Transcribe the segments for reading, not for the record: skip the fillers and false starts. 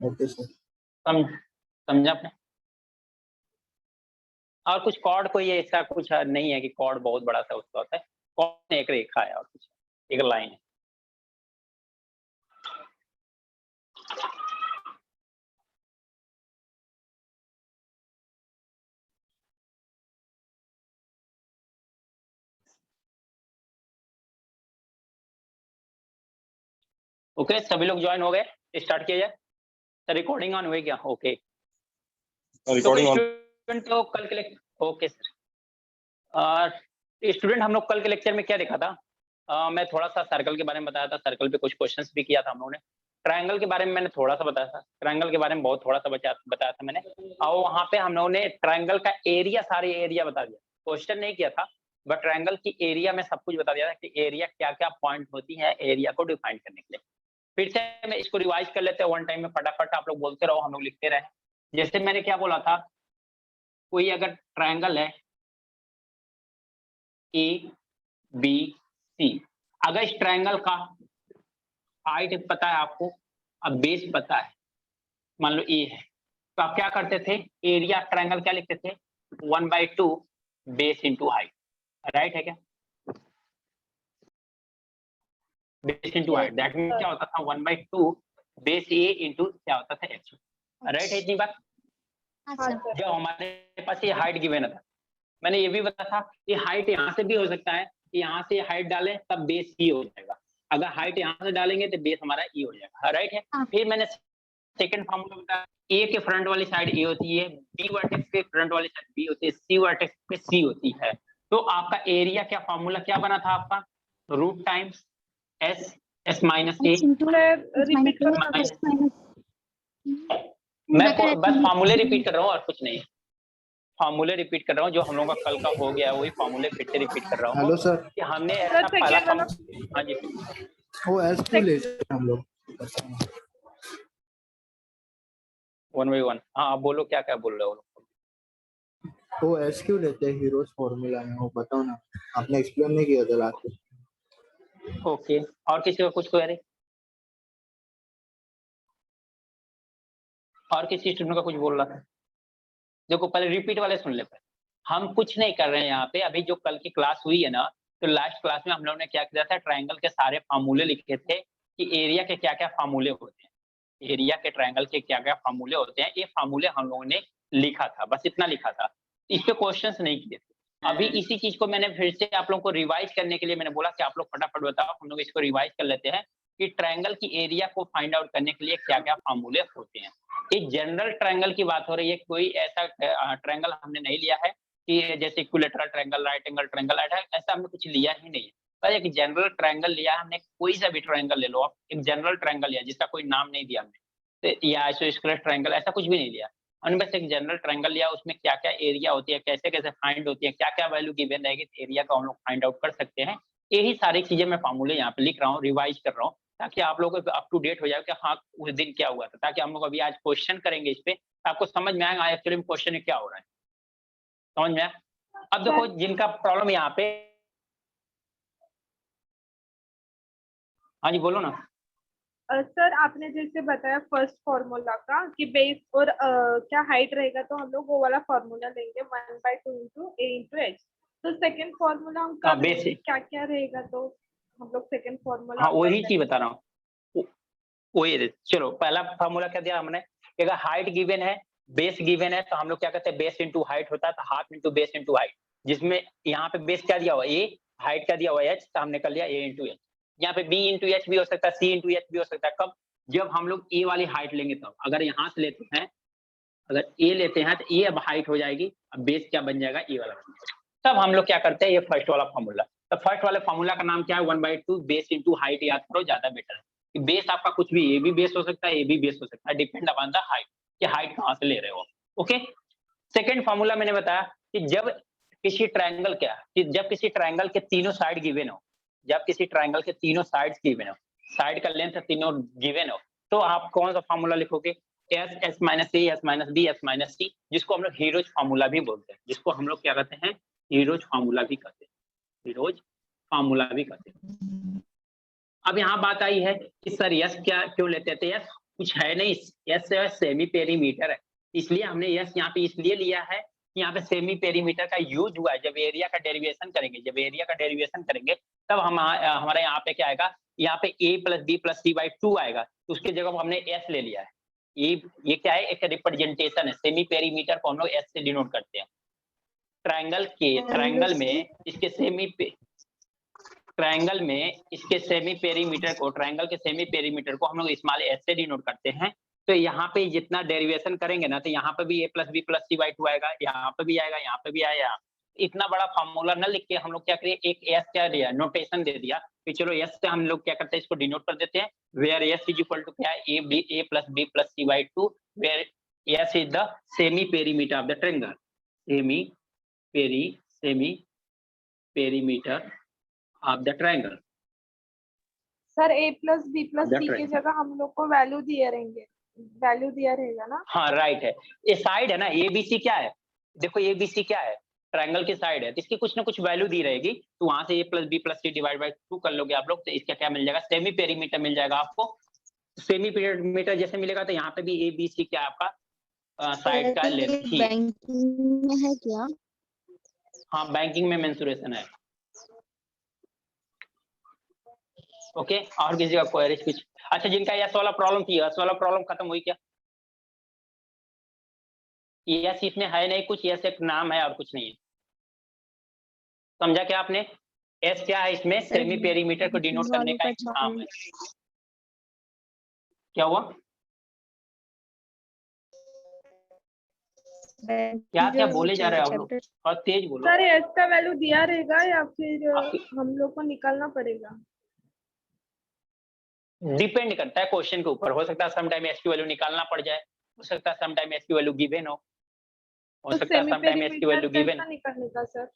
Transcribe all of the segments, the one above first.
Okay sir. समझा आपने? और कुछ कॉर्ड कोई ऐसा कुछ नहीं है कि कॉर्ड बहुत बड़ा सा उसका होता है। कॉर्ड एक रेखा है और कुछ एक लाइन है। ओके सभी लोग ज्वाइन हो गए? स्टार्ट किया जाए। रिकॉर्डिंग ऑन हुई क्या? Okay recording on. स्टूडेंट तो कल के लेक्चर ओके सर। स्टूडेंट हम लोग कल के लेक्चर में क्या देखा था? मैं थोड़ा सा सर्कल के बारे में बताया था, सर्कल पे कुछ क्वेश्चंस भी किया था हम लोगों ने। ट्रायंगल के बारे में मैंने थोड़ा सा बताया था, ट्रायंगल के बारे में बहुत थोड़ा सा बताया था मैंने। और वहाँ पे हम लोगों ने ट्रायंगल का एरिया, सारे एरिया बता दिया। क्वेश्चन नहीं किया था बट ट्रायंगल की एरिया में सब कुछ बता दिया था कि एरिया क्या क्या पॉइंट होती है एरिया को डिफाइन करने के लिए। फिर से मैं इसको रिवाइज कर लेते हैं वन टाइम में, फटाफट आप लोग बोलते रहो, हम लोग लिखते रहे। जैसे मैंने क्या बोला था, कोई अगर ट्रायंगल है ए बी सी, अगर इस ट्रायंगल का हाइट पता है आपको, अब बेस पता है, मान लो ए है, तो आप क्या करते थे, एरिया ट्रायंगल क्या लिखते थे, 1/2 बेस इंटू हाइट। राइट है क्या? Base into height, that mean क्या होता था, 1/2 बेस ए इंटू क्या होता था एच। राइट है इतनी बात? जब हमारे पास ये हाइट गिवन था, मैंने ये भी बताया था कि हाइट यहाँ से भी हो सकता है, यहाँ से हाइट डालें तब बेस ई हो जाएगा, अगर हाइट यहाँ से डालेंगे तो बेस हमारा ई हो जाएगा। राइट है? फिर मैंने सेकंड फॉर्मूला बताया, ए के फ्रंट वाली साइड ए होती है, बी वर्टेक्स के फ्रंट वाली साइड बी होती है, सी वर्टेक्स पे सी होती है। तो आपका एरिया क्या फॉर्मूला क्या बना था आपका, root times S, S minus A. मैं बस फॉर्मूले रिपीट कर रहा हूँ और कुछ नहीं, फॉर्मूले रिपीट कर रहा हूँ, जो हम लोगों का कल का हो गया वही फॉर्मूले फिर से रिपीट कर रहा हूँ। Hello sir. कि हमने ऐसा पहला हाँ जी वो एस क्यों लेते हैं हम लोग? 1 by 1। हाँ आप बोलो क्या क्या बोल रहे हो? वो एस क्यों लेते हैं हीरोज फॉर्मूला में, वो बताओ ना, आपने एक्सप्लेन नहीं किया था लास्ट में। ओके, और किसी का कुछ क्वेरी? और किसी स्टूडेंट का कुछ बोल रहा था? देखो पहले रिपीट वाले सुन लेते हैं। हम कुछ नहीं कर रहे हैं यहाँ पे, अभी जो कल की क्लास हुई है ना, तो लास्ट क्लास में हम लोगों ने क्या किया था, ट्रायंगल के सारे फार्मूले लिखे थे कि एरिया के क्या क्या फार्मूले होते हैं, एरिया के ट्रायंगल के क्या क्या फार्मूले होते हैं, ये फार्मूले हम लोगों ने लिखा था, बस इतना लिखा था, इस पे क्वेश्चंस नहीं किए थे। अभी इसी चीज को मैंने फिर से आप लोगों को रिवाइज करने के लिए मैंने बोला कि आप लोग फटाफट बताओ, हम लोग इसको रिवाइज कर लेते हैं कि ट्रायंगल की एरिया को फाइंड आउट करने के लिए क्या क्या फार्मूले होते हैं। एक जनरल ट्रायंगल की बात हो रही है, कोई ऐसा ट्रायंगल हमने नहीं लिया है कि जैसे equilateral triangle, right angle triangle, ऐसा हमने कुछ लिया ही नहीं है। पर एक जनरल ट्रायंगल लिया हमने, कोई सा भी ट्रायंगल ले लो आप, एक जनरल ट्रायंगल लिया जिसका कोई नाम नहीं दिया हमने, तो या आइसोस्केलेस ट्रायंगल, ऐसा कुछ भी नहीं लिया, हमने बस एक जनरल ट्रायंगल लिया, उसमें क्या क्या एरिया होती है, कैसे कैसे फाइंड होती है, क्या क्या वैल्यू गिवन रहेगी एरिया का हम लोग फाइंड आउट कर सकते हैं। यही सारी चीजें मैं फार्मूले यहाँ पे लिख रहा हूँ, रिवाइज कर रहा हूँ, ताकि आप लोगों को अप टू डेट हो जाए कि हाँ उस दिन क्या हुआ था, ताकि हम लोग अभी आज क्वेश्चन करेंगे इस पे, आपको समझ में आएगा एक्चुअली में क्वेश्चन क्या हो रहा है। समझ में आया? अब देखो जिनका प्रॉब्लम यहाँ पे, हाँ जी बोलो ना। सर आपने जैसे बताया फर्स्ट फॉर्मूला का कि बेस और क्या हाइट रहेगा, तो हम लोग वो वाला फॉर्मूला लेंगे 1/2 इंटू ए इंटू एच। तो सेकंड फॉर्मूला हम कब लेंगे, क्या क्या रहेगा, तो हम लोग सेकंड फॉर्मूला, हाँ वही चीज बता रहा हूँ, वही। चलो पहला फॉर्मूला क्या दिया हमने, अगर हाइट गिवन है, बेस गिवन है, तो हम लोग क्या कहते हैं, बेस इंटू हाइट होता है, तो half into base into height, जिसमें यहाँ पे बेस क्या दिया हुआ ए, हाइट क्या दिया हुआ एच, तो हमने कर लिया ए इंटू एच। यहाँ पे बी इंटू एच भी हो सकता है, सी इंटू एच भी हो सकता है, कब, जब हम लोग ए वाली हाइट लेंगे तब। अगर यहाँ से लेते हैं, अगर ए लेते हैं तो ए अब हाइट हो जाएगी, अब बेस क्या बन जाएगा, ए वाला बन जाएगा। तब हम लोग क्या करते हैं, ये फर्स्ट वाला फॉर्मूला, तो फर्स्ट वाले फॉर्मूला का नाम क्या है, 1/2 बेस इंटू हाइट, याद करो ज्यादा बेटर है। बेस आपका कुछ भी, ए भी बेस हो सकता है, ए भी बेस हो सकता है, डिपेंड अपॉन द हाइट, कि हाइट कहाँ से ले रहे हो। ओके, सेकंड फॉर्मूला मैंने बताया कि जब किसी ट्रायंगल क्या, कि जब किसी ट्रायंगल के तीनों साइड गिवन हो, जब किसी ट्रायंगल के तीनों साइड्स गिवन हो, साइड का लेंथ तीनों गिवन हो, तो आप कौन सा फॉर्मूला लिखोगे, एस, एस माइनस ए, S minus B, S minus C, जिसको हम लोग हीरोज फार्मूला भी बोलते हैं, जिसको हम लोग क्या कहते हैं, हीरोज फार्मूला भी कहते हैं, हीरोज फार्मूला भी कहते हैं। अब यहाँ बात आई है कि सर यस क्या क्यों लेते थे, यस कुछ है नहीं, यस सेमी पेरीमीटर है, इसलिए हमने यस यहाँ पे इसलिए लिया है कि यहाँ पे सेमी पेरीमीटर का यूज हुआ है। जब एरिया का डेरिवेशन करेंगे तब हम हमारे यहाँ पे क्या आएगा, यहाँ पे a plus B plus C by 2 आएगा, तो उसकी जगह हमने एस ले लिया है। ये क्या है, एक रिप्रेजेंटेशन है। सेमी पेरीमीटर को हम लोग एस से डिनोट करते हैं। ट्रायंगल में इसके सेमी पेरीमीटर को हम लोग स्मॉल एस से डिनोट करते हैं। तो यहाँ पे जितना डेरिवेशन करेंगे ना, तो यहाँ पे भी a plus B plus C by 2 आएगा, यहाँ पे भी आएगा, यहाँ पे भी आएगा। इतना बड़ा फॉर्मूला न लिख के हम लोग क्या करिए, एक एस क्या दिया, नोटेशन दे दिया कि चलो एस से हम लोग क्या करते हैं, इसको डिनोट कर देते हैं। Where S is equal to क्या है, A plus B plus C by 2, where S is the semi perimeter of the triangle. Semi perimeter of the triangle. Sir a plus B plus That's C की right. जगह हम लोग को value दिया रहेगा ना। हाँ राइट है, ये साइड है ना, एबीसी क्या है, देखो एबीसी क्या है, ट्रायंगल की साइड है, तो इसकी कुछ ना कुछ वैल्यू दी रहेगी, तो वहां से a plus B plus c divide by 2 कर लोगे आप लोग, तो इसका क्या मिल जाएगा, सेमी पेरीमीटर मिल जाएगा आपको। सेमी पेरीमीटर जैसे मिलेगा, तो यहाँ पे भी एबीसी क्या है आपका साइड का लेंथ ही। बैंकिंग में है क्या? हाँ बैंकिंग में मेंसुरेशन है। ओके, और किसी का क्वेरी कुछ? अच्छा, जिनका यस वाला प्रॉब्लम थी, यस वाला प्रॉब्लम खत्म हुई क्या? यस इसमें है नहीं कुछ, यस एक नाम है और कुछ नहीं है, समझा क्या आपने? एस क्या है इसमें, सेमी पेरीमीटर को डिनोट करने का एक नाम है। क्या हुआ, क्या बोले जा रहे हैं आप लोग, और तेज बोलो। सर एस का वैल्यू दिया रहेगा या फिर हम लोग को निकालना पड़ेगा? डिपेंड करता है क्वेश्चन के ऊपर, हो सकता है सम टाइम एस की वैल्यू निकालना पड़ जाए, हो सकता है सम टाइम एस की वैल्यू गिवन हो सकता है सम टाइम एस की वैल्यू गिवन निकालने का सर।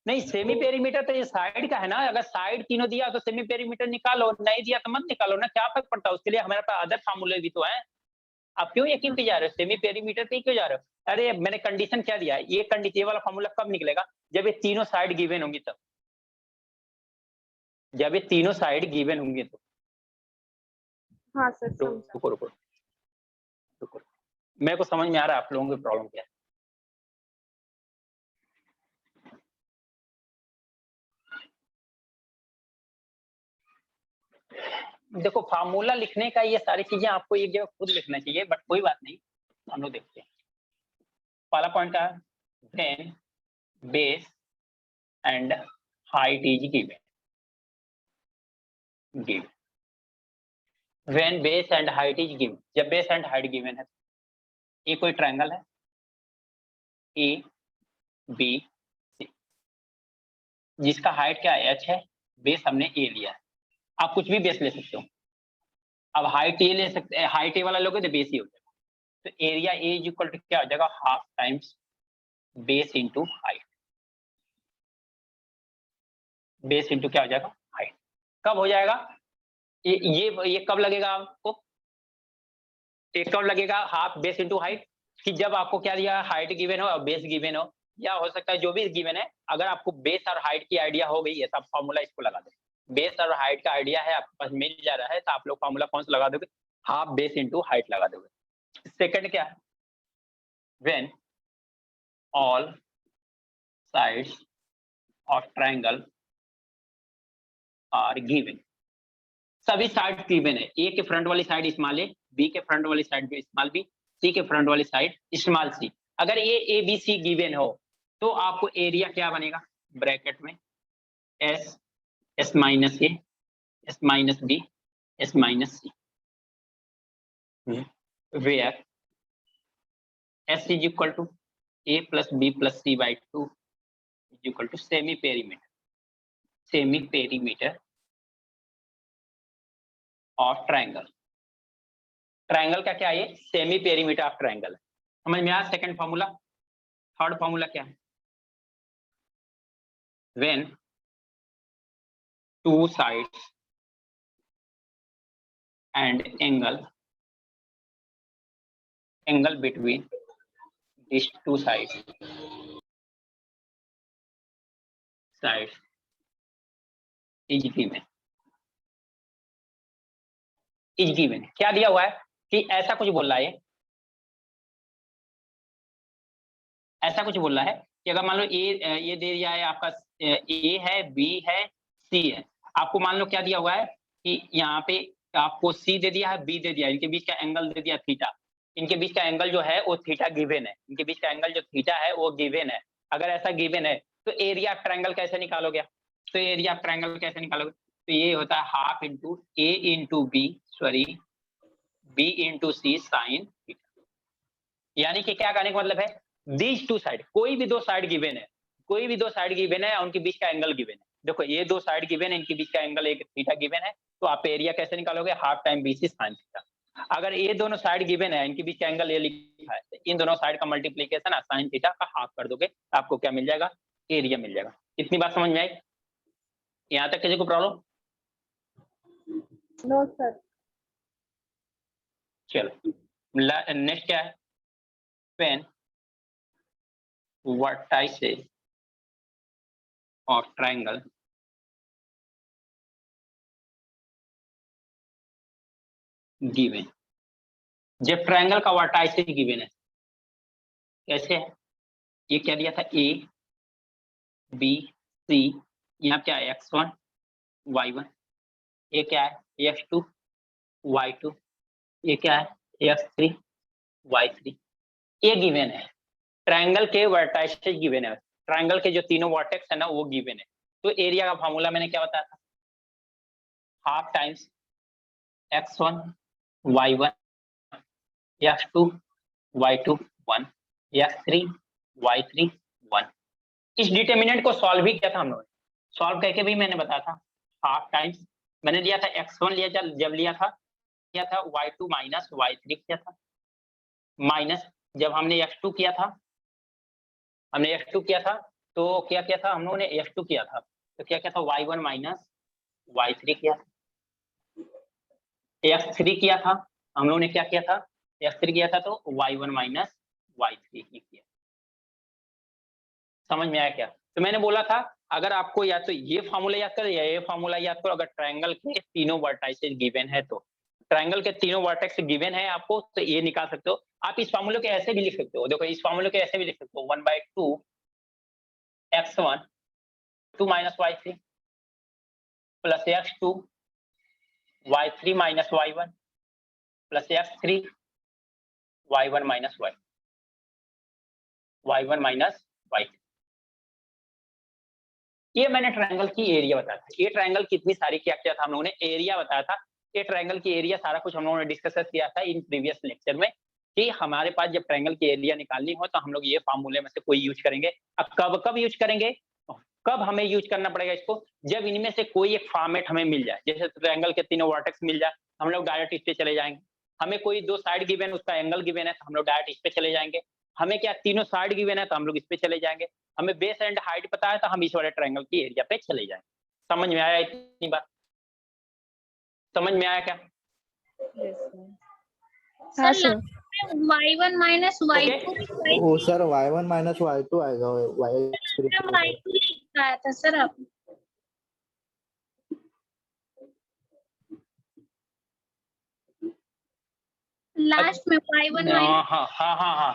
नहीं, सेमी पेरीमीटर तो ये साइड का है ना, अगर साइड तीनों दिया तो सेमी पेरीमीटर निकालो, नहीं दिया तो मत निकालो ना, क्या फर्क पड़ता है, उसके लिए हमारे पास अदर फार्मूले भी तो हैं। आप क्यों यकीन पे जा रहे हो, सेमी पेरीमीटर पे क्यों जा रहे हो? अरे मैंने कंडीशन क्या दिया है, ये कंडीशन वाला फार्मूला कब निकलेगा, जब ये तीनों साइड गिवन होंगी तब, जब ये तीनों साइड गिवन होंगी तो। हाँ सर रुको, मेरे को समझ में आ रहा है आप लोगों की प्रॉब्लम क्या है। देखो फार्मूला लिखने का ये सारी चीजें आपको एक जगह खुद लिखना चाहिए, बट कोई बात नहीं, हम लोग देखते हैं। पहला पॉइंट है when base and height is given. When base and height is given, जब बेस एंड हाइट गिवन है, ये कोई ट्रायंगल है ए बी सी, जिसका हाइट क्या है, h है, बेस हमने ए लिया है, आप कुछ भी बेस ले सकते हो। अब हाइट ए ले सकते हैं, हाइट ए वाला लोगे तो बेस ही हो जाएगा, तो area A is equal to क्या हो जाएगा, half times base into height, base into क्या हो जाएगा, हाइट। कब हो जाएगा ये कब लगेगा आपको, ये कब लगेगा, हाफ बेस इंटू हाइट, कि जब आपको क्या दिया, हाइट गिवन हो और बेस गिवन हो, या हो सकता है जो भी गिवन है, अगर आपको बेस और हाइट की आइडिया हो गई है तो आप फॉर्मूला इसको लगा दो। बेस और हाइट का आइडिया है आपके पास, मिल जा रहा है, तो आप लोग फॉर्मूला कौन सा लगा दोगे, हाफ बेस इंटू हाइट लगा दोगे। सेकंड क्या है, when all sides of triangle are given, सभी साइड गिवन है, ए के फ्रंट वाली साइड स्मॉल ए, बी के फ्रंट वाली साइड भी स्मॉल बी, सी के फ्रंट वाली साइड स्मॉल सी। अगर ये ए बी सी गिवन हो तो आपको एरिया क्या बनेगा, ब्रैकेट में S, S minus A, S minus B, S minus c, where S is equal to a plus B plus C by 2 is equal to semi perimeter of triangle. Triangle का क्या है, ये semi perimeter of triangle है, समझ में आया। Second formula, third formula क्या है, when two sides and angle between this two sides is given, is given. क्या दिया हुआ है कि ऐसा कुछ बोल रहा है, ऐसा कुछ बोल रहा है कि अगर मान लो ये दे दिया है आपका, ए है, बी है, सी है। आपको मान लो क्या दिया हुआ है कि यहाँ पे आपको सी दे दिया है, बी दे दिया है, इनके बीच का एंगल दे दिया थीटा, इनके बीच का एंगल जो है वो थीटा गिवन है, इनके बीच का एंगल जो थीटा है वो गिवन है। अगर ऐसा गिवन है तो एरिया ऑफ ट्रायंगल कैसे निकालोगे? तो एरिया ऑफ ट्रायंगल कैसे निकालोगे? तो ये होता है half into A into B, sorry B into C sine theta. यानी कि क्या कहने का मतलब है, दीज टू साइड, कोई भी दो साइड गिवन है, कोई भी दो साइड गिवन है, उनके बीच का एंगल गिवन है। देखो ये दो साइड गिवन है, इनके बीच का एंगल एक थीटा गिवन है, तो आप एरिया कैसे निकालोगे? Half time b c sine theta. अगर ये दोनों साइड गिवन है, इनके बीच का एंगल ये लिखा है, तो इन दोनों साइड का मल्टीप्लीकेशन साइन थीटा का हाफ कर दोगे, आपको क्या मिल जाएगा? एरिया मिल जाएगा। इतनी बात समझ में आई? यहाँ तक किसी को प्रॉब्लम? No sir. चलो नेक्स्ट क्या है? when vertices of triangle given, जब ट्रायंगल का वर्टाइसेस गिवन है, कैसे है? ये क्या दिया था? ए बी सी, यहाँ क्या है? x1 y1, ये क्या है? x2 y2, ये क्या है? x3 y3, ये गिवन है। ट्रायंगल के वर्टाइसेस गिवन है, ट्रायंगल के जो तीनों वर्टेक्स है ना वो गिवन है। तो एरिया का फार्मूला मैंने क्या बताया था? Half times x1 y1 x2 y2 1 x3 y3 1। इस डिटर्मिनेंट को सॉल्व भी किया था हम लोगों ने, सॉल्व करके भी मैंने बताया था। हाफ टाइम्स मैंने लिया था x1 लिया, जब लिया था y2 माइनस y3 किया था, माइनस जब हमने x2 किया था, हमने x2 किया था तो क्या किया था हम लोगों ने? x2 किया था तो क्या किया था? y1 माइनस y3 किया था। x3 किया था हम लोगों ने, क्या किया था? x3 किया था तो y1 माइनस y3 किया। समझ में आया क्या? तो मैंने बोला था अगर आपको या तो ये फार्मूला याद करो या ये फार्मूला याद करो, अगर ट्रायंगल के तीनों वर्टाइसेस गिवन है तो ट्रायंगल के तीनों वर्टेक्स गिवन है आपको, तो ये निकाल सकते हो आप। इस फार्मूले के ऐसे भी लिख सकते हो, देखो इस फार्मूले के ऐसे भी लिख सकते हो, 1/2 x1 2 minus y3 plus x2 y3 minus y1 plus x3 y1 minus y1 minus y3। ये मैंने ट्रायंगल की एरिया बताया था। ये ट्रायंगल कितनी सारी क्या किया था हम लोगों ने? एरिया बताया था। ये ट्रायंगल की एरिया सारा कुछ हम लोगों ने डिस्कस किया था इन प्रीवियस लेक्चर में कि हमारे पास जब ट्रायंगल की एरिया निकालनी हो तो हम लोग ये फार्मूले में से कोई यूज करेंगे। अब कब यूज करेंगे? कब हमें यूज करना पड़ेगा इसको? जब इनमें से कोई एक फॉर्मेट हमें मिल जाए, जैसे ट्रायंगल के तीनों वर्टेक्स मिल जाए, हम लोग डायरेक्ट इस पे चले जाएंगे। हमें कोई दो साइड गिवन, उसका एंगल गिवन है तो हम लोग डायरेक्ट इस पे चले जाएंगे। हमें क्या तीनों साइड गिवन है तो हम लोग इस पे चले जाएंगे। हमें बेस एंड हाइट पता है तो हम इस वाले ट्रायंगल की एरिया पे चले जाएंगे। समझ में आया इतनी बात? समझ में आया क्या? हाँ सर। y1 माइनस y2 ओ सर y1 माइनस y2 आएगा, y2 लिखा था सर आप। लास्ट में y1 हाँ हाँ हाँ हाँ हाँ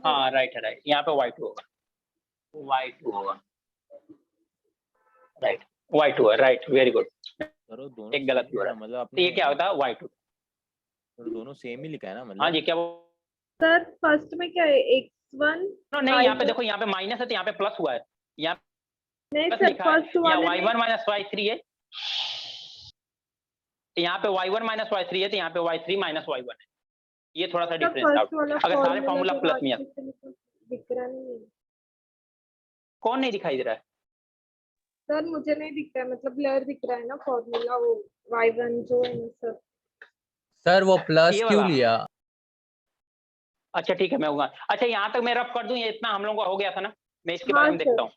हाँ राइट है, राइट। यहाँ पे y2 होगा, y2 होगा, राइट y2 है, राइट, वेरी गुड। एक गलत हो रहा है, मतलब तो ये क्या होता है? y2। दोनों सेम ही लिखा है ना मतलब? हाँ जी, क्या सर फर्स्ट में क्या है? x1 नहीं, यहाँ पे देखो, यहाँ पे माइनस है तो यहाँ पे प्लस हुआ है, यहाँ नहीं प्लस सर, लिखा है, फर्स्ट यहाँ वाले y1 माइनस y3 है, यहाँ पे y1 माइनस y3 है तो यहाँ पे y3 माइनस y1 है। ये थोड़ा सा डिफरेंस है। फर्स्ट वाला अगर सारे फार्मूला प्लस में दिख रहा नहीं है कौन नहीं दिखाई दे रहा है? सर, मुझे नहीं दिख रहा है, मतलब ब्लर दिख रहा है ना फॉर्मूला, वो y1 जो है ना सर वो प्लस ये क्यों वाला? लिया? अच्छा ठीक है, मैं होगा। अच्छा यहाँ तक मैं रफ कर दूं, ये इतना हम लोगों का हो गया था ना, मैं इसके हाँ बारे में सर, देखता हूँ।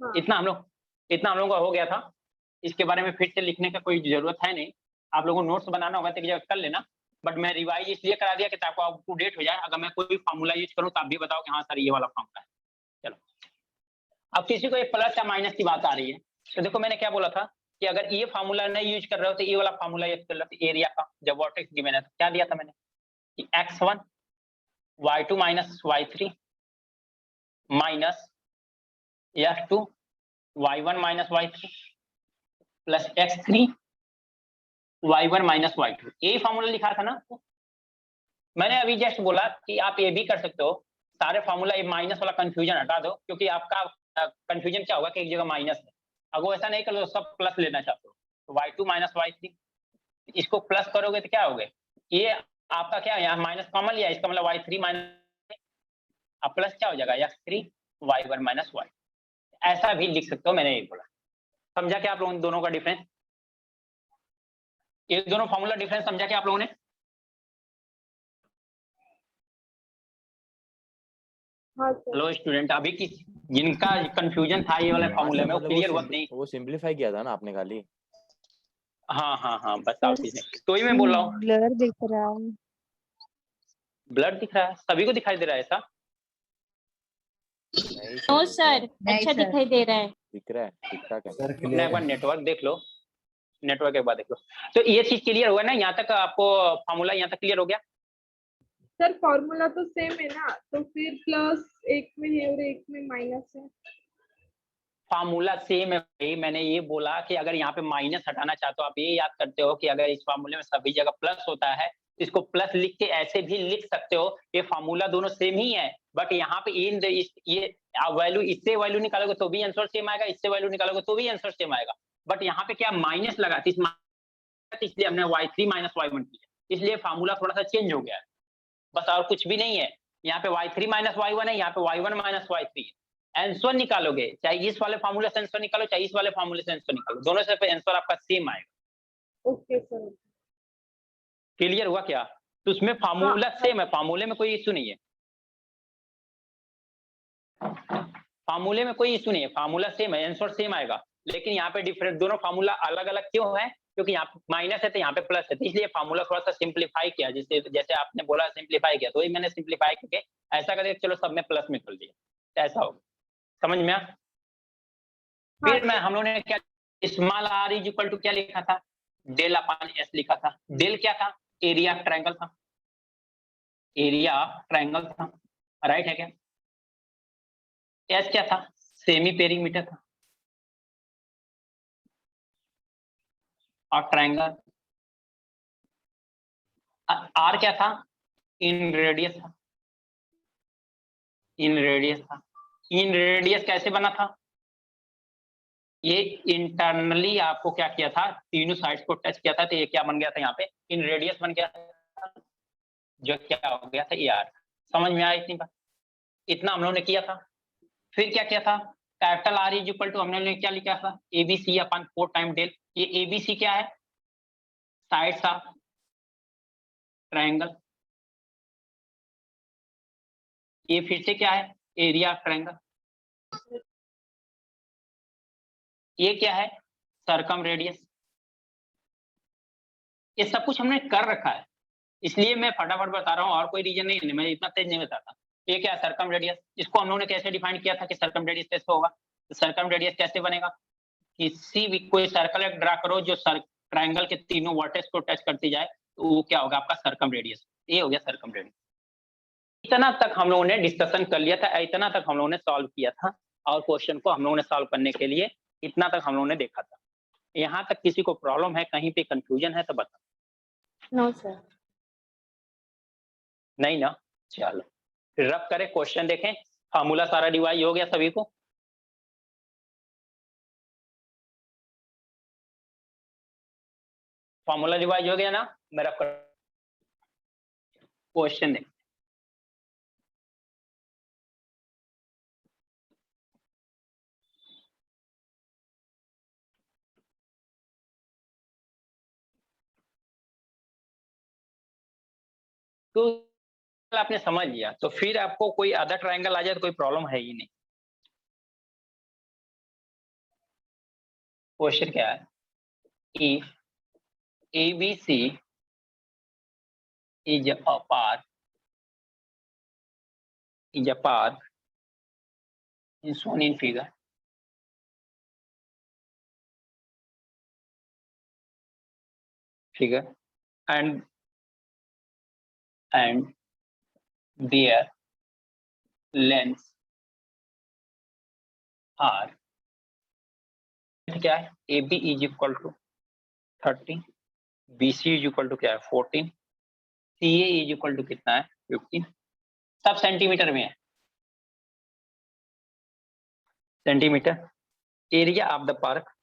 हाँ। इतना हम लोगों का हो गया था, इसके बारे में फिर से लिखने का कोई जरूरत है नहीं। आप लोगों को नोट्स बनाना होगा तो एक जगह कर लेना, बट मैं रिवाइज इसलिए करा दिया कि ताकि आप अप टू डेट हो जाए। अगर मैं कोई फार्मूला यूज करूँ तो आप भी बताओ कि हाँ सर ये वाला फार्मूला है। चलो, अब किसी को एक प्लस या माइनस की बात आ रही है तो देखो मैंने क्या बोला था कि अगर ये फार्मूला नहीं यूज कर रहे हो तो ये वाला फार्मूला यूज कर लो। एरिया का जब वर्टेक्स गिवन है तो क्या दिया था मैंने कि x1 y2 minus y3 minus f2 y1 minus y3 plus x3 y1 minus y2, यही फार्मूला लिखा था ना। मैंने अभी जस्ट बोला कि आप ये भी कर सकते हो, सारे फार्मूला ये माइनस वाला कंफ्यूजन हटा दो, क्योंकि आपका कंफ्यूजन क्या होगा कि एक जगह माइनस है। अगर वो ऐसा नहीं कर लो, सब प्लस लेना चाहते हो तो y2 माइनस y3, इसको प्लस करोगे तो क्या होगे, ये आपका क्या है यहाँ माइनस कॉमन लिया, इसका मतलब y3 माइनस, अब प्लस क्या हो जाएगा x3 y1 माइनस y, ऐसा भी लिख सकते हो। मैंने ये बोला, समझा क्या आप लोगों दोनों का डिफरेंस, ये दोनों फार्मूला डिफरेंस समझा क्या आप लोगों ने? हाँ सर। हेलो स्टूडेंट, अभी की जिनका कंफ्यूजन था ये वाले हाँ फार्मूले सर, में वो मतलब क्लियर हुआ कि नहीं? वो सिंपलीफाई किया था ना आपने खाली। हाँ बताओ सर, चीजें, तो ही मैं बोल रहा हूँ। ब्लर दिख रहा है। ब्लड दिख रहा है, सभी को दिखाई दे रहा है ऐसा? नहीं नो सर, सर, अच्छा दिखाई दे रहा है। दिख रहा है, ठीक ठाक है। सर अपना क्लियर एक बार है। नेटवर्क देख लो, नेटवर्क एक बार देख लो। तो ये चीज क्लियर हुआ ना, यहाँ तक आपको फार्मूला यहाँ तक क्लियर हो गया? सर फॉर्मूला तो सेम है ना, तो फिर प्लस एक में है और एक में माइनस है। फार्मूला सेम है भाई, मैंने ये बोला कि अगर यहाँ पे माइनस हटाना चाहते हो, आप ये याद करते हो कि अगर इस फार्मूले में सभी जगह प्लस होता है, इसको प्लस लिख के ऐसे भी लिख सकते हो, ये फार्मूला दोनों सेम ही है, बट यहाँ पे ये वैल्यू, इससे वैल्यू निकालोगे तो भी आंसर सेम आएगा, इससे वैल्यू निकालोगे तो भी आंसर सेम आएगा, बट यहाँ पे क्या माइनस लगा, इसलिए हमने y3 माइनस y1 किया, इसलिए फार्मूला थोड़ा सा चेंज हो गया है, बस और कुछ भी नहीं है। यहाँ पे y3 माइनस y1 है, यहाँ पे y1 माइनस y3 है। आंसर निकालोगे, चाहे इस वाले फार्मूले से आंसर निकालो, चाहे इस वाले फार्मूले से आंसर निकालो, दोनों से आंसर आपका सेम आएगा। Okay sir. क्लियर हुआ क्या? तो उसमें फार्मूला सेम है, फार्मूले में कोई इश्यू नहीं है, फार्मूले में कोई इश्यू नहीं है, फार्मूला सेम है, आंसर सेम आएगा, लेकिन यहाँ पे डिफरेंट, दोनों फार्मूला अलग अलग क्यों है, क्योंकि यहाँ पे माइनस है तो यहाँ पे प्लस है, तो इसलिए फार्मूला थोड़ा सा सिंप्लीफाई किया, जैसे आपने बोला सिंप्लीफाई किया, तो वही मैंने सिंप्लीफाई करके ऐसा करके चलो सब में प्लस में कर दिया, तो ऐसा हो, समझ में आ? फिर मैं हम लोगों ने क्या, small r is equal to क्या लिखा था, डेल अपन s लिखा था। डेल क्या था, एरिया ट्रायंगल था, एरिया ट्रायंगल था, राइट है क्या? s क्या था, सेमी पेरीमीटर था, और ट्रायंगल r क्या था, इन रेडियस था, इन रेडियस था। इन रेडियस कैसे बना था, ये इंटरनली आपको क्या किया था, तीनों साइड्स को टच किया था, तो ये क्या बन गया था, यहाँ पे इन रेडियस बन गया था, जो क्या हो गया था ये r। समझ में आया इतनी बात, इतना हम लोगों ने किया था। फिर क्या किया था, capital R is equal to हमने क्या लिखा था, ABC अपन 4 टाइम डेल, ये ABC क्या है, साइड्स ऑफ ट्रायंगल, ये फिर से क्या है, एरिया ऑफ ट्रायंगल, ये क्या है, सर्कम रेडियस। ये सब कुछ हमने कर रखा है, इसलिए मैं फटाफट बता रहा हूँ, और कोई रीजन नहीं है, मैं इतना तेज नहीं बताता। ये क्या है, सर्कम रेडियस, इसको हम लोगों ने कैसे डिफाइन किया था कि सर्कम रेडियस कैसे होगा, तो सर्कम रेडियस कैसे बनेगा, किसी भी कोई सर्कल ड्रा करो जो ट्रायंगल के तीनों वर्टेक्स को टच करती जाए, तो वो क्या होगा, आपका सर्कम रेडियस, ये हो गया सर्कम रेडियस। इतना तक हम लोगों ने डिस्कशन कर लिया था, इतना तक हम लोगों ने सॉल्व किया था, और क्वेश्चन को हम लोगों ने सॉल्व करने के लिए इतना तक हम लोगों ने देखा था। यहाँ तक किसी को प्रॉब्लम है, कहीं पे कंफ्यूजन है तो बताओ। No sir. नहीं ना, चलो रब करें, क्वेश्चन देखें, फार्मूला सारा डिवाइड हो गया सभी को, फार्मूला डिवाइड हो गया ना, मेरा क्वेश्चन देखें। तो आपने समझ लिया, तो फिर आपको कोई अदर ट्रायंगल आ जाए तो कोई प्रॉब्लम है ही नहीं। क्वेश्चन क्या है, if ABC is a path is shown in figure, figure and their lengths are क्या है AB is equal to 30, BC is equal to क्या है 14, CA is equal to कितना है 15, सब सेंटीमीटर में है, centimetre. Area of the park,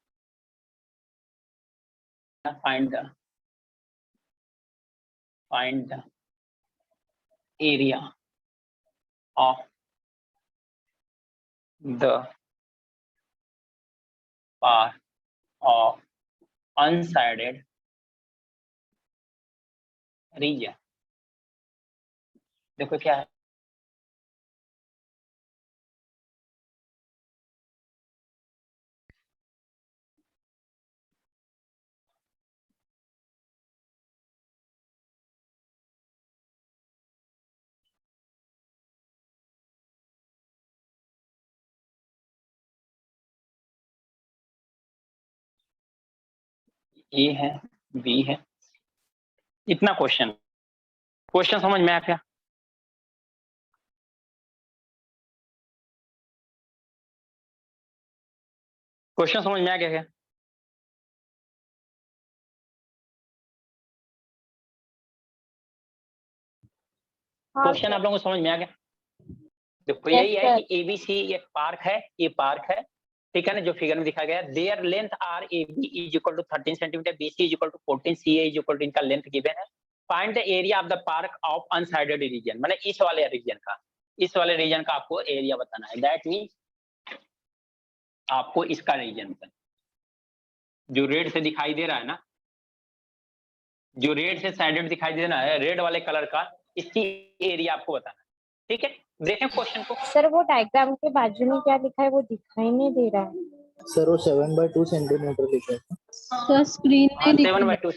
find the area of the park of unshaded region। देखो क्या है, ए है, बी है, इतना क्वेश्चन समझ में आया क्या? क्वेश्चन समझ में आ गया क्या? क्वेश्चन आप लोगों को समझ में आ गया? देखो यही है कि एबीसी एक पार्क है, ये पार्क है, ठीक है ना, जो फिगर में दिखाया गया है। Their length are AB is equal to 13 centimetre, BC is equal to 14, CA is equal to, इनका लेंथ गिवन है। Find the area of the park of unshaded region, माने इस वाले रीजन का आपको एरिया बताना है। दैट मीन आपको इसका रीजन बताना, जो रेड से दिखाई दे रहा है ना, जो रेड से साइडेड दिखाई दे रहा है, रेड वाले कलर का, इसकी एरिया आपको बताना है, ठीक है। देखें क्वेश्चन को। सर वो डायग्राम के बाजू में क्या लिखा है वो दिखाई नहीं दे रहा है। सर वो 7/2 सेंटीमीटर लिखा है। सर स्क्रीन नहीं दिख रही।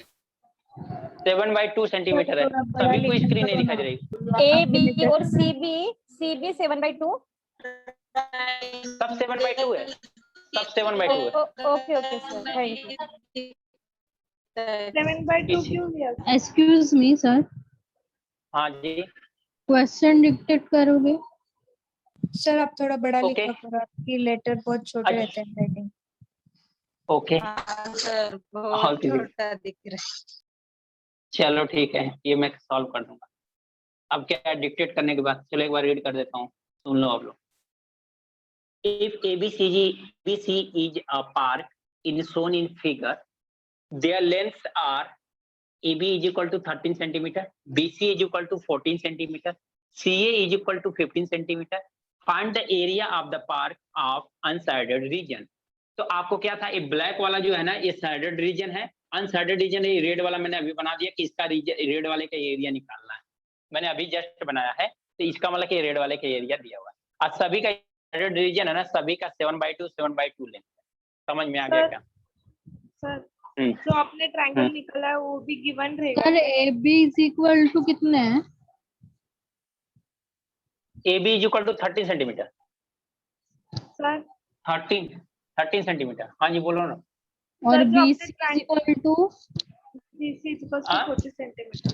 7/2 सेंटीमीटर है, सभी को स्क्रीन नहीं दिखाई दे रही। ए बी और सी बी 7/2, सब 7/2 है, सब 7/2 है। Okay okay sir, thank you. 7/2 क्यों लिया? एक्सक्यूज मी सर, हाँ जी, क्वेश्चन डिक्टेट करोगे? सर आप थोड़ा बड़ा Okay. लिखा करो, आपकी लेटर बहुत छोटे अच्छा। रहते हैं राइटिंग। ओके सर और किसी- छोटा दिख रहा है। चलो ठीक है, ये मैं सॉल्व कर दूंगा। अब क्या डिक्टेट करने के बाद, चलो एक बार रीड कर देता हूँ, सुन लो आप लोग। If ABC is a park in shown in figure, their lengths are AB is equal to 13 centimeter, BC is equal to 14 centimeter, CA is equal to 15 centimeter. Find the area of the park of unshaded region. तो आपको क्या था, ये black वाला जो है ना, ये साइडेड रीजन है, अनसाइडेड रीजन है। ये रेड वाला मैंने अभी बना दिया कि इसका रेड वाले का एरिया निकालना है, मैंने अभी जस्ट बनाया है। तो इसका मतलब कि रेड वाले का एरिया दिया हुआ है, और सभी का साइडेड रीजन है ना, सभी का 7/2 लेंथ है। समझ में आ गया क्या? सर जो आपने ट्रायंगल निकाला है वो भी गिवन रहेगा। Sir A B is equal to कितने है? AB is equal to 13 centimetre. Sir 13 centimetre, हाँ जी बोलो ना। और सर, जो बी आपने C triangle- equal to BC is equal to हाँ? 40 centimetre.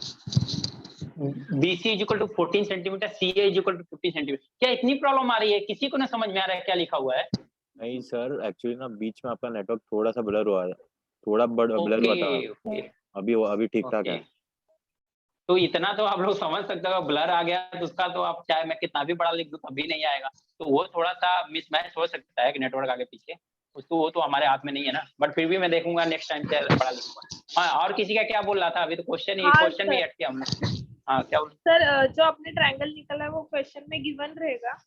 BC is equal to 14 centimetre, CA is equal to 15 centimetre. क्या इतनी प्रॉब्लम आ रही है? किसी को ना समझ में आ रहा है क्या लिखा हुआ है? नहीं सर, एक्चुअली ना बीच में आपका नेटवर्क थोड़ा सा ब्लर हुआ है, थोड़ा ब्लर हुआ था। ओके अभी ठीक ठाक है। तो इतना तो आप लोग समझ सकते हो, ब्लर आ गया तो उसका तो आप चाहे मैं कितना भी बड़ा लिख दूं तभी नहीं आएगा। तो वो थोड़ा सा मिसमैच हो सकता है कि नेटवर्क आगे पीछे, उसको वो तो हमारे हाथ में नहीं है ना, बट फिर भी मैं देखूंगा नेक्स्ट टाइम से बड़ा लिखूंगा। हाँ, और किसी का क्या बोल रहा था? अभी तो क्वेश्चन हाँ, भी सर। ऐड किया हमने। हाँ क्या बोल? सर जो आपने ट्रायंगल निकाला है वो क्वेश्चन में गिवन रहेगा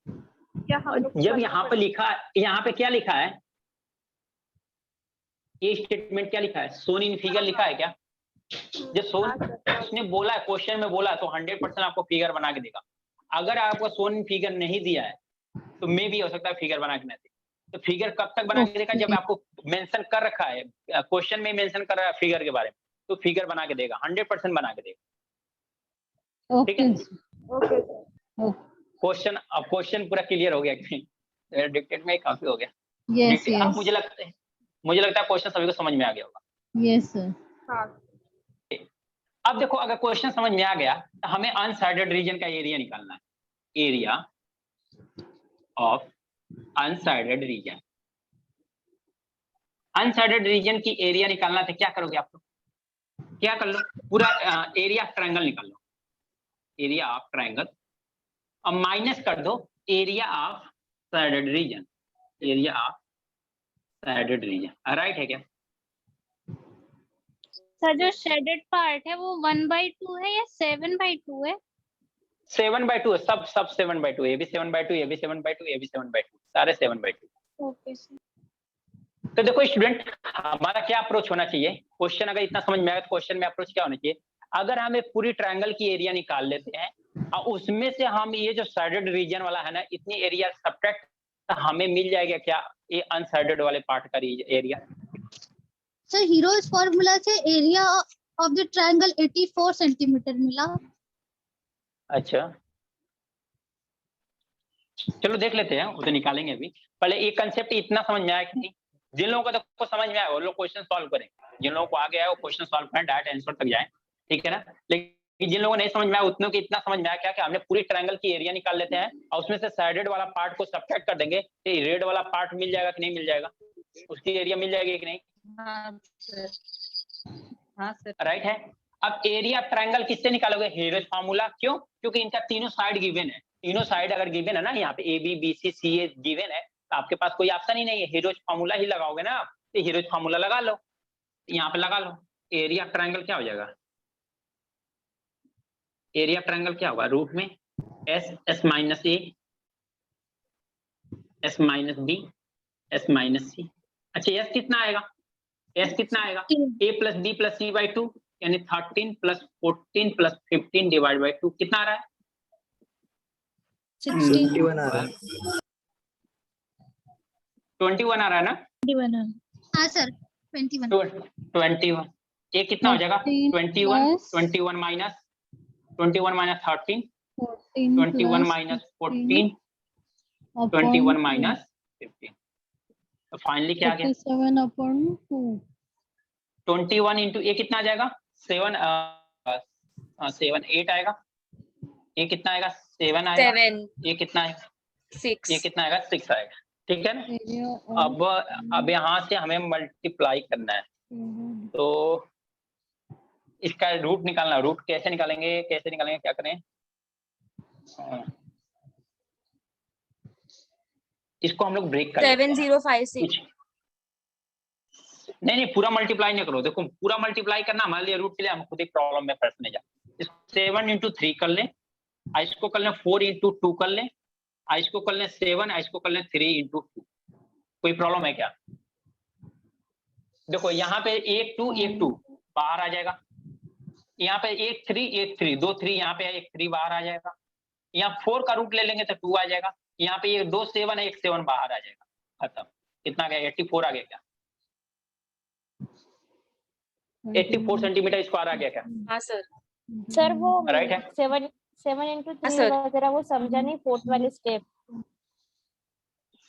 क्या? हम लोग जब यहाँ पे लिखा, यहाँ पे क्या लिखा है, ये स्टेटमेंट क्या लिखा है? सोन इन फिगर लिखा है क्या? जब सोन उसने बोला है, क्वेश्चन में बोला है, तो 100% आपको फिगर बना के देगा। अगर आपको सोन इन फिगर नहीं दिया है तो मे भी हो सकता है फिगर बना के नहीं दे। तो फिगर कब तक बना के देगा? जब आपको मेंशन कर रखा है, क्वेश्चन में मेंशन कर रहा है फिगर के बारे में, तो फिगर बना के देगा, 100% बना के देगा। ठीक है, ओके सर। क्वेश्चन, अब क्वेश्चन पूरा क्लियर हो गया कि डिक्टेट में काफी हो गया। यस अब मुझे लगता है क्वेश्चन सभी को समझ में आ गया होगा। Yes sir. हाँ अब देखो अगर क्वेश्चन समझ में आ गया तो हमें अनसाइडेड रीजन का एरिया निकालना है, area of unshaded reason. अनसाइडेड reason की एरिया निकालना तो क्या करोगे आप लोग, क्या कर लो, पूरा एरिया ऑफ ट्रायंगल निकाल लो, एरिया ऑफ ट्रायंगल, और माइनस कर दो area of shaded region, area of shaded region. Right है क्या? सर जो शेडेड पार्ट है वो 1/2 है या 7/2 है? 7/2 है, सब 7/2, ये भी 7/2, ये भी 7/2, ये भी 7/2, सारे 7/2। Okay sir. तो देखो स्टूडेंट, हमारा क्या अप्रोच होना चाहिए, क्वेश्चन अगर इतना समझ में आया तो क्वेश्चन में अप्रोच क्या होना चाहिए, अगर हम एक पूरी ट्रायंगल की एरिया निकाल लेते हैं और उसमें से हम ये जो साइडेड रीजन वाला है ना, इतनी एरिया सब्ट्रैक्ट, तो हमें मिल जाएगा क्या, ये अनसाइडेड वाले पार्ट का एरिया। सर हीरोज फॉर्मूला से area of the triangle 84 centimetre मिला। अच्छा चलो देख लेते हैं, वो तो निकालेंगे अभी, पहले ये कंसेप्ट इतना समझ में आया कि नहीं। जिन लोगों को तो समझ में आया वो लोग क्वेश्चन सॉल्व करें, जिन लोगों को आ गया है वो क्वेश्चन सॉल्व करें, डायरेक्ट आंसर तक जाएं, ठीक है ना। लेकिन जिन लोगों को नहीं समझ में आया उतनों को इतना समझ में आया क्या कि हमने पूरी ट्रायंगल की एरिया निकाल लेते हैं और उसमें से साइडेड वाला पार्ट को सब्ट्रैक्ट कर देंगे, तो रेड वाला पार्ट मिल जाएगा कि नहीं मिल जाएगा, उसकी एरिया मिल जाएगी कि नहीं। हाँ सर, हाँ सर। राइट है। अब एरिया ऑफ ट्रायंगल किससे निकालोगे, हीरोज फार्मूला, क्यों, क्योंकि इनका तीनों साइड गिवन है, तीनों साइड अगर गिवन है ना, यहाँ पे A B B C C A given है, तो आपके पास कोई ऑप्शन ही नहीं है, हीरोज फार्मूला ही लगाओगे ना आप, तो हीरोज फार्मूला लगा लो, यहाँ पे लगा लो। एरिया ऑफ ट्रायंगल क्या हो जाएगा, एरिया ऑफ ट्रायंगल क्या होगा, रूट में एस, एस माइनस ए, S minus B, S minus C. अच्छा एस कितना आएगा, एस कितना आएगा, A plus B plus C by 2, यानी 13 प्लस 14 प्लस 15 डिवाइड बाई 2, कितना आ रहा है, 21 आ रहा है। 21 आ रहा है ना। 21। हाँ सर 21। 21 ये कितना हो जाएगा, 21 माइनस 13, 21 माइनस 14, 21 माइनस 15, तो फाइनली क्या आ गया, 7/2। 21 इंटू ये कितना आ जाएगा, 7 8 आएगा, ये कितना आएगा 7 आएगा, 7 ये कितना आएगा 6 ये कितना आएगा 6 आएगा, ठीक है ना। अब यहाँ से हमें मल्टीप्लाई करना है, तो इसका रूट निकालना, रूट कैसे निकालेंगे, क्या करें, इसको हम लोग ब्रेक कर लेते हैं। 7056 नहीं पूरा मल्टीप्लाई नहीं करो, देखो पूरा मल्टीप्लाई करना हमारे लिए रूट के लिए हम खुद एक प्रॉब्लम में फंसने जा, 7 इंटू 3 कर लें, इसको कर लें 4 इंटू 2 कर लें, इसको कर लें 7, इसको कर लें 3 इंटू 2, कोई प्रॉब्लम है क्या। देखो यहाँ पे 1 2 बाहर आ जाएगा, यहाँ पे 1 3 2 3 यहाँ पे 1 3 बाहर आ जाएगा, यहाँ 4 का रूट ले लेंगे तो 2 आ जाएगा, यहाँ पे 2 7 है, 1 7 बाहर आ जाएगा, खत्म। कितना आ गया 84 आ गया क्या, 84 सेंटीमीटर स्क्वायर आ गया क्या। हाँ सर। सर वो राइट है। 7 इंटू हाँ, 3 सर। वगैरह वो समझा नहीं, फोर्थ वाली स्टेप।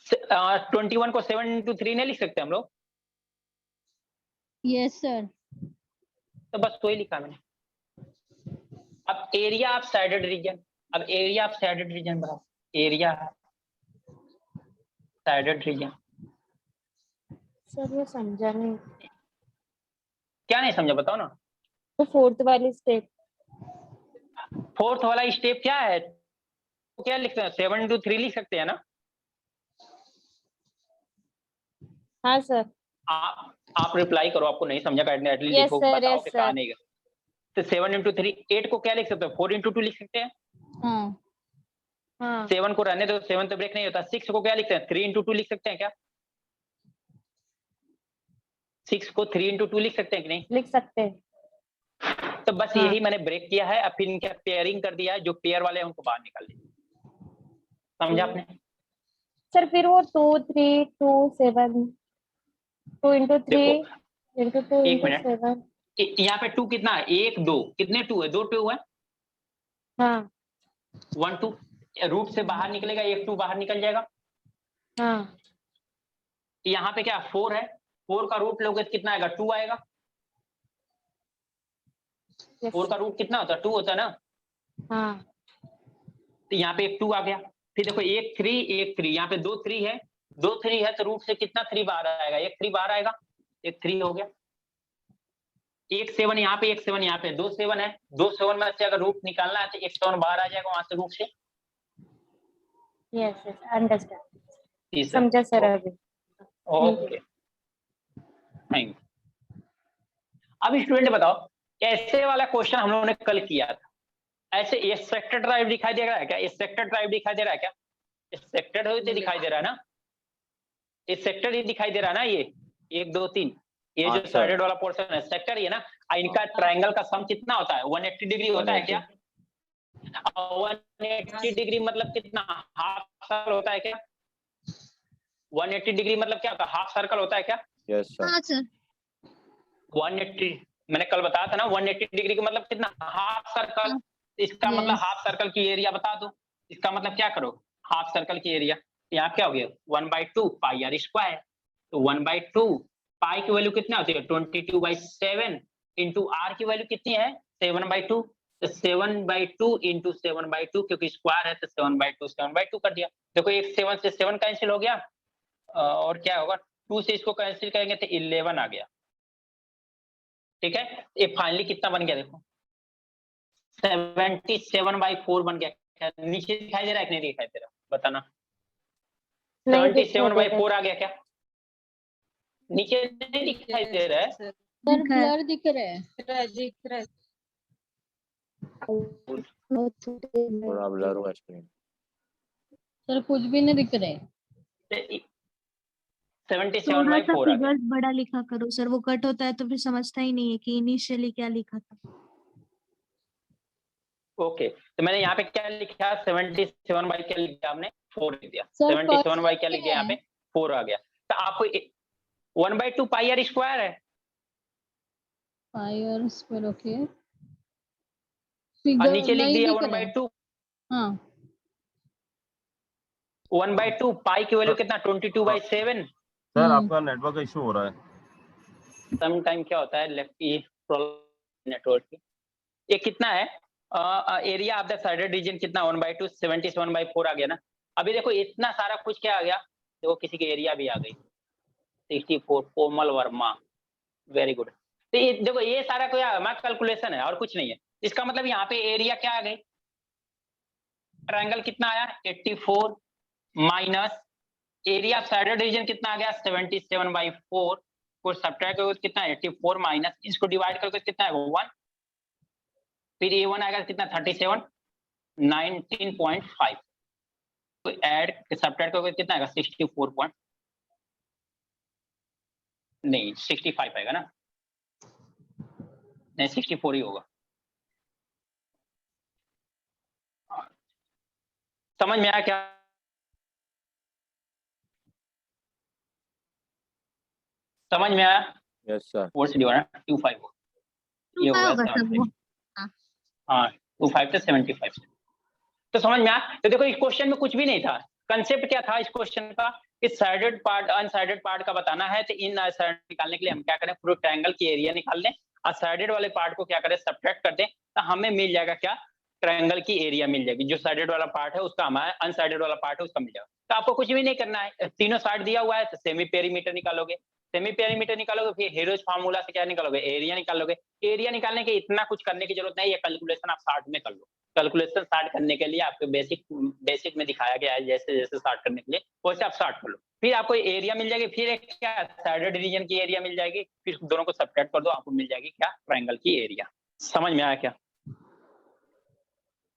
21 को 7 इंटू 3 नहीं लिख सकते हम लोग, यस सर। तो बस वही लिखा मैंने। अब एरिया ऑफ साइडेड रीजन, अब एरिया ऑफ साइडेड रीजन बताओ, एरिया साइडेड रीजन, सर वो समझा नहीं, क्या नहीं समझा बताओ ना। तो फोर्थ वाली स्टेप। फोर्थ वाला स्टेप क्या है, तो क्या लिखते हैं 7 इंटू 3 लिख सकते हैं ना। हाँ सर। आप रिप्लाई करो, आपको नहीं समझा काटने, एटलीस्ट Yes, लिखो, sir, बताओ yes, कि कहा sir. नहीं गया। तो 7 इंटू 3 8 को क्या लिख सकते हो, 4 इंटू 2 लिख सकते हैं। हाँ। हाँ 7 को रहने दो, 7 तो ब्रेक नहीं होता। 6 को क्या लिखते हैं, 3 इंटू 2 लिख सकते हैं क्या, 6 को 3 इंटू 2 लिख सकते हैं कि नहीं। लिख सकते हैं। तो बस हाँ। यही मैंने ब्रेक किया है, अब फिर इनका पेयरिंग कर दिया है, जो पेयर वाले हैं उनको बाहर निकाल दिया, समझा आपने। सर फिर वो 2 3 2 7 2 इंटू 3 देखो इंटू 2 एक इंटू मिनट, 7। यहाँ पे 2 कितना है, 1 2, कितने 2 है, 2 2 है, हाँ 1 2, रूट से बाहर निकलेगा, 1 2 बाहर निकल जाएगा। हाँ यहाँ पे क्या 4 है, 4 का रूट लोगे तो कितना आएगा, 2 आएगा। Yes, 4 का रूट कितना होता है? 2 होता है ना। हाँ तो यहाँ पे एक 2 आ गया। फिर देखो एक 3 एक 3, यहाँ पे 2 3 है, 2 3 है तो रूट से कितना 3 बाहर आएगा? एक 3 बाहर आएगा, एक 3 हो गया। एक 7 यहाँ पे, एक 7 यहाँ पे, 2 7 है, 2 7 में से अगर रूट निकालना है तो एक 7 बाहर आ जाएगा वहां से रूट से। yes, yes, understand. तीसरा समझा सर अभी. Okay thank you. अब स्टूडेंट बताओ, ऐसे वाला क्वेश्चन हम लोगों ने कल किया था। ऐसे ये सेक्टर ड्राइव दिखाई दे रहा है क्या? ये सेक्टर ड्राइव दिखाई दे रहा है क्या? सेक्टर हो तो दिखाई दे रहा है ना, ये सेक्टर ही दिखाई दे रहा है ना। ये 1 2 3 ये हाँ, जो साइडेड वाला पोर्शन है सेक्टर ही है ना। इनका ट्रायंगल का सम कितना होता है? 180 डिग्री होता है क्या? 180 डिग्री मतलब कितना? हाफ सर्कल होता है क्या? 180 डिग्री मतलब क्या होता है? हाफ सर्कल होता है क्या? Yes sir. हाँ सर 180 मैंने कल बताया था ना, 180 डिग्री का मतलब कितना? Half circle. इसका मतलब Yes. हाफ सर्कल की एरिया बता दो। इसका मतलब क्या करो? हाफ सर्कल की एरिया। यहाँ क्या हो गया? 1/2 पाई आर स्क्वायर। तो 1/2 पाई की वैल्यू कितना होती है? 22/7 इंटू आर की वैल्यू कितनी है? 7/2। तो 7/2 इंटू 7/2 क्योंकि स्क्वायर है तो 7/2 कर दिया। देखो एक 7 से 7 कैंसिल हो गया और क्या होगा? 2 से इसको कैंसिल करेंगे तो 11 आ गया। ठीक है, ये फाइनली कितना बन गया? देखो 77/4 बन गया। क्या नीचे दिखाई दे रहा है कि नहीं दिखाई दे रहा? बताना। नहीं दिखाई दे 77/4 आ गया क्या? नीचे नहीं दिखाई दे रहा है? सर सर ब्लर दिख रहे हैं. दिख रहा है। थोड़ा ब्लर हुआ स्क्रीन। सर कुछ भी नहीं दिख रहे. 77/4 आ गया। बड़ा लिखा करो सर, वो कट होता है तो फिर समझता ही नहीं है कि इनिशियली क्या लिखा था. ओके तो मैंने यहाँ पे क्या लिखा? 77 बाई क्या लिख दिया आपने? 4 लिख दिया। Sir, 77 बाई क्या लिख दिया? यहाँ है। पे 4 आ गया। तो आपको 1/2 पाई आर स्क्वायर है पाई आर स्क्वायर ओके. और नीचे लिख नहीं दिया दिख रहा है. 1/2। हाँ 1/2 पाई की वैल्यू कितना? 22/7। सर आपका नेटवर्क इशू हो रहा है। सम टाइम क्या होता है नेटवर्क की। ये कितना है? Area of the shaded region कितना? 1/2 77/4 आ गया ना। अभी देखो इतना सारा कुछ क्या आ गया? देखो किसी की एरिया भी आ गई 64। कोमल वर्मा, वेरी गुड। तो ये देखो ये सारा कोई कैलकुलेशन है और कुछ नहीं है। इसका मतलब यहाँ पे एरिया क्या आ गई? ट्रायंगल कितना आया? 84 माइनस एरिया साइडेड रीजन कितना आ गया? 77/4 को सब्ट्रैक्ट करोगे कितना? 84 माइनस इसको डिवाइड करके कितना है? 1। फिर A1 आएगा कितना? 37 19.5 तो ऐड सब्ट्रैक्ट करोगे कितना आएगा? 64 नहीं 65 आएगा ना? नहीं 64 ही होगा। समझ में आया क्या? समझ में आया? Yes sir. 4 से डिवाइड 25 ये होगा 75। हाँ 25 से 75 तो समझ में आया। तो देखो इस क्वेश्चन में कुछ भी नहीं था। कंसेप्ट क्या था इस क्वेश्चन का? इस साइडेड पार्ट अनसाइडेड पार्ट का बताना है तो इन साइड निकालने के लिए हम क्या करें? पूरे ट्रायंगल की एरिया निकाल लें और साइडेड वाले पार्ट को क्या करें? सब्ट्रैक्ट कर दें तो हमें मिल जाएगा क्या? ट्रायंगल की एरिया मिल जाएगी। जो साइडेड वाला पार्ट है उसका हमारा अनसाइडेड वाला पार्ट है उसका मिल जाएगा। तो आपको कुछ भी नहीं करना है। तीनों साइड दिया हुआ है तो सेमी पेरीमीटर निकालोगे। सेमी पेरीमीटर निकालोगे फिर हीरोज फार्मूला से क्या निकालोगे? एरिया निकालोगे। एरिया निकालने के इतना कुछ करने की जरूरत नहीं है। कैलकुलेशन आप शार्ट में कर लो। कैलकुलेशन स्टार्ट करने के लिए आपको बेसिक में दिखाया गया है जैसे जैसे स्टार्ट करने के लिए वैसे आप स्टार्ट कर लो। फिर आपको एरिया मिल जाएगी। फिर एक क्या साइडेड रीजन की एरिया मिल जाएगी। फिर दोनों को सब्ट्रैक्ट कर दो आपको मिल जाएगी क्या? ट्रायंगल की एरिया। समझ में आया क्या?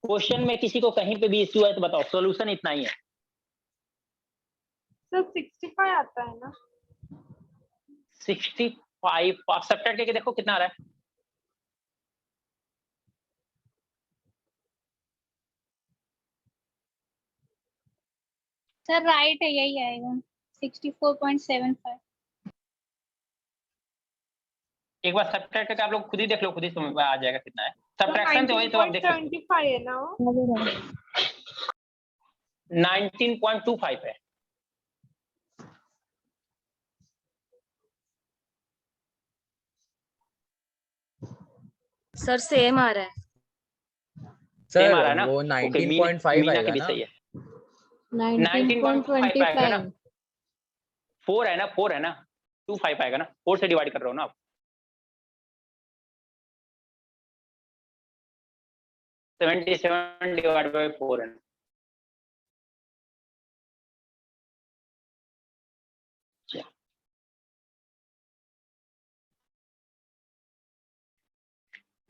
क्वेश्चन में किसी को कहीं पे भी इश्यू है तो बताओ। सॉल्यूशन इतना ही है। सर 65 आता है ना? 65 आप सब्ट्रैक्ट करके देखो कितना आ रहा है। सर राइट है, यही आएगा 64.75। एक बार सब्ट्रैक्ट करके आप लोग खुद ही देख लो, खुद ही समझ में आ जाएगा कितना है। सब्ट्रैक्शन से वही तो आप देख सकते 19.75 है ना वो? 19.25 है। सर सेम आ रहा है। सर सेम आ रहा है ना? वो ओके, 19.5 मीना की आएगा भी ना? सही है। 19.25 आएगा ना? 4 है ना, 4 है ना, 25 आएगा ना, 4 से डिवाइड कर रहे हो ना आप। 77 डिवाइड बाय 4 है ना।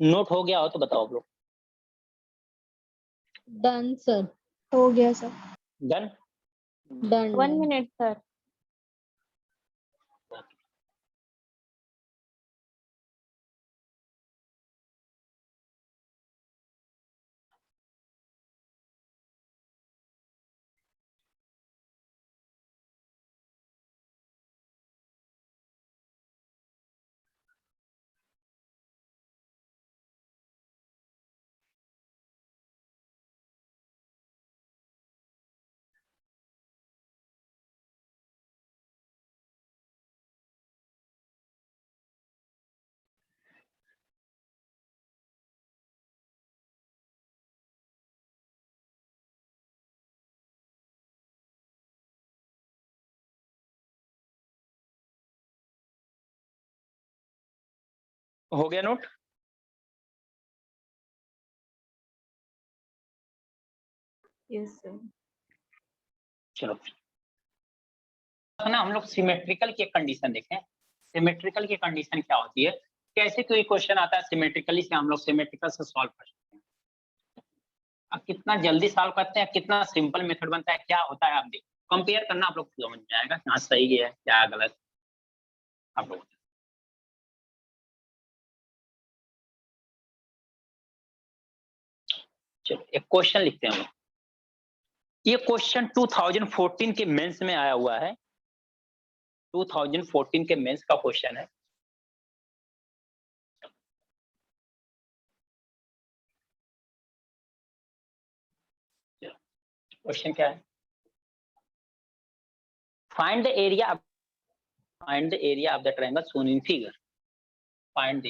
नोट हो गया हो तो बताओ आप लोग। डन सर, हो गया sir, done. Done. 1 minute sir. हो गया नोट? Yes sir. चलो ना, हम लोग सिमेट्रिकल की कंडीशन देखें। सिमेट्रिकल की कंडीशन क्या होती है, कैसे कोई क्वेश्चन आता है सिमेट्रिकली से हम लोग सिमेट्रिकल से सॉल्व कर सकते हैं। अब कितना जल्दी सॉल्व करते हैं, कितना सिंपल मेथड बनता है, क्या होता है, आप देखो, कंपेयर करना आप लोग को समझ में आएगा क्या सही है क्या गलत आप लोग। चलो एक क्वेश्चन लिखते हैं हम लोग। ये क्वेश्चन 2014 के मेंस में आया हुआ है, 2014 के मेंस का क्वेश्चन है। क्वेश्चन क्या है, find the area of the triangle shown in figure. Find the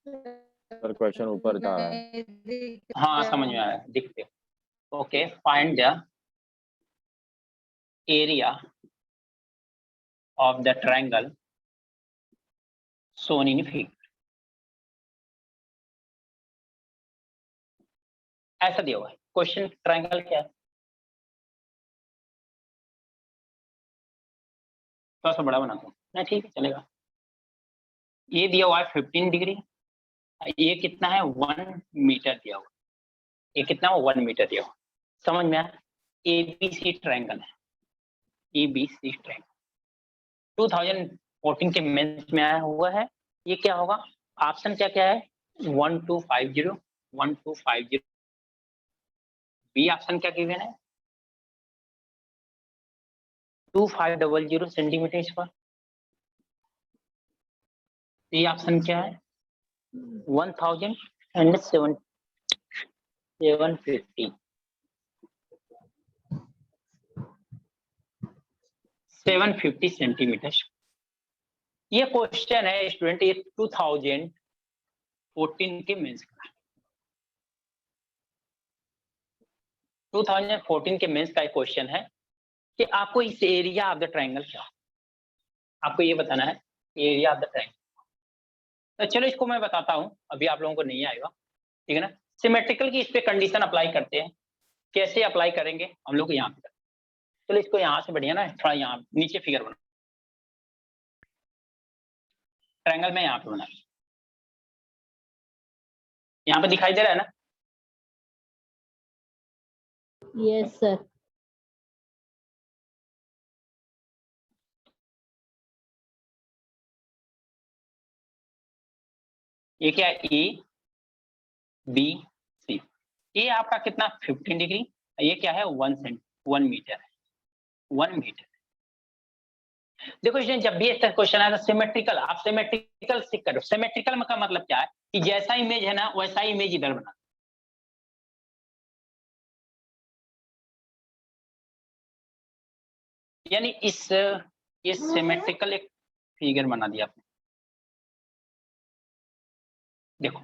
sir question ऊपर का है। हाँ समझ में आया, दिखते। Okay, find the area of the triangle shown in figure. ऐसा दिया हुआ है क्वेश्चन। ट्रायंगल क्या है, थोड़ा सा बड़ा बनाता हूँ मैं, ठीक है चलेगा। ये दिया हुआ है 15 डिग्री, ये कितना है 1 मीटर दिया हुआ, ये कितना 1 मीटर दिया हुआ। समझ में आया? एबीसी ट्रायंगल है, एबीसी ट्रायंगल 2014 के मेंस में आया हुआ है। ये क्या होगा, ऑप्शन क्या क्या है, 1250, 1250। बी ऑप्शन क्या गिवन है, 2500 सेंटीमीटर स्क्वायर। सी ऑप्शन क्या है, 1750 750 सेंटीमीटर। ये क्वेश्चन है स्टूडेंट, ये 2014 के मेंस का, 2014 के मेंस का क्वेश्चन है कि आपको इस एरिया ऑफ द ट्रायंगल क्या, आपको ये बताना है एरिया ऑफ द ट्रायंगल। तो चलो इसको मैं बताता हूं, अभी आप लोगों को नहीं आएगा, ठीक है ना। सिमेट्रिकल की इस पे कंडीशन अप्लाई करते हैं, कैसे अप्लाई करेंगे हम लोग यहाँ पे। चलो इसको यहाँ से बढ़िया ना, थोड़ा यहाँ नीचे फिगर बना, ट्रायंगल में यहाँ पे बना, यहाँ पे दिखाई दे रहा है ना। Yes sir. ये क्या है, ए बी सी। ये आपका कितना 15 डिग्री, ये क्या है 1 मीटर है, 1 मीटर। देखो इसमें जब भी ऐसा क्वेश्चन आया तो सिमेट्रिकल, आप सिमेट्रिकल से करो। सिमेट्रिकल का मतलब क्या है कि जैसा इमेज है ना वैसा इमेज इधर बना। यानी इस सिमेट्रिकल एक फिगर बना दिया आपने। देखो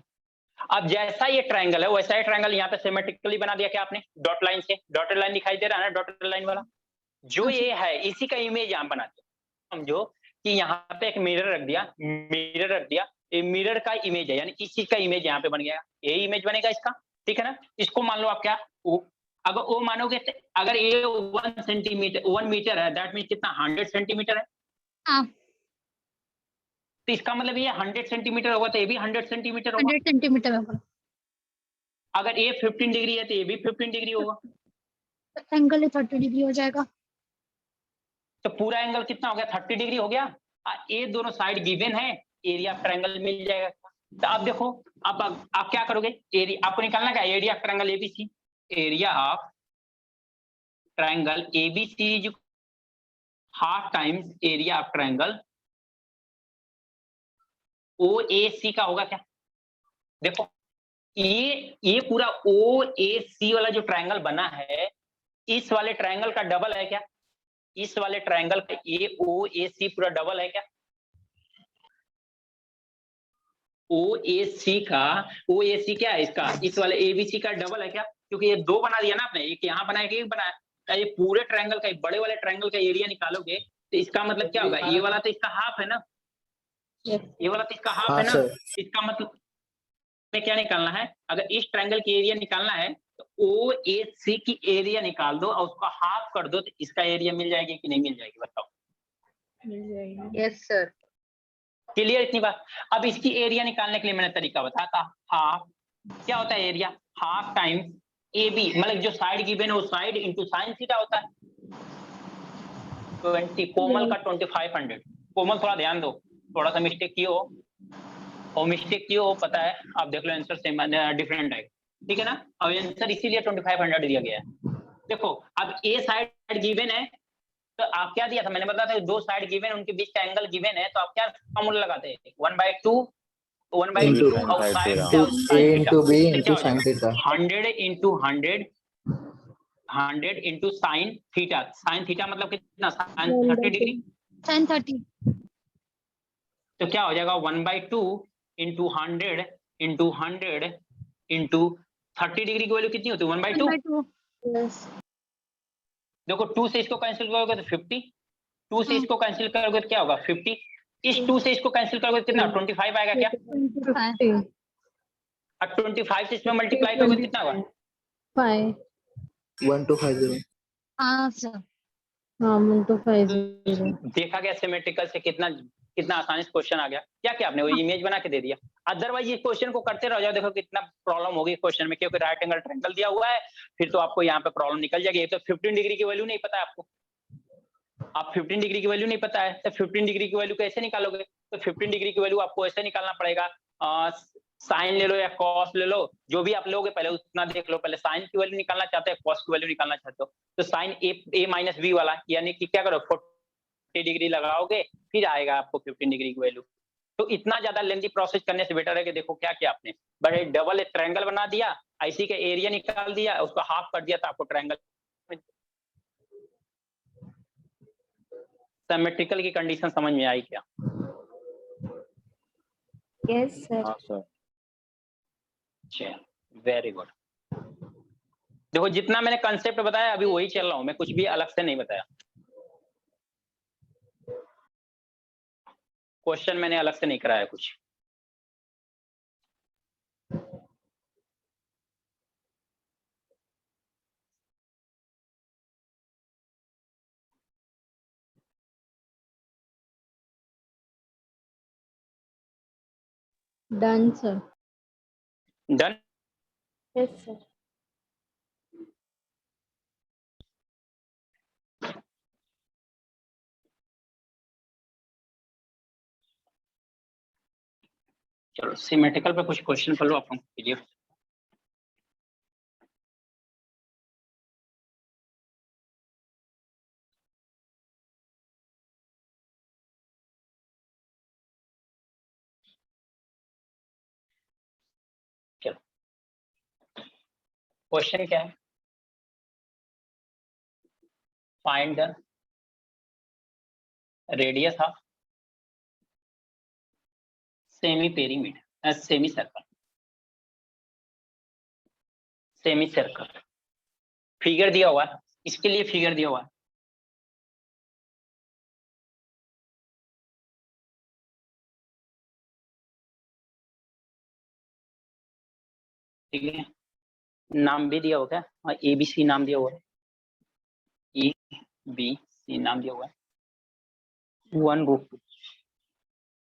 अब जैसा ये ट्रायंगल है वैसा ही ट्रायंगल यहाँ पे सिमेट्रिकली बना दिया क्या आपने, डॉट लाइन से। डॉटेड लाइन दिखाई दे रहा है ना, डॉटेड लाइन वाला जो ये है इसी का इमेज यहाँ बना दिया। समझो कि यहाँ पे एक मिरर रख दिया, ये मिरर का इमेज है, यानी इस चीज का इमेज यहाँ पे बन गया, ये इमेज बनेगा इसका, ठीक है ना। इसको मान लो आप क्या अगर वो मानोगे तो अगर ये 1 सेंटीमीटर 1 मीटर है, दैट मीन कितना 100 सेंटीमीटर है। हाँ। तो इसका मतलब ये 100 सेंटीमीटर होगा तो ये भी 100 सेंटीमीटर होगा। 100 सेंटीमीटर होगा। अगर ये 15 डिग्री है तो ये भी 15 डिग्री होगा। एंगल 30 डिग्री हो जाएगा। तो पूरा एंगल कितना हो गया, 30 डिग्री हो गया। ये दोनों साइड गिवन है, एरिया ऑफ ट्रायंगल मिल जाएगा। तो आप देखो अब आप क्या करोगे, एरिया आपको निकालना क्या, area of triangle ABC. Area of triangle ABC is half times area of triangle OAC का होगा क्या। देखो ये पूरा ओएसी वाला जो ट्रायंगल बना है, इस वाले ट्रायंगल का डबल है क्या, इस वाले ट्रायंगल का ये ओएसी पूरा डबल है क्या। ओएसी क्या है इसका, इस वाले एबीसी का डबल है क्या, क्योंकि ये दो बना दिया ना आपने, एक यहाँ बनाया एक बनाया। ये पूरे ट्रायंगल का, बड़े वाले ट्रायंगल का एरिया निकालोगे तो इसका मतलब क्या होगा, ये वाला तो इसका हाफ है ना, ये वाला तो इसका हाफ है ना। इसका मतलब में क्या निकालना है, अगर इस ट्रायंगल की एरिया निकालना है तो ओएसी की एरिया निकाल दो और उसका हाफ कर दो, तो इसका एरिया मिल जाएगी कि नहीं मिल जाएगी, बताओ। मिल जाएगी। Yes sir. क्लियर इतनी बात। अब इसकी एरिया निकालने के लिए मैंने तरीका बताया था, हाफ क्या होता है area, half times a b, मतलब जो साइड गिवन है वो साइड इंटू साइन थीटा होता है। 20 कोमल का 2500। कोमल थोड़ा ध्यान दो, थोड़ा सा मिस्टेक किए हो, और मिस्टेक किए हो पता है, आप देख लो आंसर सेम डिफरेंट है, ठीक है ना। अब आंसर इसीलिए 2500 दिया गया है। देखो अब ए साइड गिवन है तो आप क्या दिया था, मैंने बताया था दो साइड गिवन, उनके बीच का एंगल गिवन है, तो आप क्या फॉर्मूला लगाते हैं, 1/2 1/2 और sign A into B into sin theta। 100 into 100 100 into sin theta. sin theta मतलब कितना, sin 30 डिग्री, sin 30। तो क्या हो जाएगा 1/2 into 100 into 100 into 30 डिग्री की वैल्यू कितनी होती है, 1/2। यस। देखो 2 से इसको कैंसिल करोगे तो 50, 2 से इसको कैंसिल करोगे तो क्या होगा 50, इस 2 से इसको कैंसिल करोगे तो कितना 25 आएगा क्या, 25। और 25 से इसमें मल्टीप्लाई करोगे तो कितना होगा 5 1250। हाँ सर। हाँ 1250। देखा गया सिमेट्रिकल से कितना आसानी से क्वेश्चन आ गया, क्या क्या आपने वो इमेज बना के दे दिया। अदरवाइज ये क्वेश्चन को करते रह जाओ, देखो कितना प्रॉब्लम होगी क्वेश्चन में, क्योंकि राइट एंगल ट्रायंगल दिया हुआ है, फिर तो आपको यहाँ पे प्रॉब्लम निकल जाएगी। तो 15 डिग्री की वैल्यू नहीं पता है आपको, आप 15 डिग्री की वैल्यू नहीं पता है तो 15 डिग्री की वैल्यू कैसे निकालोगे, तो 15 डिग्री की वैल्यू आपको ऐसे निकालना पड़ेगा, साइन ले लो या कॉस ले लो, जो भी आप लोगे पहले उतना देख लो, पहले साइन की वैल्यू निकालना चाहते हो कॉस की वैल्यू निकालना चाहते हो, तो साइन ए माइनस बी वाला, यानी कि क्या करो 40 डिग्री लगाओगे फिर आएगा आपको 15 डिग्री की वैल्यू। तो इतना ज्यादा लेंथी प्रोसेस करने से बेटर है कि देखो क्या किया आपने, बड़े डबल ट्रायंगल बना दिया, आईसी का एरिया निकाल दिया, उसको हाफ कर दिया, तो आपको ट्रायंगल सिमेट्रिकल की कंडीशन समझ में आई क्या। Yes sir. हाँ सर। Very good. देखो जितना मैंने कंसेप्ट बताया अभी वही चल रहा हूं मैं, कुछ भी अलग से नहीं बताया, क्वेश्चन मैंने अलग से नहीं कराया कुछ। Done sir. Done. Yes sir. चलो सिमेट्रिकल पे कुछ क्वेश्चन कर लो आप लोग कीजिए। चलो क्वेश्चन क्या है, find the radius of semi perimeter, semi circle, semi circle figure दिया हुआ है, इसके लिए फिगर दिया हुआ है। ठीक है, नाम भी दिया होगा और ABC नाम दिया हुआ है, ABC नाम दिया हुआ है, 1√2,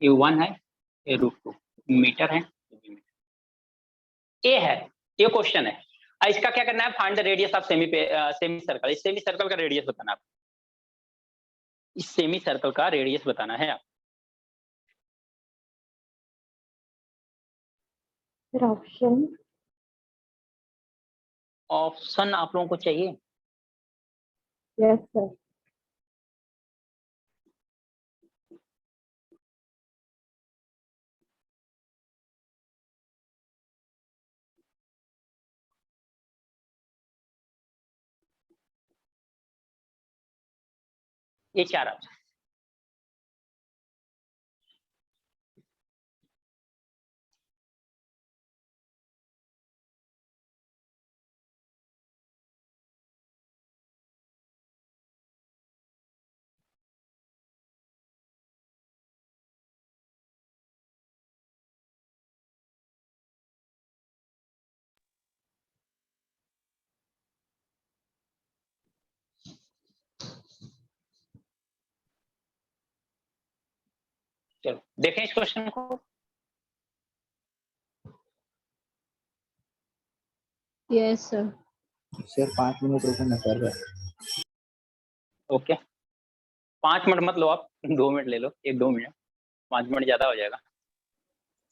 ये 1 है, ये √2 मीटर है, ये है, ये क्वेश्चन है। इसका क्या करना है, find the radius of semi circle. इस सेमी सर्कल का रेडियस बताना है, इस सेमी सर्कल का रेडियस बताना है। फिर ऑप्शन ऑप्शन आप लोगों को चाहिए? Yes sir. ये 4 ऑप्शन। चलो देखें इस क्वेश्चन को। Yes sir. सर 5 मिनट रुको, मैं कर रहा हूं। ओके 5 मिनट मत लो आप, 2 मिनट ले लो, 1-2 मिनट, 5 मिनट ज्यादा हो जाएगा।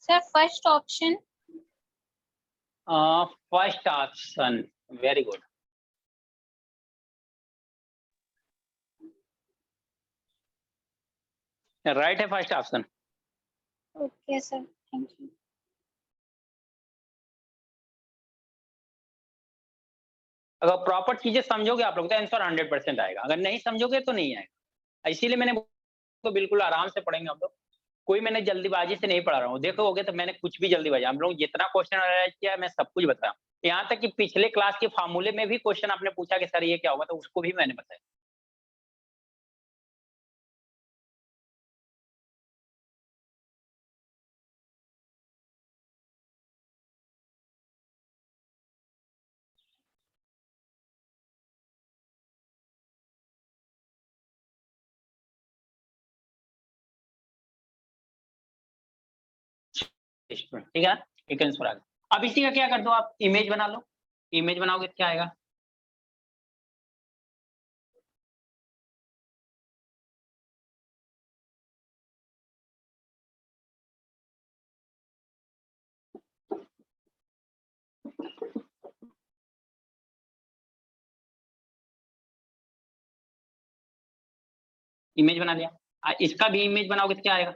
Sir first option. First option, very good. Right है first option. Okay sir, thank you. अगर प्रॉपर चीजें समझोगे आप लोग तो आंसर 100% आएगा, अगर नहीं समझोगे तो नहीं आएगा। इसीलिए मैंने तो बिल्कुल आराम से पढ़ेंगे हम लोग, कोई मैंने जल्दीबाजी से नहीं पढ़ा रहा हूँ। देखोगे तो मैंने कुछ भी जल्दीबाजी, हम लोग जितना क्वेश्चन एनालाइज किया मैं सब कुछ बताया, यहाँ तक कि पिछले क्लास के फार्मूले में भी क्वेश्चन आपने पूछा कि सर ये क्या होगा, तो उसको भी मैंने बताया। ठीक है, एक आंसर आ गया। अब इसी का क्या कर दो आप, इमेज बना लो। इमेज बनाओगे क्या आएगा, इमेज बना लिया। इसका भी इमेज बनाओगे तो क्या आएगा,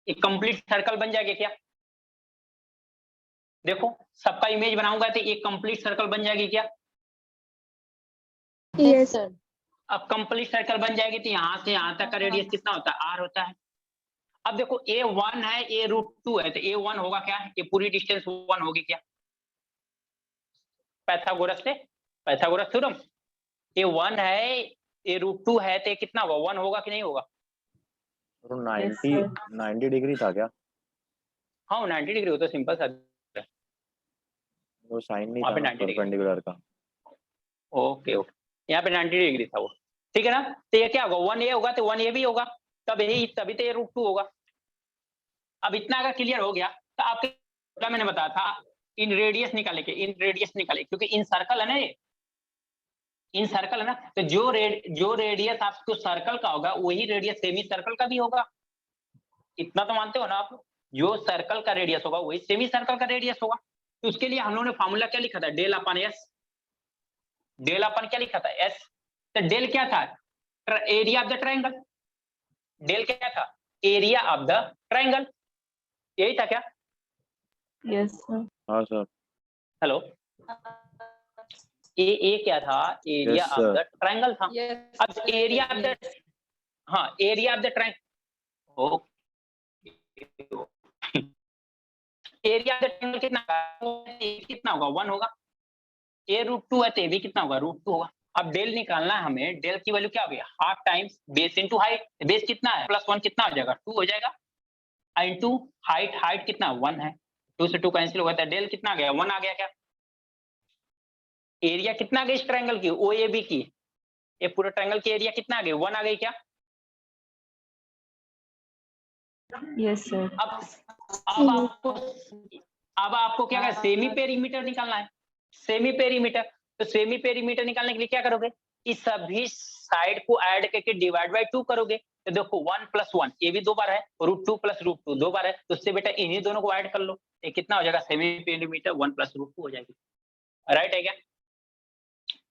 एक कंप्लीट सर्कल बन जाएगा क्या? देखो सबका इमेज बनाऊंगा तो एक कंप्लीट सर्कल बन जाएगी क्या? Yes sir. अब कंप्लीट सर्कल बन जाएगी तो यहाँ से यहाँ तक का रेडियस कितना होता है, r होता है। अब देखो a1 है, a√2 है, तो a1 होगा क्या, ये पूरी डिस्टेंस 1 होगी क्या? पाइथागोरस थ्योरम, a1 है, a√2 है, तो कितना होगा, 1 होगा कि नहीं होगा? 90 डिग्री था क्या? हाँ 90 डिग्री हो तो सिंपल सा, वो साइन नहीं वहाँ पे था 90 डिग्री। परपेंडिकुलर का। ओके ओके, यहाँ पे 90 डिग्री था वो, ठीक है ना? तो ये क्या होगा, 1 ये होगा तो 1 ये भी होगा, तब यही तभी तो ये √2 होगा। अब इतना अगर क्लियर हो गया तो आपके क्या मैंने बताया था, इन रेडियस निकाले क्योंकि इन सर्कल है ना, ये इन सर्कल है ना, तो जो रेडियस आपको सर्कल का होगा वही रेडियस सेमी सर्कल का भी होगा। इतना तो मानते हो ना आप, जो सर्कल का रेडियस होगा वही सेमी सर्कल का रेडियस होगा। तो उसके लिए हम लोगों ने फॉर्मूला क्या लिखा था, del upon s, del upon क्या लिखा था, एस। तो डेल क्या था, area of the triangle. Del क्या था, एरिया ऑफ द ट्रायंगल, यही था क्या? Yes sir. हाँ सर। हेलो, ए क्या था? Area Yes, of sir. The triangle था। Yes. अब एरिया ऑफ द, हाँ area of the triangle, area of the triangle कितना होगा? 1 होगा। ए √2 है तो ए भी कितना होगा? √2 होगा। अब डेल निकालना है हमें, डेल की वैल्यू क्या होगी? Half times base into height. Base कितना है? +1 कितना हो जाएगा? 2 हो जाएगा। इंटू हाइट, हाइट कितना? 1 है। 2 से 2 कैंसिल हो गया, डेल कितना आ गया? 1 आ गया क्या? एरिया कितना आ गया इस ट्रायंगल की? ओ ए बी की, ये पूरे ट्रायंगल की एरिया कितना आ गई? 1 आ गई क्या? Yes, sir. अब आपको क्या करना है? सेमी पेरीमीटर निकालना है। सेमी पेरीमीटर, तो सेमी पेरीमीटर निकालने के लिए क्या करोगे? इस सभी साइड को ऐड करके डिवाइड बाय 2 करोगे। तो देखो 1 + 1, ये भी 2 बार है, √2 + √2 2 बार है, तो उससे बेटा इन्हीं दोनों को ऐड कर लो। ये कितना हो जाएगा? सेमी पेरीमीटर 1 + √2 हो जाएगी। राइट है क्या?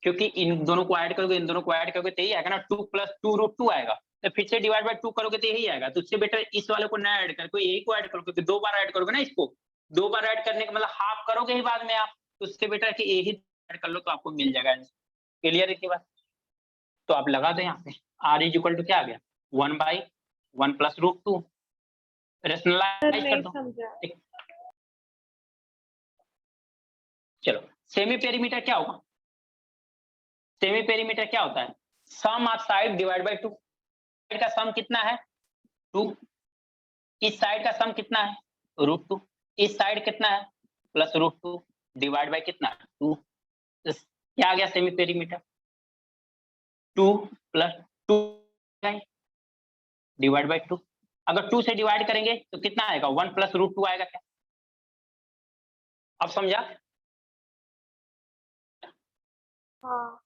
क्योंकि इन दोनों को ऐड करोगे, इन दोनों को ऐड करोगे तो यही आएगा ना, 2 + 2 √2 आएगा। तो फिर से डिवाइड बाय 2 करोगे तो यही आएगा। तो उससे बेटर इस वाले को ना ऐड करके यही को ऐड करोगे, क्योंकि 2 बार ऐड करोगे ना इसको, 2 बार ऐड करने का मतलब हाफ करोगे ही बाद में आप, तो उससे बेटर कि यही ऐड कर लो तो आपको मिल जाएगा आंसर। क्लियर है की बात? तो आप लगा दो यहाँ पे r = क्या आ गया? 1/1 + √2। रेशनलाइज कर दो। चलो, सेमी पेरीमीटर क्या होगा? सेमी पेरीमीटर क्या होता है? Sum of side divide by 2। Side का सम कितना है? 2। इस साइड का सम कितना है? √2। इस साइड कितना है? +√2 डिवाइड बाय कितना? 2। क्या आ गया सेमी पेरीमीटर? 2 + 2 divide by 2। अगर 2 से डिवाइड करेंगे तो कितना आएगा? 1 + √2 आएगा क्या? अब समझा? हाँ।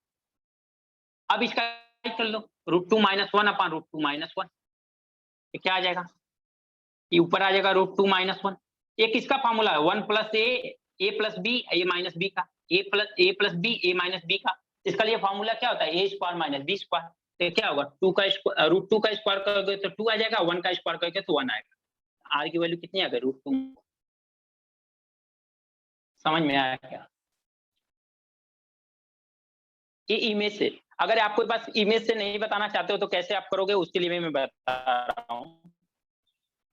अब इसका कर लो, √2 - 1/√2 - 1, ये क्या आ जाएगा? ये ऊपर आ जाएगा √2 - 1। ये किसका फार्मूला है? 1 + a + b, a - b का, a + b, a - b का। इसका लिए फार्मूला क्या होता है? a² - b²। तो क्या होगा? √2 का स्क्वायर करोगे तो 2 आ जाएगा, 1 का स्क्वायर करोगे तो 1 आएगा। r की वैल्यू कितनी आ गई? √2। समझ में आया क्या? ये इमेज से, अगर आपके पास इमेज से नहीं बताना चाहते हो तो कैसे आप करोगे, उसके लिए मैं बता रहा हूँ।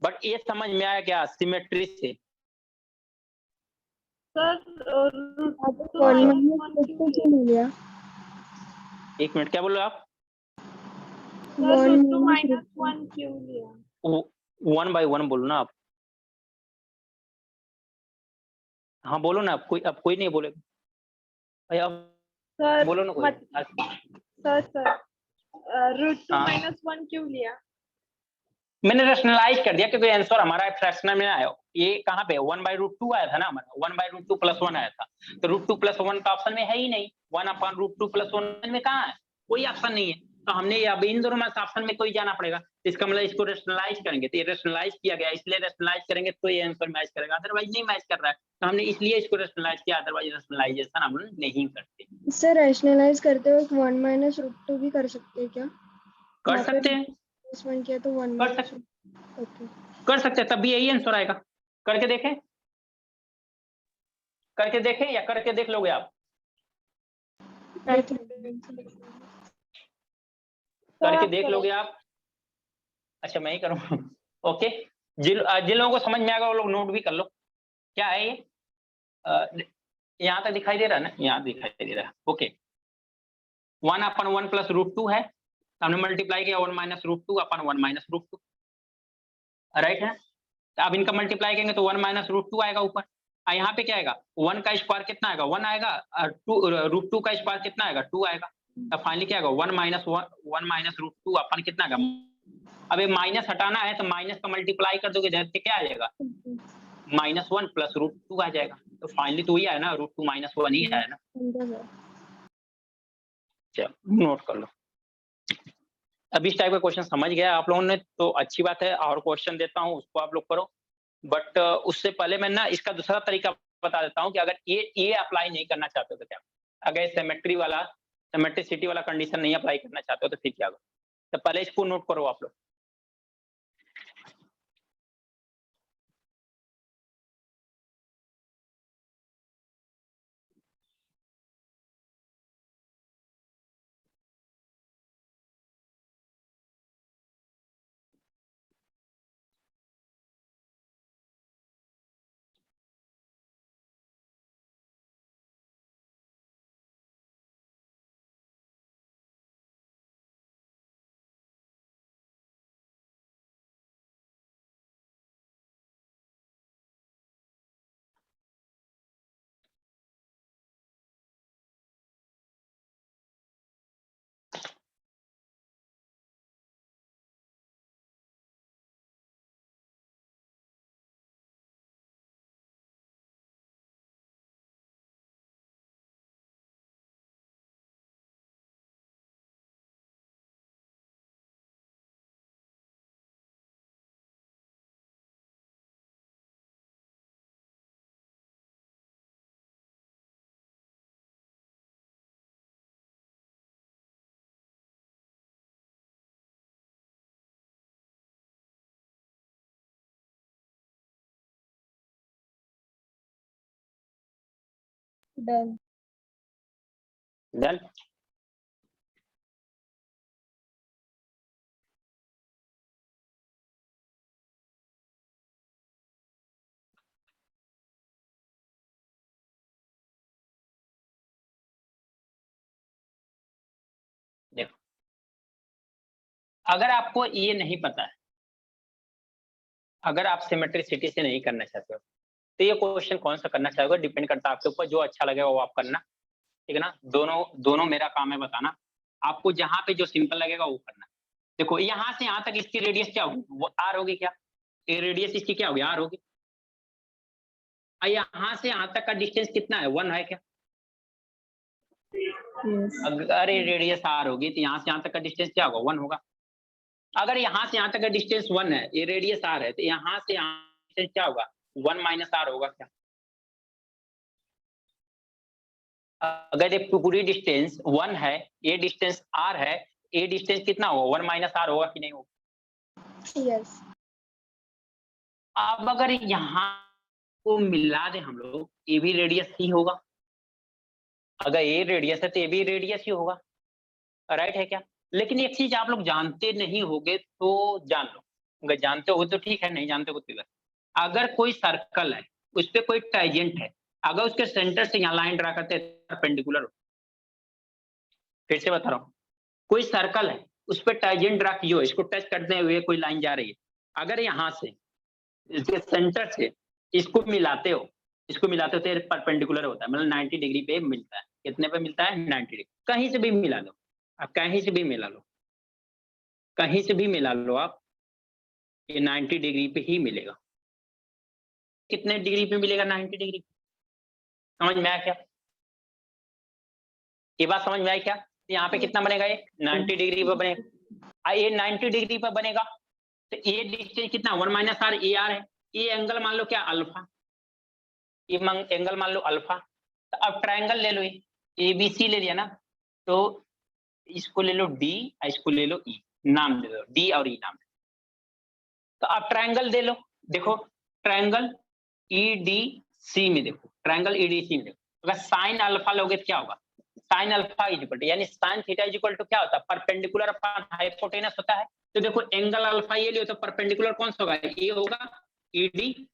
बट ये समझ में आया क्या? सिमेट्री से। सर एक मिनट, क्या बोल रहे हो आप? √2 - 1 क्यों लिया? 1/1 बोलो ना आप। हाँ बोलो ना, अब कोई नहीं बोलेगा भैया, सर बोलो ना कोई। सर √2 हाँ। - 1 क्यों लिया? मैंने रैशनलाइज कर दिया क्योंकि आंसर हमारा फ्रैक्शनल में आया। ये कहाँ पे? 1/√2 आया था ना हमारा, 1/√2 + 1 आया था। तो √2 + 1 का ऑप्शन में है ही नहीं। 1/√2 + 1 में कहाँ है? कोई ऑप्शन नहीं है। तो हमने अब इन दोनों में ऑप्शन में कोई जाना पड़ेगा। तो इसका मतलब इसको रैशनलाइज करेंगे, तो ये रैशनलाइज किया गया, इसलिए रैशनलाइज करेंगे तो ये आंसर मैच करेगा, अदरवाइज नहीं मैच कर रहा है। तो हमने इसलिए इसको रैशनलाइज किया, अदरवाइज रैशनलाइजेशन हम लोग नहीं करते। सर रैशनलाइज करते वक्त 1 - √2 भी कर सकते हैं क्या? कर सकते हैं, -1 किया तो 1 कर सकते, ओके। कर सकते हैं, तब भी यही आंसर आएगा। करके देखें, करके देखें या करके देख लोगे आप? करके देख लोगे आप? अच्छा मैं ही करूँ? ओके, जिन लोगों को समझ में आएगा वो लोग नोट भी कर लो। क्या है ये? यहाँ तक दिखाई दे रहा है ना? यहाँ दिखाई दे रहा है। ओके, 1/1 + √2 है, हमने मल्टीप्लाई किया 1 - √2/1 - √2। राइट है? तो अब इनका मल्टीप्लाई करेंगे तो 1 - √2 आएगा ऊपर। यहाँ पे क्या आएगा? 1 का स्क्वायर कितना आएगा? 1 आएगा। √2 का स्क्वायर कितना आएगा? 2 आएगा। तो फाइनली क्या आएगा? 1 - √2 अपन कितना आएगा? अब ये माइनस हटाना है तो माइनस का मल्टीप्लाई कर दोगे तो क्या आ जाएगा? -1 + √2 आ जाएगा। तो फाइनली तो वही आया ना, √2 - 1 ही आया ना। चलो नोट कर लो। अब इस टाइप का क्वेश्चन समझ गया आप लोगों ने तो अच्छी बात है, और क्वेश्चन देता हूँ उसको आप लोग करो। बट उससे पहले मैं ना इसका दूसरा तरीका बता देता हूँ कि अगर ये अप्लाई नहीं करना चाहते हो तो क्या, अगर सिमेट्रिसिटी वाला कंडीशन नहीं अप्लाई करना चाहते हो तो फिर क्या होगा? तो पहले इसको नोट करो आप लोग। डन। डन। देखो, अगर आपको ये नहीं पता है, अगर आप सिमेट्रिसिटी से नहीं करना चाहते हो, तो ये क्वेश्चन कौन सा करना चाहोगे डिपेंड करता है आपके ऊपर, जो अच्छा लगेगा वो आप करना, ठीक है ना। दोनों मेरा काम है बताना, आपको जहां पे जो सिंपल लगेगा वो करना। देखो यहाँ से यहाँ तक इसकी रेडियस क्या होगी, वो आर होगी क्या, ये रेडियस इसकी क्या होगी, आर होगी। यहाँ से यहाँ तक का डिस्टेंस कितना है, 1 है क्या। Yes. अगर ये रेडियस आर होगी तो यहाँ से यहाँ तक का डिस्टेंस क्या होगा, 1 होगा। अगर यहाँ से यहाँ तक का डिस्टेंस 1 है, ये रेडियस आर है, तो यहाँ से यहाँ डिस्टेंस क्या होगा, 1 माइनस आर होगा क्या। अगर ये पूरी डिस्टेंस 1 है, ये डिस्टेंस r है, ये डिस्टेंस कितना होगा, 1 माइनस आर होगा कि नहीं होगा। यस। अब अगर यहाँ को मिला दे हम लोग, ये भी रेडियस ही होगा। अगर ये रेडियस है तो ये भी रेडियस ही होगा, राइट है क्या। लेकिन एक चीज आप लोग जानते नहीं होगे तो जान लो, अगर जानते हो तो ठीक है, नहीं जानते हो तो गलत। अगर कोई सर्कल है, उस पर कोई टाइजेंट है, अगर उसके सेंटर से यहाँ लाइन ड्रा करते हैं परपेंडिकुलर। फिर से बता रहा हूँ, कोई सर्कल है, उस पर टाइजेंट ड्रा किए हो, इसको टच करते हुए कोई लाइन जा रही है, अगर यहाँ से इसके सेंटर से इसको मिलाते हो तो ये परपेंडिकुलर होता है, मतलब 90 डिग्री पे मिलता है। कितने पे मिलता है, 90 डिग्री। कहीं से भी मिला लो आप, कहीं से भी मिला लो, कहीं से भी मिला लो आप, ये 90 डिग्री पे ही मिलेगा। कितने डिग्री पे मिलेगा, 90 डिग्री। समझ में आया क्या, ये बात समझ में आई क्या। यहाँ पे कितना बनेगा, ये 90 डिग्री पर बनेगा। ये 90 डिग्री पर बनेगा तो ये डिस्टेंस कितना, 1 माइनस आर, ए आर है। ये एंगल मान लो क्या, अल्फा, ये एंगल मान लो अल्फा। तो अब ट्रायंगल ले लो, ये एबीसी ले लिया ना, तो इसको ले लो डी, इसको ले लो ई, नाम दे दो, डी और ई नाम दे। तो अब ट्रायंगल दे लो, देखो ट्रायंगल ईडीसी में, देखो ट्रायंगल ईडीसी में देखो, अगर साइन अल्फा लोगे तो क्या होगा, sine alpha is equal to, यानी sine theta is equal to क्या होता है, परपेंडिकुलर अपॉन हाइपोटेनस होता है। तो देखो एंगल अल्फा ये लियो तो परपेंडिकुलर कौन सा होगा, ये होगा ईडी,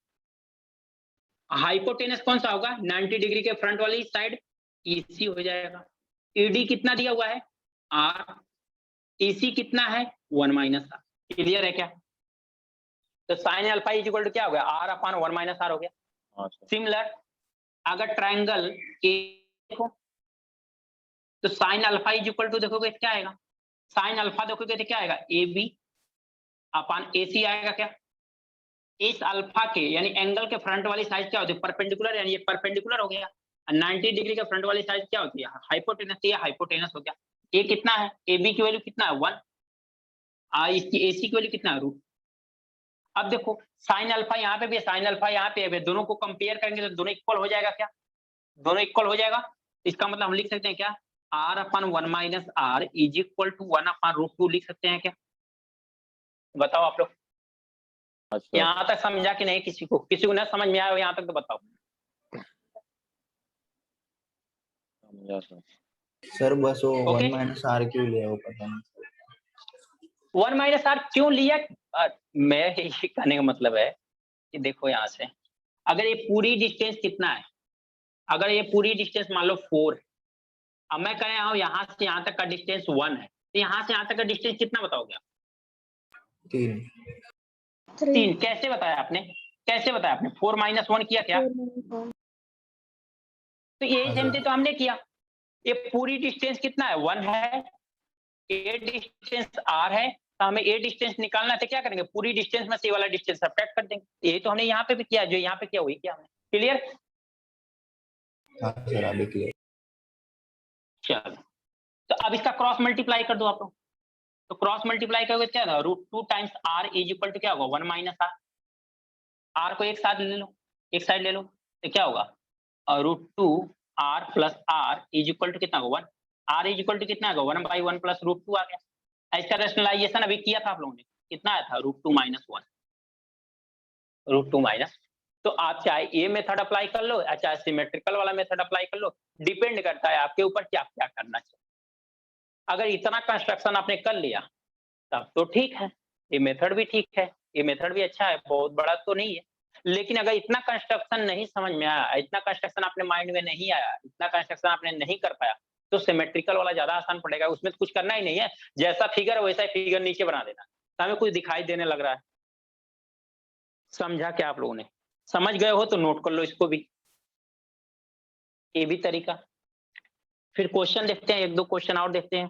हाइपोटेनस कौन सा होगा, 90 डिग्री के फ्रंट वाली साइड, ईसी हो जाएगा। ईडी कितना दिया हुआ है, आर, ईसी कितना है, 1 माइनस आर। क्लियर है क्या। तो sine alpha is equal to क्या हो गया, आर अपॉन 1 माइनस आर हो गया। सिमिलर अगर ट्रायंगल ए देखो तो sine alpha is equal to देखोगे क्या आएगा, साइन अल्फा देखोगे तो क्या आएगा, ए बी अपॉन ए सी आएगा क्या। इस अल्फा के यानी एंगल के फ्रंट वाली साइड क्या होती है, परपेंडिकुलर, यानी ये परपेंडिकुलर हो गया। 90 डिग्री के फ्रंट वाली साइड क्या होती है, हाइपोटेनस, ये हाइपोटेनस हो गया। ये कितना है, ए बी की वैल्यू कितना है, 1, इसकी ए सी की वैल्यू कितना है, रूट। अब देखो साइन अल्फा यहाँ पे भी है, साइन अल्फा यहाँ पे है, दोनों को कंपेयर करेंगे तो दोनों इक्वल हो जाएगा क्या, दोनों इक्वल हो जाएगा। इसका मतलब हम लिख सकते हैं क्या, r upon 1 minus r is equal to 1 upon √2 लिख सकते हैं क्या, बताओ आप लोग। अच्छा। यहाँ तक समझा कि नहीं, किसी को ना समझ में आया यहाँ तक तो बताओ। समझा सर। सर बस वो Okay. 1 माइनस आर क्यों लिया वो पता नहीं। 1 माइनस आर क्यों लिया, मैं ये कहने का मतलब है कि देखो यहाँ से अगर ये पूरी डिस्टेंस कितना है, अगर ये पूरी डिस्टेंस मान लो 4 है, अब मैं कह रहा हूँ यहाँ से यहाँ तक का डिस्टेंस 1 है, तो यहाँ से यहाँ तक का डिस्टेंस कितना बताओगे आप, 3। कैसे बताया आपने, कैसे बताया आपने, 4 माइनस 1 किया क्या, तो ये सेम तो हमने किया। ये पूरी डिस्टेंस कितना है, 1 है, ये डिस्टेंस r है, तो हमें ये डिस्टेंस निकालना है तो क्या करेंगे, पूरी डिस्टेंस में से वाला डिस्टेंस सब्ट्रैक्ट कर देंगे। ये तो हमने यहाँ पे भी किया, जो यहाँ पे किया वही किया हमने। क्लियर। हाँ सर अभी क्लियर। चलो तो अब इसका क्रॉस मल्टीप्लाई कर दो आप लोग, तो क्रॉस मल्टीप्लाई करोगे क्या होगा, √2 times r is equal to क्या होगा, 1 माइनस r को एक साथ ले लो, एक साइड ले लो, तो क्या होगा, √2 r plus r is equal to कितना होगा, 1, r इज इक्वल टू कितना होगा, 1/1 प्लस √2 आ गया। इसका रेशनलाइजेशन अभी किया था आप लोगों ने, कितना आया था, √2 माइनस 1, √2 माइनस तो आप चाहे ये मेथड अप्लाई कर लो या चाहे सिमेट्रिकल वाला मेथड अप्लाई कर लो, डिपेंड करता है आपके ऊपर कि आप क्या करना चाहिए। अगर इतना कंस्ट्रक्शन आपने कर लिया तब तो ठीक है, ये मेथड भी ठीक है, ये मेथड भी अच्छा है, बहुत बड़ा तो नहीं है। लेकिन अगर इतना कंस्ट्रक्शन नहीं समझ में आया, इतना कंस्ट्रक्शन आपने माइंड में नहीं आया, इतना कंस्ट्रक्शन आपने नहीं कर पाया, तो सिमेट्रिकल वाला ज्यादा आसान पड़ेगा। उसमें तो कुछ करना ही नहीं है, जैसा फिगर है वैसा ही फिगर नीचे बना देना। तो हमें कुछ दिखाई देने लग रहा है। समझा क्या आप लोगों ने? समझ गए हो तो नोट कर लो इसको भी, ये भी तरीका। फिर क्वेश्चन देखते हैं, एक दो क्वेश्चन और देखते हैं।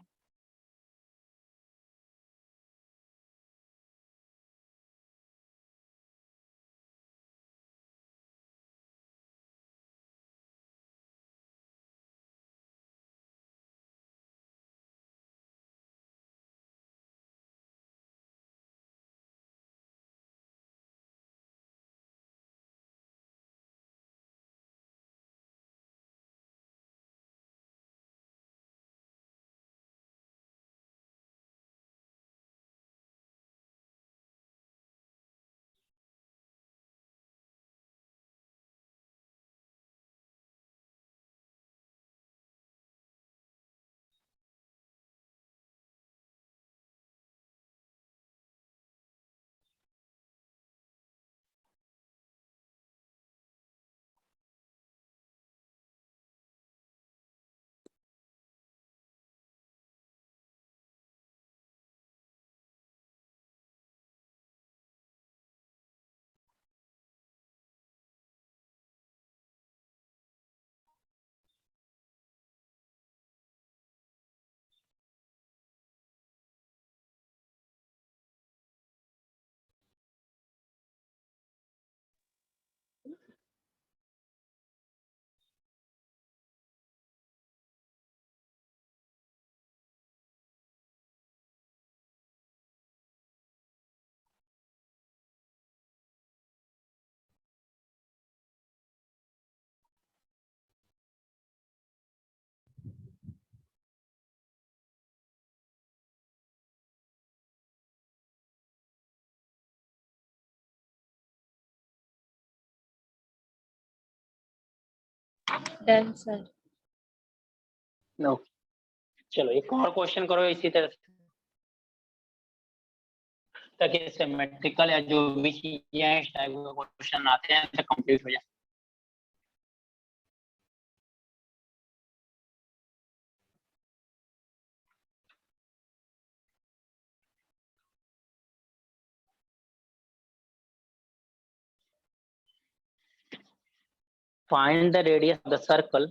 Done sir. नो, चलो एक और क्वेश्चन करो इसी तरह से, ताकि सिमेट्रिकल या जो भी चीजें हैं इस टाइप के क्वेश्चन आते हैं तो कंप्लीट हो जाए। Find the radius of the circle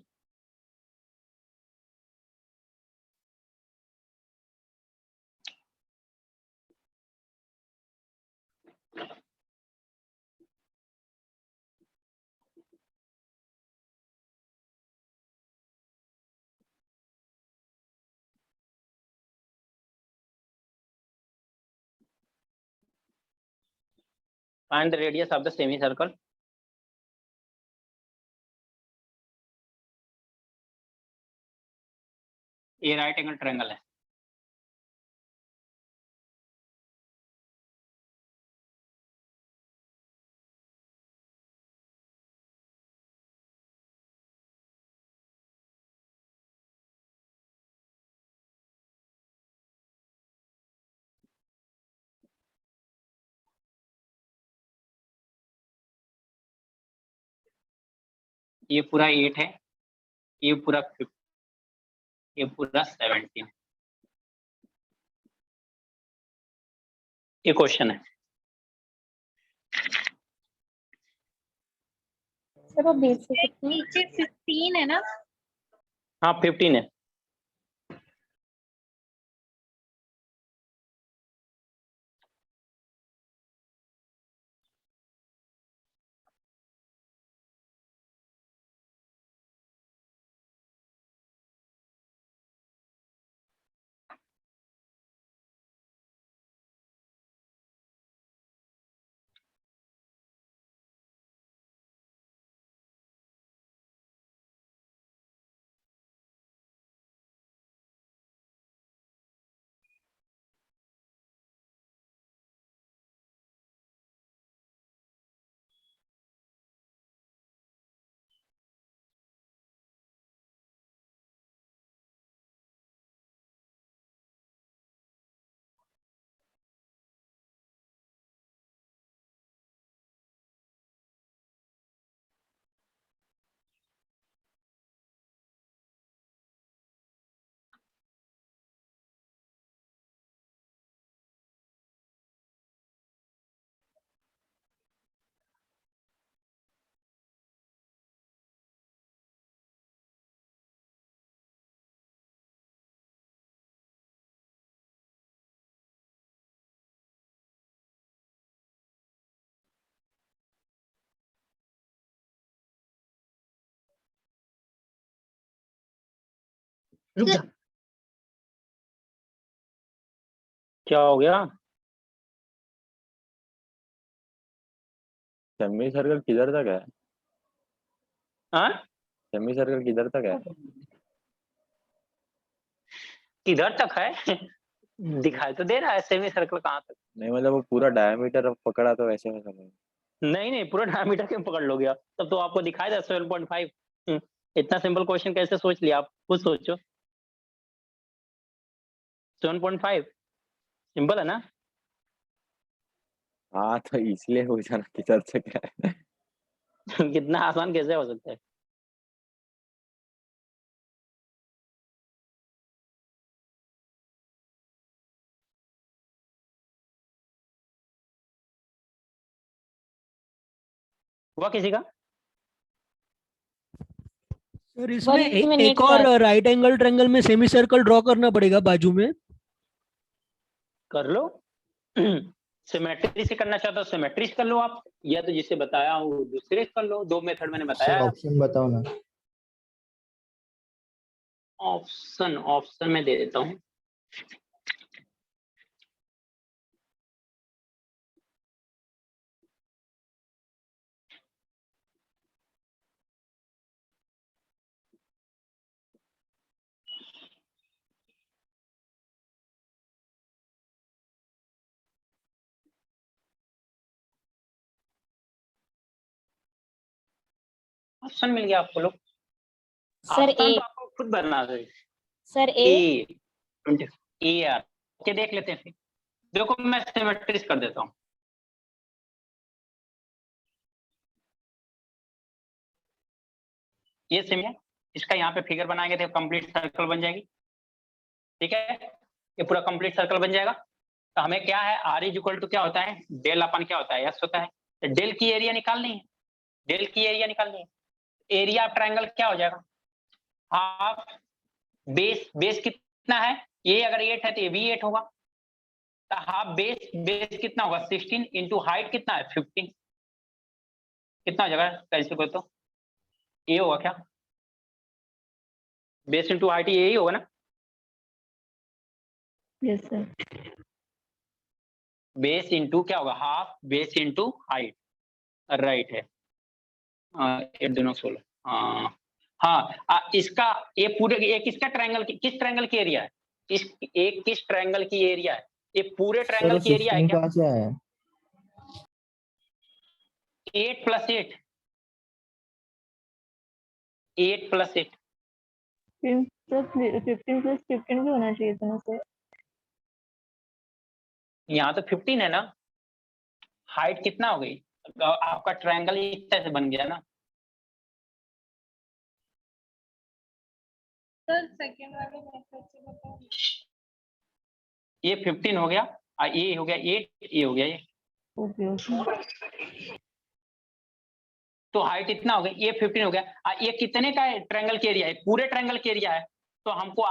find the radius of the semicircle. ये राइट एंगल ट्रायंगल है। ये पूरा 8 है, ये पूरा 50, ये पूरा 17। ये क्वेश्चन है। सर वो बीच से कितनी? नीचे 15 है ना? हाँ 15 है। रुक सर जा, क्या हो गया? सेमी सर्कल किधर तक है? हाँ, सेमी सर्कल किधर तक है? किधर तक है? दिखाई तो दे रहा है सेमी सर्कल कहाँ तक। नहीं मतलब वो पूरा डायमीटर पकड़ा तो वैसे में समझ। नहीं नहीं, पूरा डायमीटर क्यों पकड़ लोगे आप? तब तो आपको दिखाई दे 7.5। इतना सिंपल क्वेश्चन कैसे सोच लिया आप? खुद सोचो। 7.5 सिंपल है ना? हाँ तो इसलिए पूछा ना किधर तक है। कितना आसान कैसे हो सकता है? हुआ किसी का? सर इसमें 1 minute एक और sir. राइट एंगल ट्रायंगल में सेमी सर्कल ड्रॉ करना पड़ेगा बाजू में। कर लो। सिमेट्री से करना चाहते हो सिमेट्री से कर लो आप, या तो जिसे बताया हूँ दूसरे से कर लो। 2 मेथड मैंने बताया सर है। ऑप्शन बताओ ना। ऑप्शन में दे देता हूँ। ऑप्शन मिल गया आपको लोग। Sir option A. तो आपको खुद भरना है। Sir A. ए यार, ओके देख लेते हैं फिर। देखो मैं सिमेट्री कर देता हूँ। ये सेम है, इसका यहाँ पे फिगर बनाएंगे तो कंप्लीट सर्कल बन जाएगी। ठीक है, ये पूरा कंप्लीट सर्कल बन जाएगा। तो हमें क्या है, आर इज इक्वल टू क्या होता है, डेल अपन क्या होता है, एस होता है। तो डेल की एरिया निकालनी है, डेल की एरिया निकालनी है। एरिया ऑफ ट्रायंगल क्या हो जाएगा, हाफ बेस कितना है, ये अगर 8 है तो ये भी 8 होगा। तो हाफ बेस कितना होगा 16 इंटू हाइट कितना है 15। कितना हो जाएगा कैसे को, तो ये होगा क्या, बेस इंटू हाइट यही होगा ना। Yes sir. बेस इंटू क्या होगा, half base into height, right है। ये दोनों 16। हाँ हाँ, इसका ये पूरे ये किसका ट्रायंगल, किस ट्रायंगल की एरिया है, एक किस ट्रायंगल की एरिया है, ये पूरे सर ट्रायंगल की एरिया है 16 क्या। कहाँ से आया? 8 + 8, 8 + 8। 15 + 15 भी होना चाहिए था ना सर। यहाँ तो 15 है ना। हाइट कितना हो गई आपका, ट्रायंगल इस तरह से बन गया ना। सर सेकंड वाले मेथड से बताओ। ये 15 हो गया और ये हो गया 8, ये हो गया ये। Okay okay. तो हाइट इतना हो गया, ये 15 हो गया। ये कितने का ट्रायंगल की एरिया है, पूरे ट्रायंगल की एरिया है। तो हमको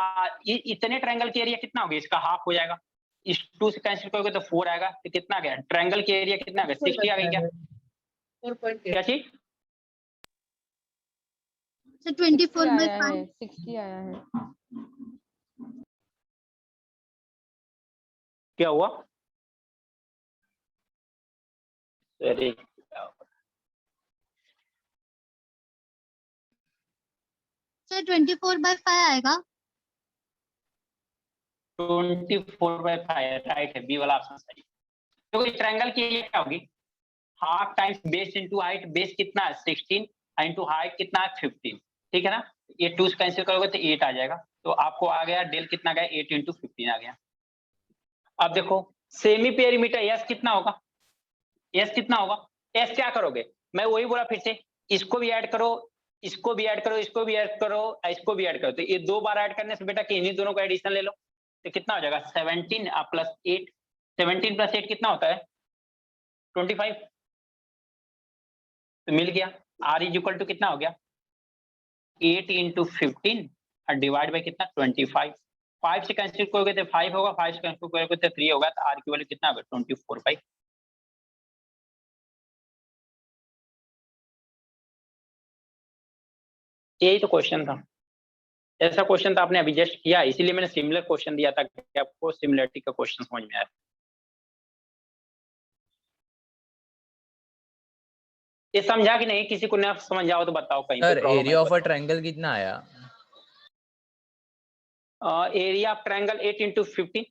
इतने ट्रायंगल की एरिया कितना हो गया, इसका हाफ हो जाएगा। इस 2 से कैंसिल करोगे तो 4 आएगा। तो कितना गया ट्रायंगल की एरिया, कितना आ गया 60 आ गई क्या, 4.8 क्या चीज। सर 24/5 60 आया है। क्या हुआ, अरे सर 24/5 आएगा। 24/5 राइट है, बी वाला ऑप्शन सही। तो इस ट्रायंगल की एरिया क्या होगी, half times base into height, base कितना है 16 इंटू हाइट कितना है 15। ठीक है ना, ये 2 से कैंसिल करोगे तो 8 आ जाएगा। तो आपको आ गया डेल कितना गया 8 इंटू 15 आ गया। अब देखो सेमी पेरीमीटर एस कितना होगा, एस कितना होगा, एस क्या करोगे, मैं वही बोला फिर से, इसको भी ऐड करो, इसको भी ऐड करो, इसको भी ऐड करो, इसको भी ऐड करो। तो ये 2 बार ऐड करने से बेटा कि इन्हीं दोनों का एडिशन ले लो। तो कितना हो जाएगा 17 + 8, 17 + 8 कितना होता है 25। तो मिल गया, आर इज इक्वल टू कितना हो गया 8 इंटू 15 और डिवाइड बाई कितना 25। 5 से कैंसिल करोगे तो 5 होगा, 5 से कैंसिल करोगे तो 3 होगा। तो आर की वैल्यू कितना होगा 24/5। यही तो क्वेश्चन था, ऐसा क्वेश्चन तो आपने अभी जस्ट किया, इसीलिए मैंने सिमिलर क्वेश्चन दिया था कि आपको सिमिलरिटी का क्वेश्चन समझ में आए। ये समझा कि नहीं? किसी को ना समझ आओ तो बताओ कहीं पे सर प्रॉब्लम एरिया है ऑफ अ ट्रायंगल कितना आया? एरिया ऑफ ट्रायंगल 8 into 15,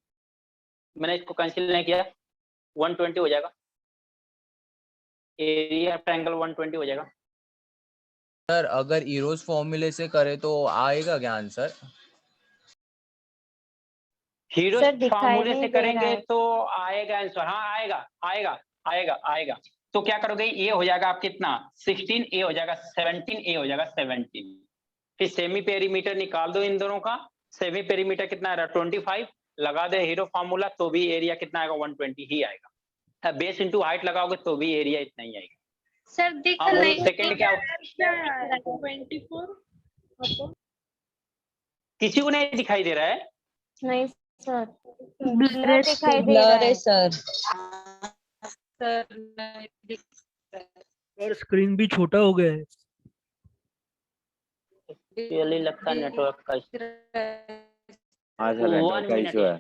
मैंने इसको कैंसिल नहीं किया, 120 हो जाएगा। एरिया ऑफ ट्रायंगल 120 हो जाएगा। सर अगर ईरोज फॉर्मूले से करे तो आएगा क्या आंसर? हीरो सर दिखाई फॉर्मूले नहीं से दे रहा करेंगे है। तो आएगा आंसर। हाँ आएगा आएगा आएगा आएगा। तो क्या करोगे, ये हो जाएगा आप कितना 16, ए हो जाएगा 17, ए हो जाएगा 17। फिर सेमी पेरीमीटर निकाल दो इन दोनों का। सेमी पेरीमीटर कितना आ रहा है 25, लगा दे हीरो फॉर्मूला तो भी एरिया कितना आएगा 120 ही आएगा। बेस इंटू हाइट लगाओगे तो भी एरिया इतना ही आएगा। सर दिख हाँ नहीं सेकंड क्या 24 किसी को नहीं दिखाई दे रहा है? नहीं सर, ब्लर दिखाई दे रहा है। और स्क्रीन भी छोटा हो गया है। एक्चुअली लगता है नेटवर्क का हाँ सर नेटवर्क 1 का मिनट इशू है।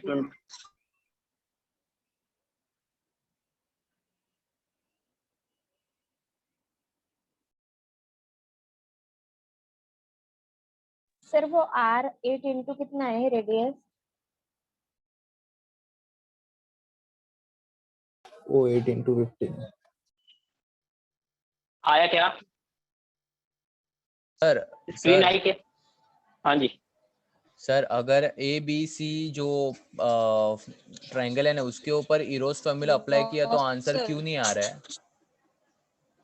सर वो R8 इंटू कितना है रेडियस? वो 8 into 15। आया क्या? सर स्क्रीन आई क्या? हाँ जी सर अगर ए बी सी जो ट्रायंगल है ना उसके ऊपर ईरोज फॉर्मूला अप्लाई किया तो आंसर क्यों नहीं आ रहा है?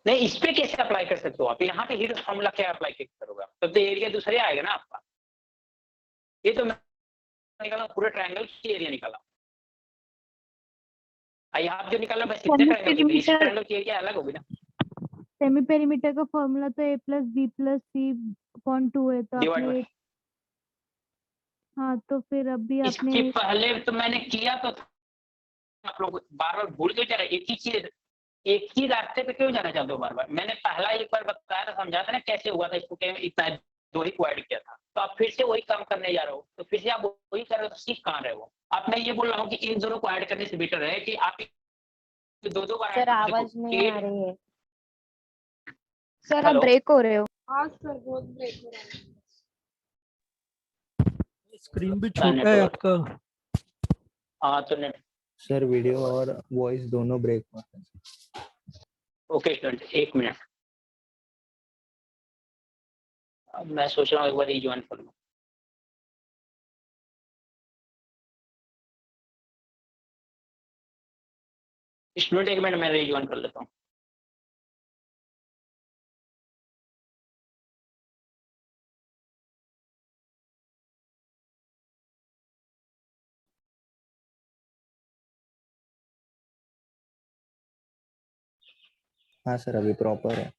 नहीं, इस पे कैसे अप्लाई कर सकते हो आप? यहाँ पे हीरो फॉर्मूला क्या अप्लाई करोगे आप? तो एरिया दूसरे आएगा ना आपका। ये तो मैं निकाला पूरे ट्रायंगल की एरिया निकाला। यहाँ जो निकाला बस इतने ट्रायंगल की, इस ट्रायंगल की एरिया अलग होगी ना। सेमी पेरीमीटर का फॉर्मूला तो a plus B plus c upon 2 है, तो डिवाइड आपने हाँ तो फिर अभी इसके आपने पहले तो मैंने किया तो आप लोग बार बार भूल क्यों जा रहे? एक ही चीज, एक ही रास्ते पे क्यों जाना चाहते हो बार बार? मैंने पहला एक बार बताया था, समझा था ना कैसे हुआ था इसको, इतना दो ही को ऐड किया था। तो आप फिर से वही काम करने जा रहे हो, तो फिर से आप वही कर रहे हो, तो सीख कहाँ रहे हो आप? मैं ये बोल रहा हूँ कि इन दोनों को ऐड करने से बेटर है कि आप दो बार सर आवाज नहीं आ रही है सर, आप हेलो? ब्रेक हो रहे हो। हाँ सर बहुत ब्रेक हो रहा है। स्क्रीन भी छोटा है आपका। हाँ तो नेट सर वीडियो और वॉइस दोनों ब्रेक होते हैं। ओके स्टूडेंट, एक मिनट। अब मैं सोच रहा हूँ एक बार रिज्वाइन कर लूँ। स्टूडेंट एक मिनट, मैं रिज्वाइन कर लेता हूँ। हाँ सर अभी प्रॉपर है।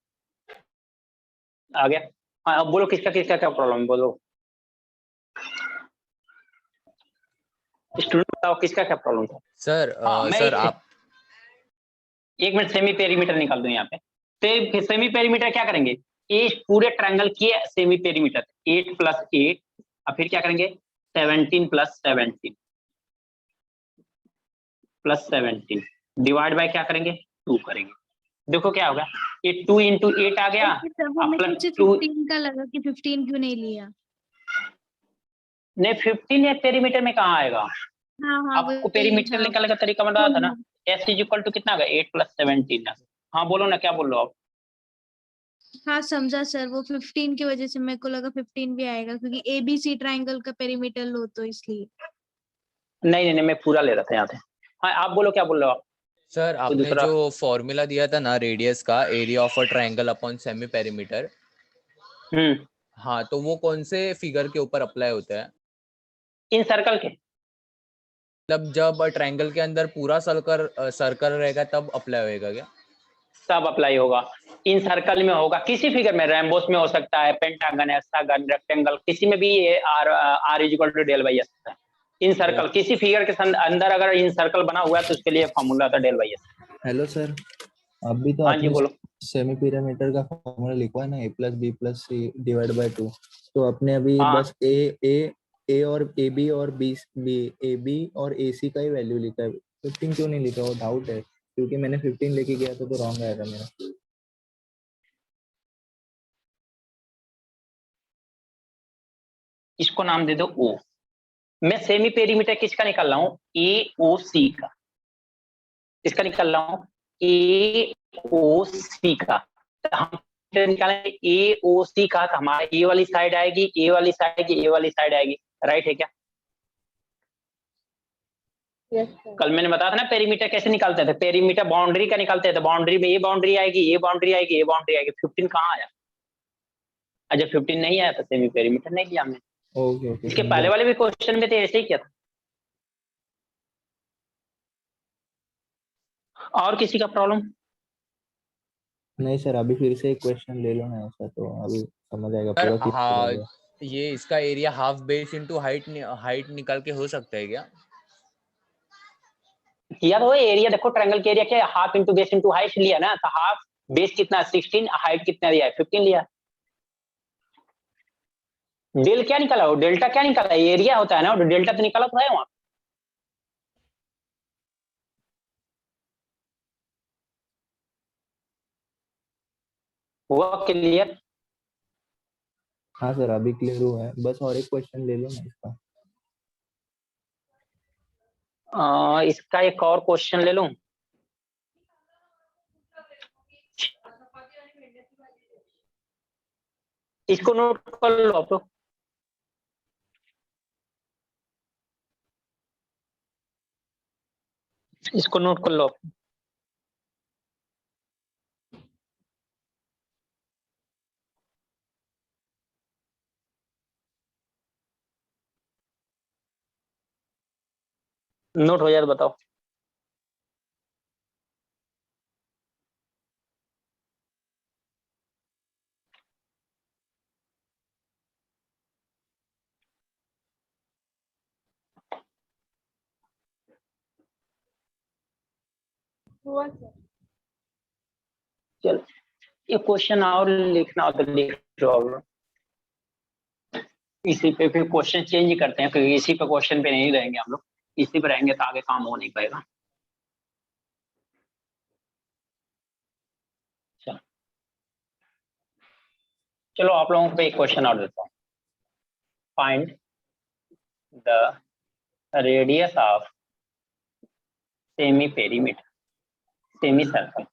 आ गया? हाँ अब बोलो किसका किसका क्या प्रॉब्लम, बोलो स्टूडेंट बताओ किसका क्या प्रॉब्लम था। सर मैं सर आप एक मिनट सेमी पेरीमीटर निकाल दूं यहाँ पे। सेमी पेरीमीटर क्या करेंगे, इस पूरे ट्रायंगल की सेमी पेरीमीटर 8 + 8, और फिर क्या करेंगे 17 + 17 + 17 डिवाइड बाय क्या करेंगे 2 करेंगे। देखो क्या होगा, ये 2 × 8 आ गया, हमें प्लस मुझे 2 15 का लगा कि 15 क्यों नहीं लिया? नहीं 15 या पेरीमीटर में कहाँ आएगा? हाँ हाँ आपको वही, पेरीमीटर हाँ। निकालने का तरीका बता था ना। S = कितना आ गया 8 + 17। हाँ बोलो ना, क्या बोल रहे हो आप? हाँ समझा सर, वो 15 की वजह से मेरे को लगा 15 भी आएगा क्योंकि ABC ट्रायंगल का पेरीमीटर लो तो इसलिए। नहीं मैं पूरा ले रहा था यहाँ पे। हाँ आप बोलो, क्या बोल रहे हो आप? सर आपने दूसरा जो फॉर्मूला दिया था ना रेडियस का, area of a triangle upon semi perimeter, हाँ तो वो कौन से फिगर के ऊपर अप्लाई होता है? इन सर्कल के, मतलब जब ट्रायंगल के अंदर पूरा सर्कल रहेगा तब अप्लाई होएगा क्या? सब अप्लाई होगा। इन सर्कल में होगा, किसी फिगर में, रेम्बोस में हो सकता है, पेंटागन, हेक्सागन, रेक्टेंगल, किसी में भी ये R = del/s है। इन सर्कल किसी फिगर के अंदर अगर इन सर्कल बना हुआ है तो उसके लिए फॉर्मूला था del/s। हेलो सर, अभी तो हाँ जी आपने बोलो। सेमी पेरीमीटर का फॉर्मूला लिखवा है ना, a + b + c / 2, तो अपने अभी हाँ। बस ए और ए बी और बी ए बी और ए सी का ही वैल्यू लिखा है, 15 क्यों नहीं लिखा? वो डाउट है, क्योंकि मैंने 15 लेके गया था तो रॉन्ग आया था मेरा। इसको नाम दे दो ओ। मैं सेमी पेरीमीटर किसका निकाल रहा हूँ? ए ओ सी का। इसका निकाल रहा हूँ ए ओ सी का। तो हम निकालेंगे ए ओ सी का, तो हमारा ए वाली साइड आएगी, ए वाली साइड आएगी, ए वाली साइड आएगी। राइट है क्या? Yes sir. कल मैंने बताया था ना पेरीमीटर कैसे निकालते थे। पेरीमीटर बाउंड्री का निकालते थे, बाउंड्री में ये बाउंड्री आएगी, ये बाउंड्री आएगी, ये बाउंड्री आएगी। 15 कहाँ आया? अच्छा 15 नहीं आया तो सेमी पेरीमीटर नहीं लिया हमने। ओके ओके, इसके समझा। पहले वाले भी क्वेश्चन में तो ऐसे ही किया था। और किसी का प्रॉब्लम? नहीं सर, अभी फिर से एक क्वेश्चन ले लो ना ऐसा, तो अभी समझ आएगा, सर पूरा क्लियर हो हाँ, जाएगा। ये इसका area half base into height निकाल के हो सकता है क्या? किया तो एरिया देखो, ट्रायंगल के एरिया क्या है? Half into base into height लिया ना, तो हाफ बेस कितना 16, हाइट कितना दिया है 15 लिया। डेल क्या निकाला? वो डेल्टा क्या निकाला? एरिया होता है ना, और डेल्टा तो निकाला तो है वहां। हुआ क्लियर? हाँ सर, अभी क्लियर हुआ है, बस और एक क्वेश्चन ले लो ना इसका। इसका एक और क्वेश्चन ले लूं। इसको नोट कर लो आप लोग। इसको नोट कर लो। नोट हो जाए तो बताओ। हुआ सर। चलो ये क्वेश्चन और लिखना हो तो लिख लो आप लोग। इसी पे फिर क्वेश्चन चेंज करते हैं, क्योंकि इसी पे क्वेश्चन पे नहीं रहेंगे हम लोग। इसी पे रहेंगे तो आगे काम हो नहीं पाएगा। चलो चलो आप लोगों को एक क्वेश्चन और देता हूँ। Find the radius of semi perimeter, semi circle.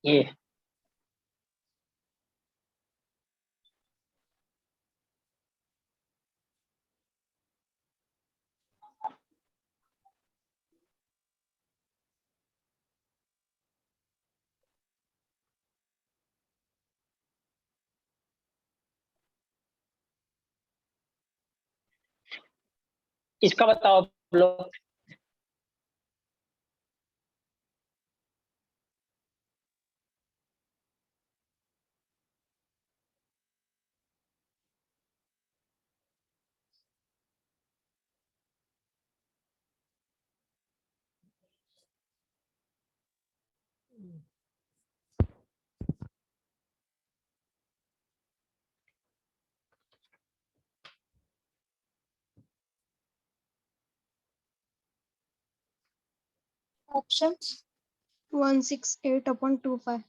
ये इसका बताओ आप लोग। Options 168 upon 25.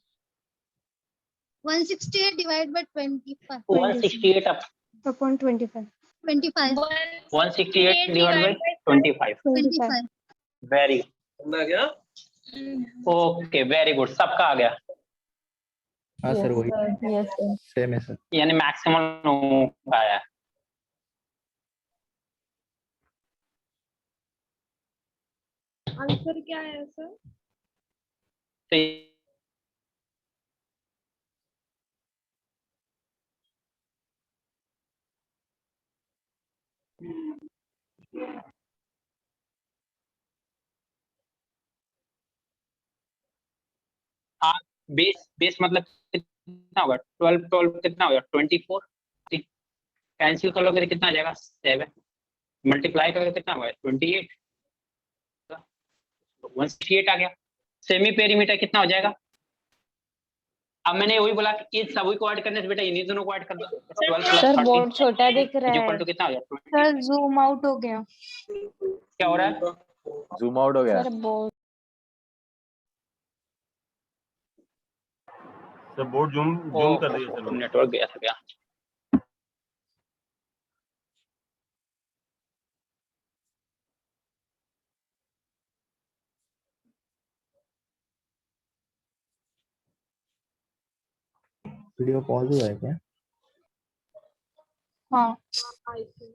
168 divided by 25. 168 Upon 25. 25. 168 divided by 25। 25. Very okay, very good, सबका आ गया। हाँ सर, वही यस सर। सेम है सर। यानी मैक्सिमम आया। आंसर क्या है सर? तो बेस बेस मतलब कितना होगा 12 12 कितना होगा 24, कैंसिल कर लोगे तो कितना आ जाएगा 7, मल्टीप्लाई करोगे कितना होगा 28, 168 आ गया। सेमी पेरीमीटर कितना हो जाएगा? अब मैंने वही बोला कि इन सभी को ऐड करने से बेटा इन्हीं दोनों को ऐड कर दो। 12 + सर 13 बोर्ड छोटा दिख रहा इक्वल है। टू कितना हो जाएगा? सर जूम आउट हो गया। क्या हो रहा है? जूम आउट हो गया। Sir board sir board zoom कर दिया सर। नेटवर्क गया था क्या? वीडियो पॉज हुआ है क्या? हाँ I see.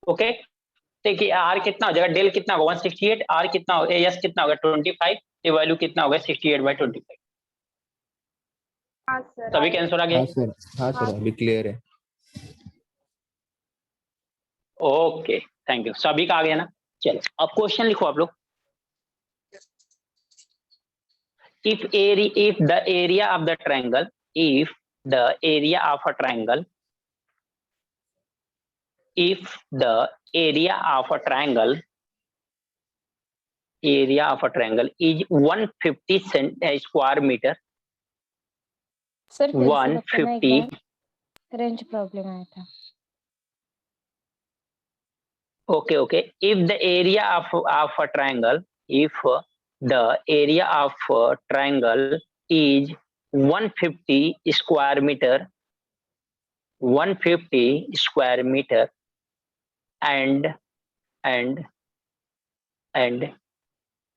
ओके, देखिए आर कितना हो जाएगा, डेल कितना होगा 168, आर कितना होगा, एस कितना होगा 25, ये वैल्यू कितना होगा 68/25। हाँ सर सभी का आंसर आ गया? हाँ सर अभी क्लियर है। ओके थैंक यू, सभी का आ गया ना। चलो अब क्वेश्चन लिखो आप लोग। if the area of the triangle, if the area of a triangle, if the area of a triangle is 150 square meter, sir फिर से बताना एक 150 बार, रेंज प्रॉब्लम आया था। okay, if the area of a triangle, if the area of a triangle is 150 square meter, 150 square meter, and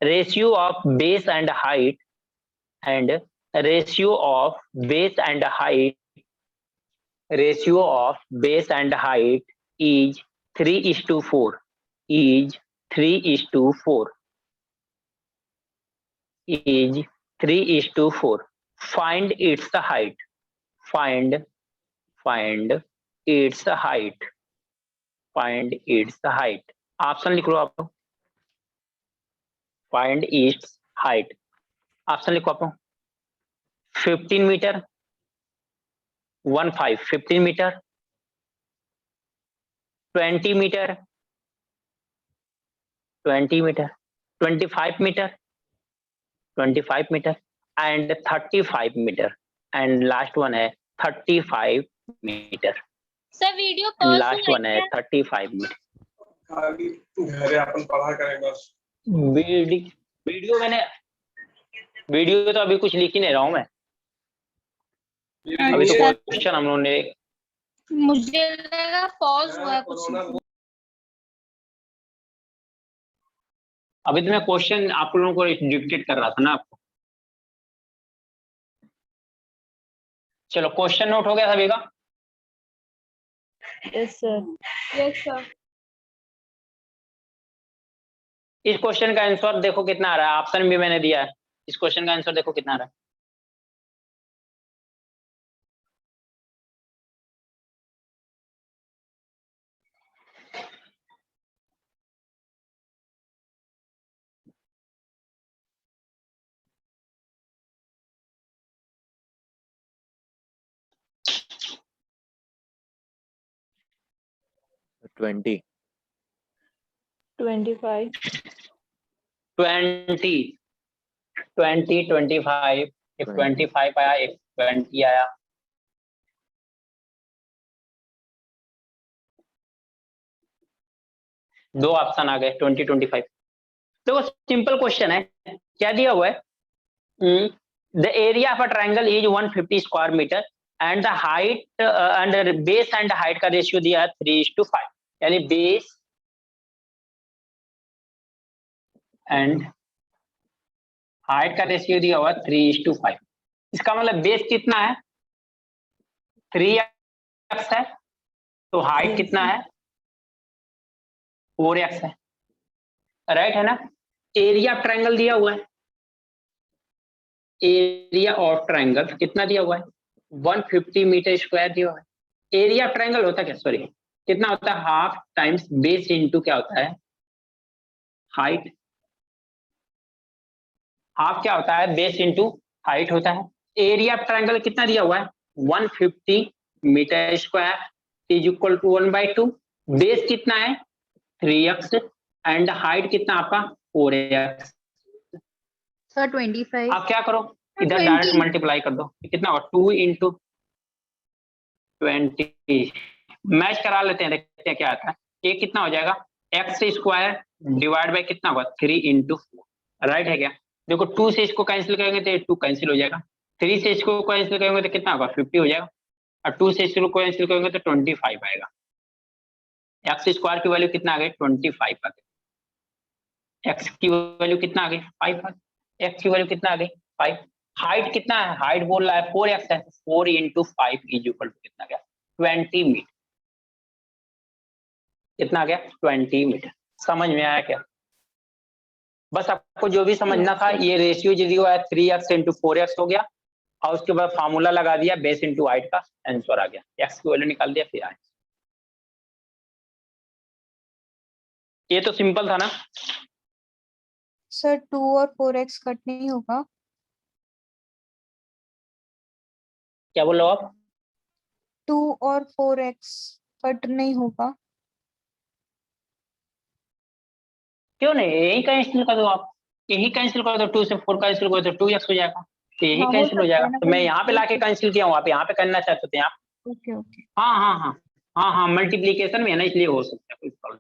ratio of base and height, and ratio of base and height is 3:4, is 3:4, is 3:4. Find its height, find its height, find its height. Option लिख लो आप लोग, find its height, option लिखो आप लोग। 15 metre, 15 metre, 20 metre, 20 metre, 25 metre, 25 metre, and 35 metre, and last one है 35 metre, sir video and pause last हुआ one है है क्या? 35 मीटर। घरे अपन पढ़ा करेंगे। वीडियो तो अभी कुछ लिख ही नहीं रहा हूँ मैं, अभी तो क्वेश्चन हम लोगों ने, मुझे लगा पॉज हुआ है कुछ। अभी तो मैं क्वेश्चन आप लोगों को डिक्टेट कर रहा था ना आपको। चलो क्वेश्चन नोट हो गया सभी का? Yes sir. Yes sir. इस क्वेश्चन का आंसर देखो कितना आ रहा है, ऑप्शन भी मैंने दिया है। इस क्वेश्चन का आंसर देखो कितना आ रहा है। ट्वेंटी 25 20 25, एक 25 आया, एक 20 आया। दो ऑप्शन आ गए 20 25। देखो सिंपल क्वेश्चन है, क्या दिया हुआ है, the area of a triangle is 150 square metre and the height and base and height का रेशियो दिया है 3:5, यानी बेस एंड हाइट का रेशियो दिया हुआ 3:5। इसका मतलब बेस कितना है 3x है, तो हाइट कितना है 4x है, राइट है ना। एरिया ऑफ ट्रायंगल दिया हुआ है, एरिया ऑफ ट्रायंगल कितना दिया हुआ है 150 मीटर स्क्वायर दिया हुआ है। एरिया ऑफ ट्रायंगल होता क्या, सॉरी कितना होता है, हाफ टाइम्स बेस इनटू क्या होता है, हाइट। हाफ क्या होता है, बेस इनटू हाइट होता है। एरिया ऑफ ट्रायंगल कितना दिया हुआ है 150 metre square is equal to 1/2। Base कितना है 3x एंड हाइट कितना आपका 4x। सर 25। आप क्या करो, इधर डायरेक्ट मल्टीप्लाई कर दो, कितना होगा 2 इंटू 20। मैच करा लेते हैं, देखते हैं क्या आता है। ये कितना हो जाएगा एक्स स्क्वायर डिवाइड बाय कितना होगा 3 इंटू 4, राइट है क्या। देखो 2 से इसको कैंसिल करेंगे तो 2 कैंसिल हो जाएगा, 3 से इसको कैंसिल करेंगे तो कितना होगा 50 हो जाएगा, और 2 से इसको कैंसिल करेंगे तो 25 आएगा। एक्स स्क्वायर की वैल्यू कितना आ गई 25 आ गई। एक्स की वैल्यू कितना आ गई 5 आ गई, एक्स की वैल्यू कितना आ गई 5। हाइट कितना है, हाइट बोल रहा है 4x है, 4 इंटू 5 इज इक्वल टू कितना गया 20 मीटर। कितना गया 20 मीटर। समझ में आया क्या। बस आपको जो भी समझना था, ये रेशियो जो दिया है 3x इंटू 4x हो गया, और उसके बाद फार्मूला लगा दिया, बेस इंटू हाइट का आंसर आ गया, एक्स की वैल्यू निकाल दिया फिर आए। ये तो सिंपल था ना। सर 2 और 4x कट नहीं होगा। क्या बोल रहे हो आप, 2 और 4x कट नहीं होगा। क्यों नहीं, यही कैंसिल कर दो आप, यही कैंसिल कर दो, 2 से 4 कैंसिल कर दो 2x हो जाएगा, तो यही हाँ, हो कैंसिल हो सकता जाएगा। है ना, तो मैं यहाँ पे लाके कैंसिल किया हूँ, आप यहाँ पे करना चाहते थे आप। Okay okay. हाँ हाँ हाँ हाँ हाँ, मल्टीप्लीकेशन में है ना, इसलिए हो सकता है, कोई प्रॉब्लम।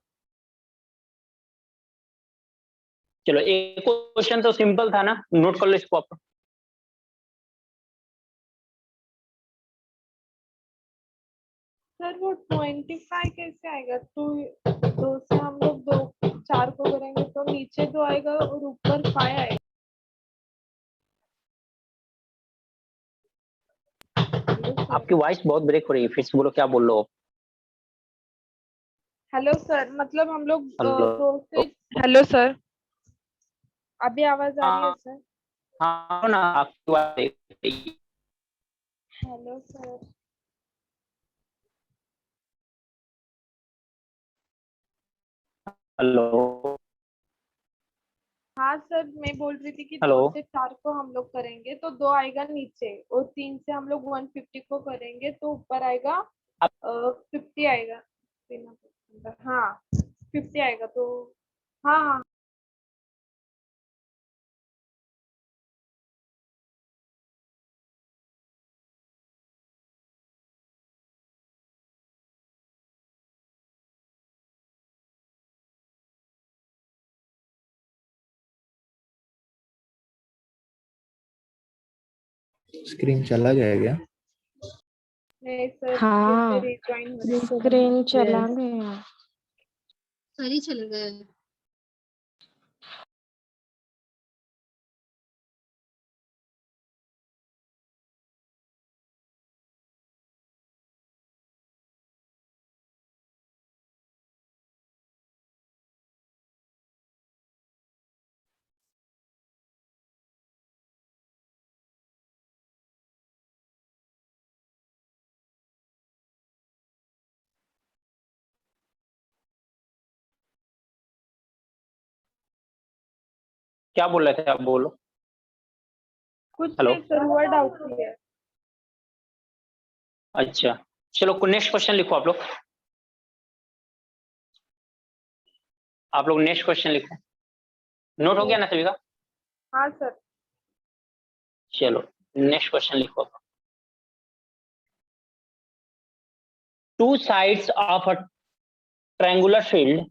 चलो एक क्वेश्चन तो सिंपल था ना, नोट कर लो इसको आप। सर वो 25 कैसे आएगा, 2 से हम लोग 4 को करेंगे तो नीचे 2 आएगा और ऊपर 5 आएगा। आपकी वॉइस बहुत ब्रेक हो रही है, फिर से बोलो क्या बोल रहे हो। हेलो सर, मतलब हम लोग हेलो 2 से, हेलो सर अभी आवाज आ रही है सर। हाँ ना, आपकी वॉइस ब्रेक हो रही है। हेलो सर, हेलो हाँ सर मैं बोल रही थी कि हेलो 2 से 4 को हम लोग करेंगे तो 2 आएगा नीचे, और 3 से हम लोग 150 को करेंगे तो ऊपर आएगा 50 आएगा। हाँ 50 आएगा, तो हाँ हाँ स्क्रीन चला गया क्या। नहीं सर, हाँ, फिर से rejoin हो जाएगा। स्क्रीन चला गया। सर ही चल गए। क्या बोल रहे थे आप, बोलो। कुछ हेलो नहीं सर, हुआ डाउट क्लियर। अच्छा चलो नेक्स्ट क्वेश्चन लिखो आप लोग, आप लोग नेक्स्ट क्वेश्चन लिखो। नोट हो गया ना सभी का। हाँ सर। चलो नेक्स्ट क्वेश्चन लिखो। Two sides of a triangular field,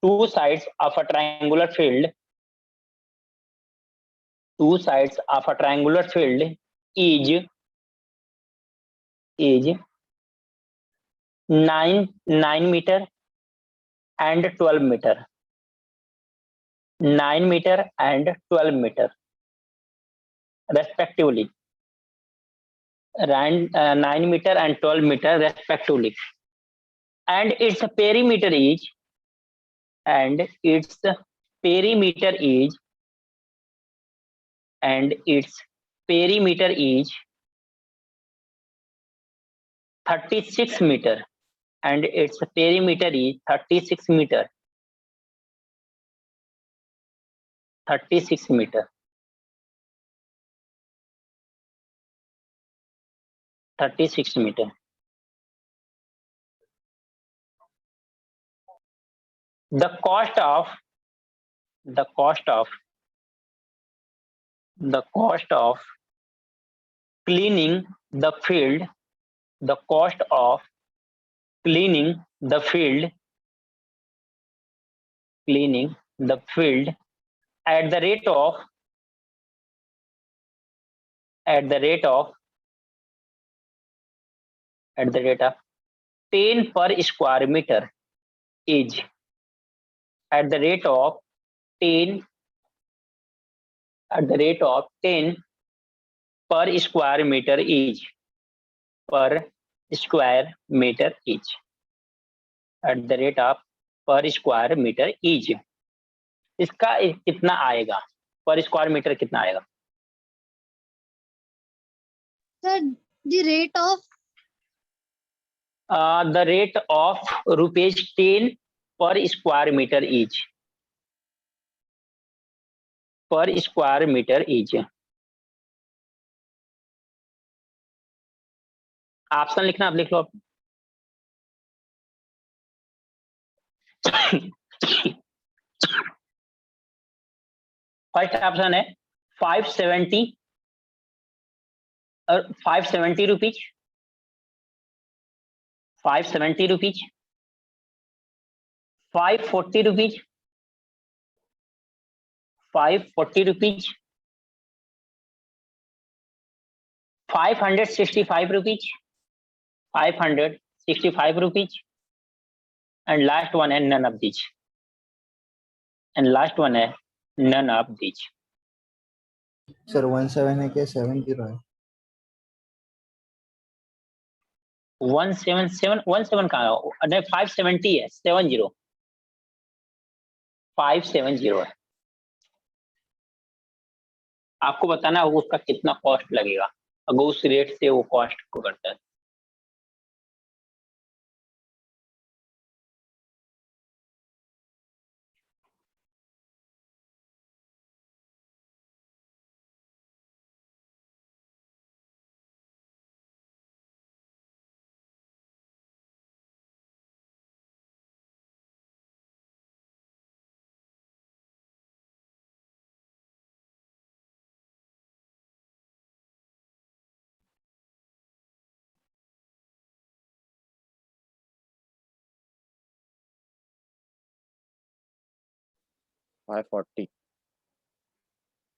two sides of a triangular field, two sides of a triangular field is 9 meter and 12 meter, 9 meter and 12 meter respectively, 9 meter and 12 meter respectively, and its perimeter is and its perimeter is 36 meter, and its perimeter is 36 meter. 36 meter. 36 meter. The cost of cleaning the field, the cost of cleaning the field at the rate of 10 per square meter is at the rate of 10 per square meter each at the rate of per square meter each. इसका कितना आएगा पर square metre, कितना आएगा Sir, the rate of rupees 10 per square meter each. Per square meter each. Option लिखना, आप लिख लो। First option है 570 rupees, 570 rupees, 540 rupees, 540 rupees, 565 rupees, 565 rupees, and last one है none of these. सर 17 है क्या 70 है? 177 कहाँ है? नहीं 570 है, 70 570 है। आपको बताना होगा उसका कितना कॉस्ट लगेगा अगर उस रेट से वो कॉस्ट को करता है।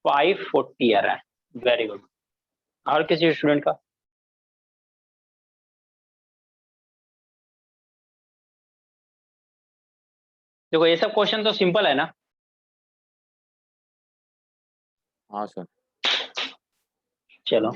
$540 आ रहा है। Very good. और किसी स्टूडेंट का? देखो ये सब क्वेश्चन तो सिंपल है ना? हाँ सर। चलो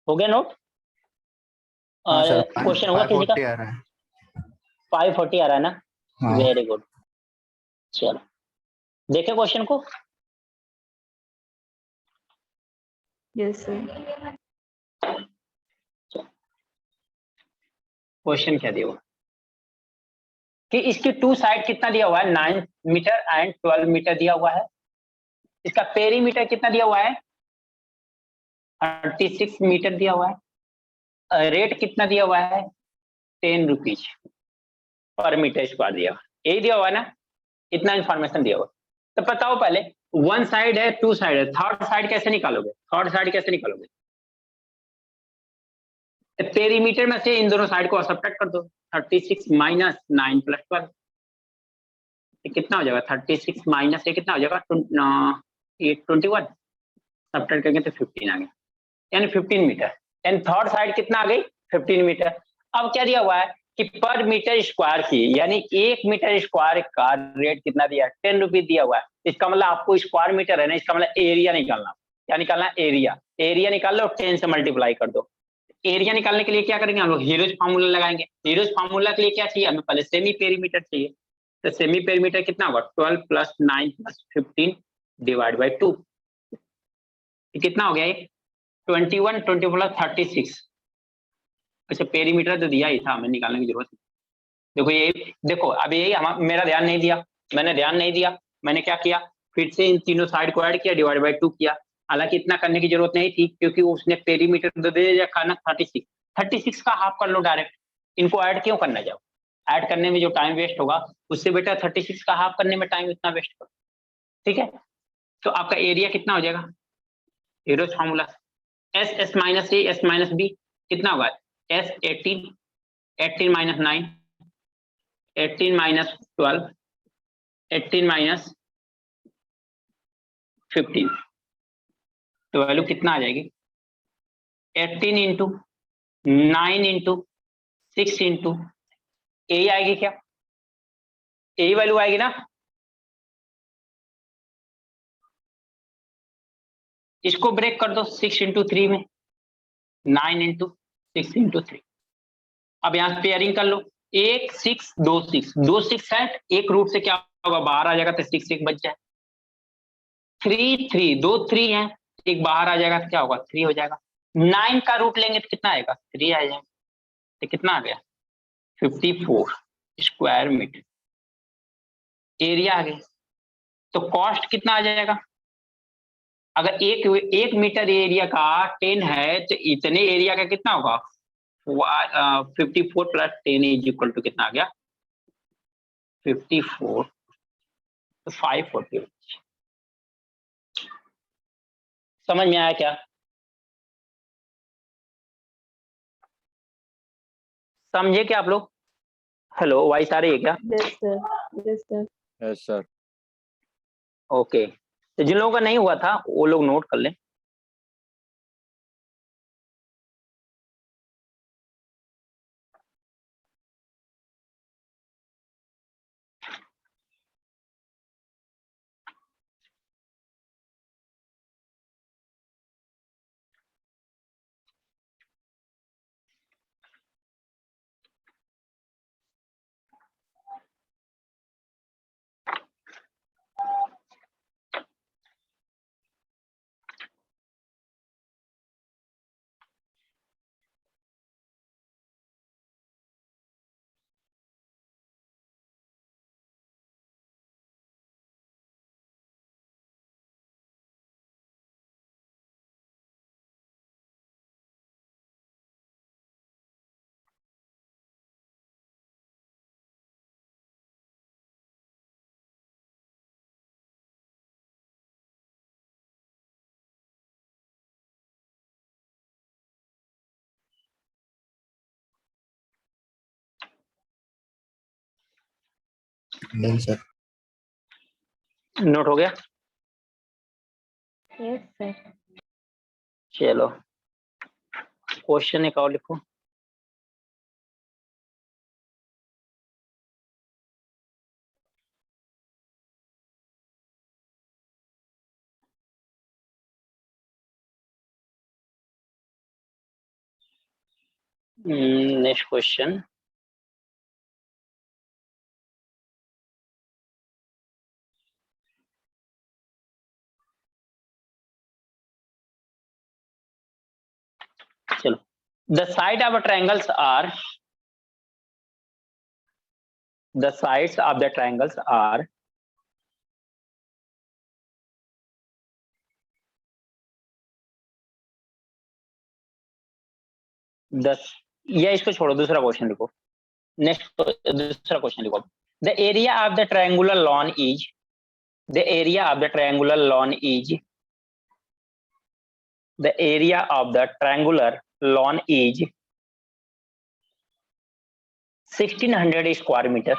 हो गया नोट? क्वेश्चन हुआ किसी का? 540 आ रहा है। 540 आ रहा है ना? हाँ। Very good. चलो देखे क्वेश्चन को। Yes sir. क्वेश्चन क्या दिया हुआ कि इसकी टू साइड कितना दिया हुआ है? 9 मीटर एंड 12 मीटर दिया हुआ है। इसका पेरीमीटर कितना दिया हुआ है? 36 मीटर दिया हुआ है। रेट कितना दिया हुआ है? 10 रुपीज पर मीटर स्क्वायर दिया हुआ। यही दिया हुआ है ना? इतना इंफॉर्मेशन दिया हुआ। तो बताओ पहले, वन साइड है, टू साइड है, थर्ड साइड कैसे निकालोगे? पेरीमीटर में से इन दोनों साइड को सब्ट्रैक्ट कर दो। 36 माइनस 9 प्लस 12 कितना हो जाएगा? 36 माइनस ये कितना हो जाएगा? 21। सब्ट्रैक्ट करेंगे तो 15 आ गया, यानी 15 मीटर। एंड थर्ड साइड कितना आ गई? 15 मीटर। अब क्या दिया हुआ है कि पर मीटर स्क्वायर की, यानी 1 मीटर स्क्वायर का रेट कितना दिया है? 10 रुपीज दिया हुआ है। इसका मतलब आपको स्क्वायर मीटर है ना, इसका मतलब एरिया निकालना। क्या निकालना? एरिया। एरिया निकाल लो, 10 से मल्टीप्लाई कर दो। एरिया निकालने के लिए क्या करेंगे हम लोग? हीरोज फार्मूला लगाएंगे। हीरोज फार्मूला के लिए क्या चाहिए हमें? पहले सेमी पेरीमीटर चाहिए। तो सेमी पेरीमीटर कितना होगा? 12 + 9 + 15 / 2। कितना हो गया ये? 21, 24 + 36। अच्छा, पेरीमीटर तो दिया ही था, हमें निकालने की जरूरत नहीं। देखो ये, देखो अब यही मेरा ध्यान नहीं दिया, मैंने ध्यान नहीं दिया। मैंने क्या किया? फिर से इन तीनों साइड को ऐड किया, /2 किया। हालांकि इतना करने की जरूरत नहीं थी, क्योंकि उसने पेरीमीटर तो दे रखा ना 36। 36 का हाफ कर लो डायरेक्ट। इनको ऐड क्यों करना जाओ? ऐड करने में जो टाइम वेस्ट होगा, उससे बेटर 36 का हाफ करने में टाइम इतना वेस्ट करो। ठीक है, तो आपका एरिया कितना हो जाएगा? Heroes formula S - A S - B कितना होगा? S 18, 18 - 9, 18 - 12, 18 - 15। तो वैल्यू कितना आ जाएगी? 18 × 9 × 6 × यही आएगी क्या? यही वैल्यू आएगी ना? इसको ब्रेक कर दो 6 × 3 में, 9 × 6 × 3। अब यहाँ पेयरिंग कर लो, 1 6 2 6, 2 6 है, एक रूट से क्या होगा? बाहर आ जाएगा, तो 6 1 बच जाए। 3 3, 2 3 है, एक बाहर आ जाएगा, तो क्या होगा? 3 हो जाएगा। 9 का रूट लेंगे तो कितना आएगा? 3 आ जाएगा। तो कितना आ गया? 54 स्क्वायर मीटर एरिया आ गया। तो कॉस्ट कितना आ जाएगा? अगर एक मीटर एरिया का 10 है, तो इतने एरिया का कितना होगा? 54 + 10 = कितना आ गया? 54, तो 540। समझ में आया क्या? समझे क्या आप लोग? हेलो, वॉइस आ रही है क्या? Yes sir, yes sir. Yes sir. Okay, तो जिन लोगों का नहीं हुआ था वो लोग नोट कर लें। नहीं सर। नोट हो गया? Yes sir. चलो, क्वेश्चन एक और लिखो। नेक्स्ट क्वेश्चन, चलो। The side of triangles are, the sides of the triangles are या इसको छोड़ो, दूसरा क्वेश्चन लिखो। नेक्स्ट दूसरा क्वेश्चन लिखो। The area of the triangular lawn is, the area of the triangular lawn is, the area of the triangular lawn is 1600 square meter.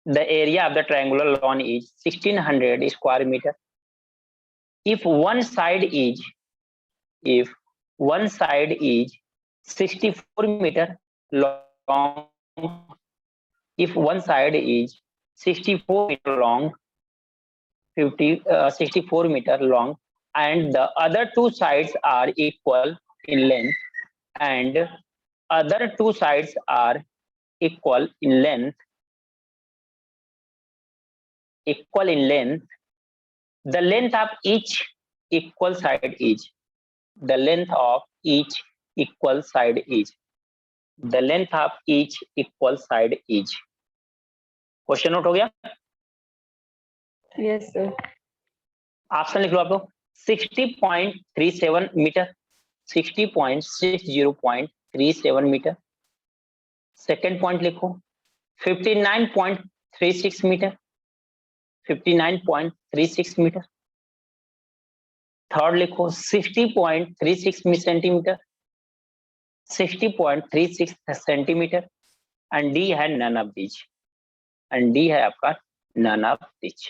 The area of the triangular lawn is 1600 square meter. if one side is 64 meter long, if one side is 64 meter long, 64 meter long, and the other two sides are equal in length, and other two sides are equal in length, the length of each equal side is, the length of each equal side is, the length of each equal side is. Question note हो गया? Yes, sir. Option लिख लो आप लोग। 60.37 metre, 60.60.37 metre. Second point लिखो 59.36 metre, 59.36 metre. Third लिखो 60.36 centimetre, 60.36 centimetre. And D है none of these, and D है आपका नन ऑफ दीज।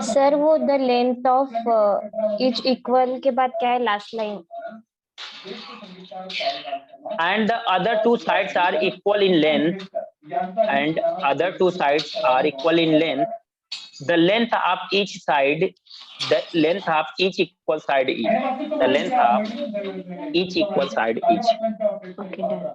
सर वो the length of each equal के बाद क्या है last line? And the other two sides are equal in length, and other two sides are equal in length, the length of each side, the length of each equal side is, the length of each equal side is. Okay, done.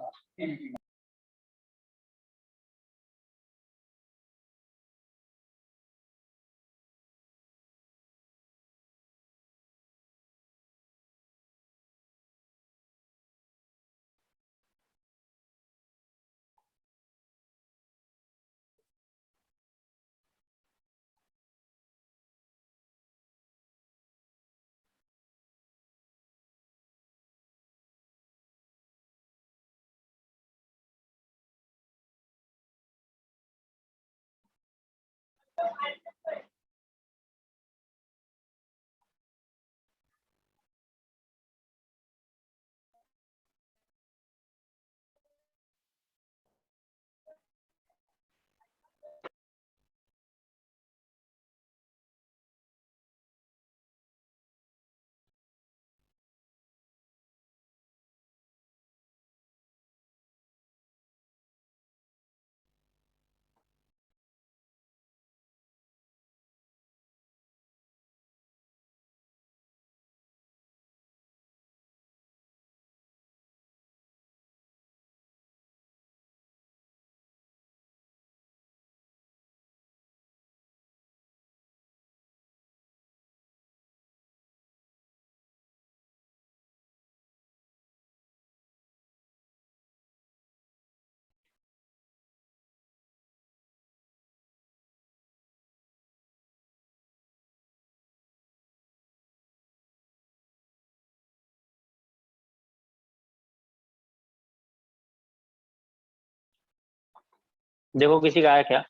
देखो किसी का आया क्या?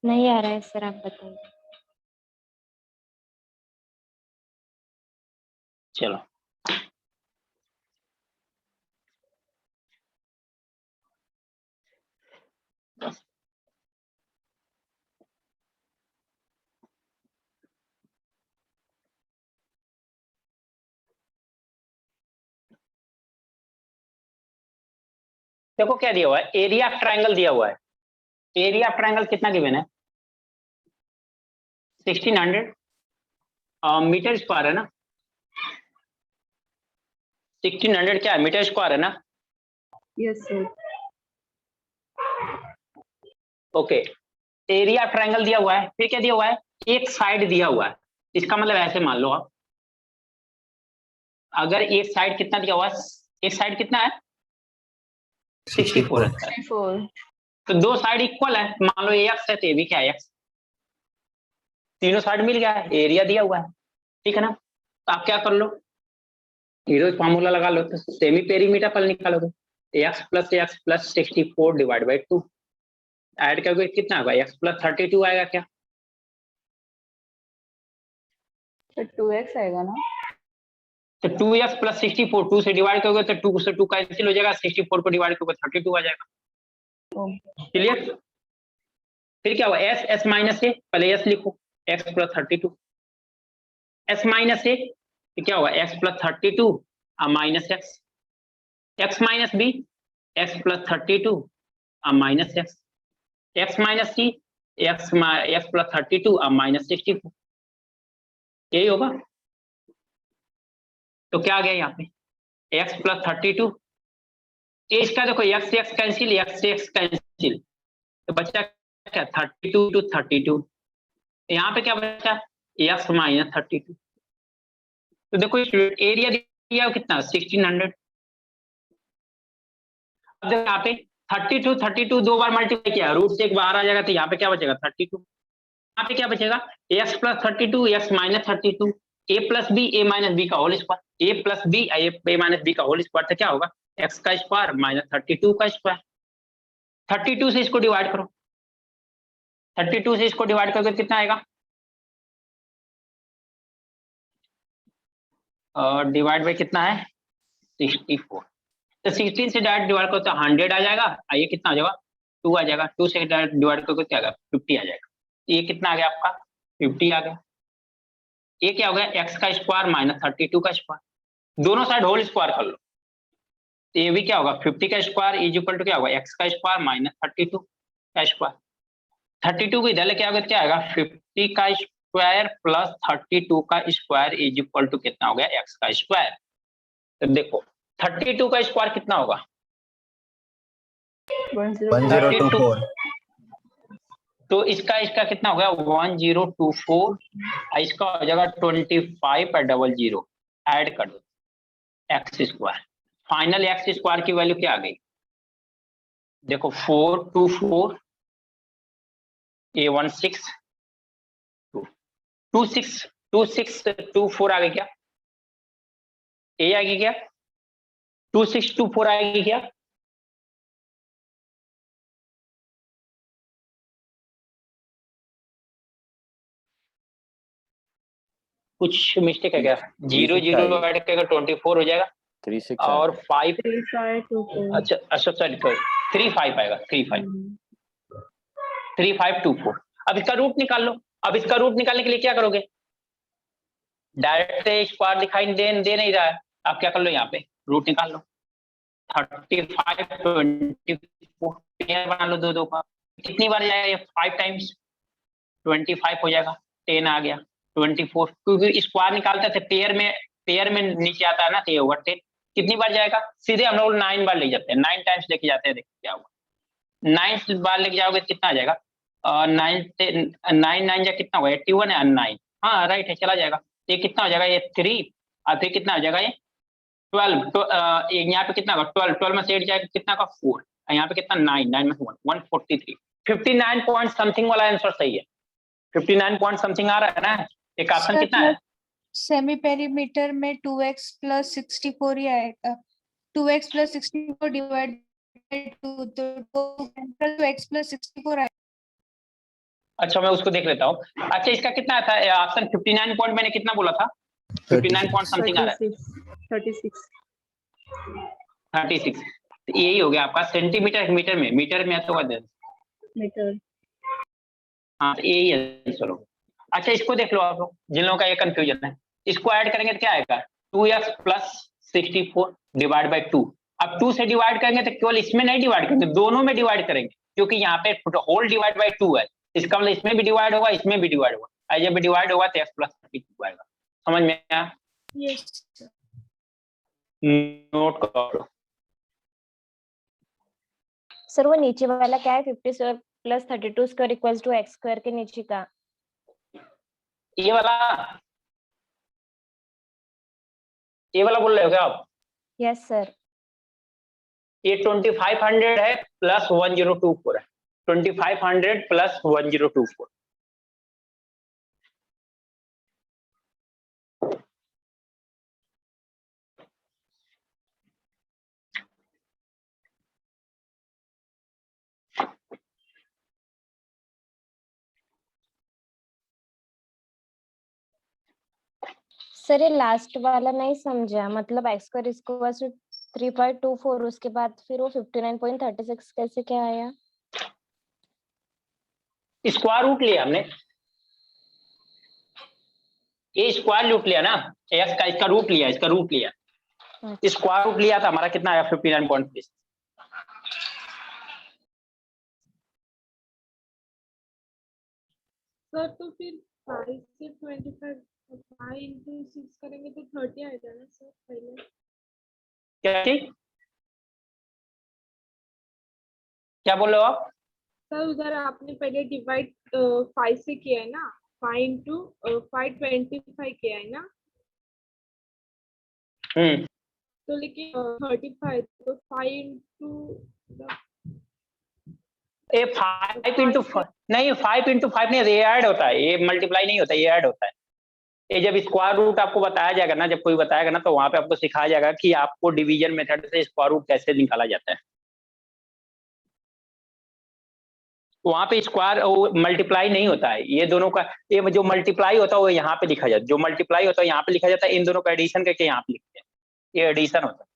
नहीं आ रहा है sir, आप बताइए। चलो देखो क्या दिया हुआ है, एरिया ऑफ ट्रायंगल दिया हुआ है। एरिया ऑफ ट्रायंगल कितना गिवन है? 1600 मीटर स्क्वायर है ना? 1600 क्या है? मीटर स्क्वायर है ना? Yes, sir. Okay, area of triangle दिया हुआ है। फिर क्या दिया हुआ है? एक साइड दिया हुआ है। इसका मतलब ऐसे मान लो आप, अगर एक साइड कितना दिया हुआ है, एक साइड कितना है? 64 है। 64. तो दो साइड इक्वल है, मान लो एक्स है तो ये भी क्या है एक्स, तीनों साइड मिल गया है, एरिया दिया हुआ है, ठीक है ना। तो आप क्या कर लो, ये फॉर्मूला लगा लो, तो सेमी पेरीमीटर पर निकालोगे, x plus 64 divide by 2 add करोगे कितना होगा, एक्स प्लस 32 आएगा क्या, तो 2x आएगा ना। तो 2x प्लस 64 2 से डिवाइड करोगे तो 2 से 2 कैंसिल हो जाएगा, 64 को डिवाइड करोगे 32 आ जाएगा। क्लियर। फिर क्या हुआ, s माइनस ए, पहले s लिखो, x प्लस 32, s माइनस ए तो क्या होगा, x plus 32 minus x minus b, x plus 32 minus x minus c, x plus 32 minus 64, यही होगा। तो क्या आ गया यहाँ पे, x प्लस 32, इसका देखो x कैंसिल, x कैंसिल, तो बच्चा क्या 32 to 32, यहाँ पे क्या बचा x माइनस 32। तो देखो एरिया दिया कितना 1600, अब देखो यहाँ पे 32 दो बार मल्टीप्लाई किया, रूट से एक बाहर आ जाएगा, तो यहाँ पे क्या बचेगा 32, यहाँ पे क्या बचेगा x plus 32 x minus 32 a plus b a minus b का whole square, a plus b a minus b का होल स्क्वायर, तो क्या होगा x का स्क्वायर माइनस 32 का स्क्वायर। 32 से इसको डिवाइड करो, 32 से इसको डिवाइड करके कितना आएगा, डिवाइड बाई कितना है 64, तो 16 से डायरेक्ट डिवाइड करो तो 100 आ जाएगा, ये कितना आ जाएगा 2 आ जाएगा, 2 से डायरेक्ट डिवाइड करके क्या आएगा 50 आ जाएगा, ये कितना आ गया आपका 50 आ गया। ये क्या हो गया x का स्क्वायर माइनस 32 का स्क्वायर, दोनों साइड होल स्क्वायर कर लो, तो ये भी क्या होगा 50 का स्क्वायर इज इक्वल टू क्या होगा x का स्क्वायर माइनस 32 का स्क्वायर, 32 को इधर लेके आओगे क्या आएगा 50 का स्क्वायर प्लस 32 का स्क्वायर इज इक्वल टू कितना हो गया x का स्क्वायर। तो देखो 32 का स्क्वायर कितना होगा 1024, तो इसका कितना हो गया 1024, इसका हो जाएगा 2500 ऐड कर दो x square, final x square की वैल्यू क्या आ गई देखो 424 A16 2624 आ गई क्या, ए आएगी क्या 2624 आएगी क्या, कुछ मिस्टेक है क्या, 0 0 ऐड करेगा 24 हो जाएगा 36 और 5 3524, अच्छा सॉरी 35 आएगा 3524। अब इसका रूट निकाल लो, अब इसका रूट निकालने के लिए क्या करोगे, डायरेक्ट स्क्वायर दिखाई दे नहीं रहा है, आप क्या कर लो यहाँ पे रूट निकाल लो, 35 24 पेयर बना लो, दो का कितनी बार जाएगा 5 टाइम्स 25 हो जाएगा, 10 आ गया 24, क्योंकि स्क्वायर निकालते थे पेयर में नीचे आता है ना, तो ये होगा 10, कितनी बार जाएगा सीधे हम लोग 9 बार ले जाते हैं, 9 टाइम्स लेके जाते हैं, देखिए क्या होगा 9 बार लेके जाओगे कितना आ जाएगा 9 जा कितना होगा 81 है 9, हाँ राइट है चला जाएगा, ये कितना हो जाएगा ये 3 और फिर कितना हो जाएगा ये 12, तो यहाँ पे कितना होगा 12 में से 8 जाएगा कितना का 4, यहाँ पे कितना 9 में से 143, 59 पॉइंट समथिंग वाला आंसर सही है, 59 पॉइंट समथिंग आ रहा है ना, एक ऑप्शन कितना है सेमी पेरीमीटर में 2x प्लस 64 ही आएगा, 2x प्लस 64 डिवाइड बाय 2, तो 2x प्लस 64 आएगा। अच्छा मैं उसको देख लेता हूँ। अच्छा इसका कितना था ऑप्शन 59 पॉइंट, मैंने कितना बोला था 59 पॉइंट समथिंग आ रहा है 36, तो यही हो गया आपका सेंटीमीटर मीटर में तो मीटर, हाँ तो यही आंसर होगा। अच्छा इसको देख लो आप लोग जिन लोगों का ये कंफ्यूजन है, इसको ऐड करेंगे तो क्या आएगा 2x प्लस 64 डिवाइड बाई 2, अब 2 से डिवाइड करेंगे तो केवल इसमें नहीं डिवाइड करेंगे, दोनों में डिवाइड करेंगे, क्योंकि यहाँ पे होल डिवाइड बाई 2 है, इसका मतलब इसमें भी डिवाइड होगा इसमें भी डिवाइड होगा, जब डिवाइड होगा तो x प्लस 32 आएगा, समझ में आया? यस नोट करो सर वो नीचे वाला क्या है 50 square plus 32 square equals to x square के नीचे का, ये वाला बोल रहे हो क्या आप? यस सर, ये 2500 है प्लस 1024 है, 2500 प्लस 1024। सर ये लास्ट वाला नहीं समझा, मतलब x स्क्वायर इसको बस 3.24 उसके बाद फिर वो 59.36 कैसे क्या आया? स्क्वायर रूट लिया हमने, ये स्क्वायर रूट लिया ना, x का इसका रूट लिया, इसका रूट लिया, स्क्वायर रूट लिया था, हमारा कितना आया 59.36। सर तो फिर 5 से 25 5 into 6 करेंगे तो 30 आ जाएगा सर पहले। क्या ठीक, क्या बोल रहे हो आप? सर उधर आपने पहले डिवाइड 5 से किया है ना, 5 into 525 किया है ना, तो लेकिन 35 तो 5 into ये 5 into 5 नहीं, 5 into 5 नहीं, ये ऐड होता है, ये मल्टीप्लाई नहीं होता, ये ऐड होता है। ये जब स्क्वायर रूट आपको बताया जाएगा ना, जब कोई बताएगा ना, तो वहां पे आपको सिखाया जाएगा कि आपको डिवीजन मेथड से स्क्वायर रूट कैसे निकाला जाता है। वहां पे स्क्वायर मल्टीप्लाई नहीं होता है, ये दोनों का, ये जो मल्टीप्लाई होता है वो यहाँ पे लिखा जाता है, जो मल्टीप्लाई होता है यहाँ पे लिखा जाता है, इन दोनों का एडिशन करके यहाँ पे लिखते हैं, ये एडिशन होता है।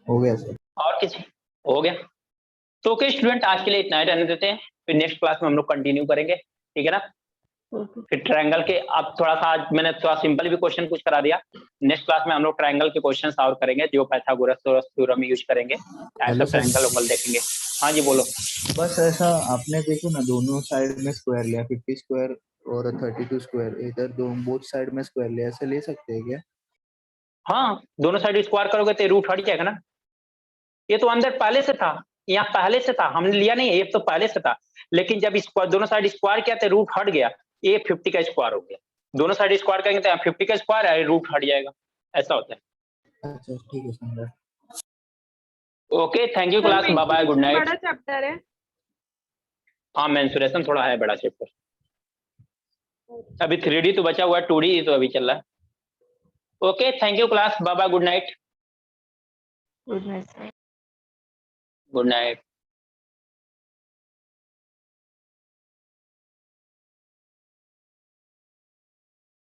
हो गया सर। और किसी हो गया तो ओके स्टूडेंट, आज के लिए इतना ही रहने देते हैं, फिर नेक्स्ट क्लास में हम लोग कंटिन्यू करेंगे, ठीक है ना। फिर ट्रायंगल के, अब थोड़ा सा आज मैंने थोड़ा सिंपल भी क्वेश्चन कुछ करा दिया, नेक्स्ट क्लास में हम लोग ट्रायंगल के क्वेश्चन सॉल्व करेंगे, जो पाइथागोरस थ्योरम यूज करेंगे, ऐसा ट्रायंगल उंगल देखेंगे। हाँ जी बोलो। बस ऐसा आपने देखो ना, दोनों साइड में स्क्वायर लिया, 50 स्क्वायर और 32 स्क्वायर, इधर दो बोथ साइड में स्क्वायर लिया, ऐसे ले सकते हैं क्या? हाँ, दोनों साइड स्क्वायर करोगे तो रूट हट जाएगा ना, ये तो अंदर पहले से था, यहाँ पहले से था, हमने लिया नहीं, ये तो पहले से था, लेकिन जब स्क्वायर दोनों साइड स्क्वायर किया तो रूट हट गया, ये 50 का स्क्वायर हो गया, दोनों साइड स्क्वायर करेंगे तो 50 का स्क्वायर है, रूट हट जाएगा, ऐसा होता है। अच्छा ठीक है समझा। Okay thank you class, bye bye, good night. बड़ा चैप्टर है। हाँ मेंसुरेशन थोड़ा है बड़ा चैप्टर, अभी 3D तो बचा हुआ है, 2D तो अभी चल रहा है। Okay thank you class, bye bye, good night. Good night. Good night.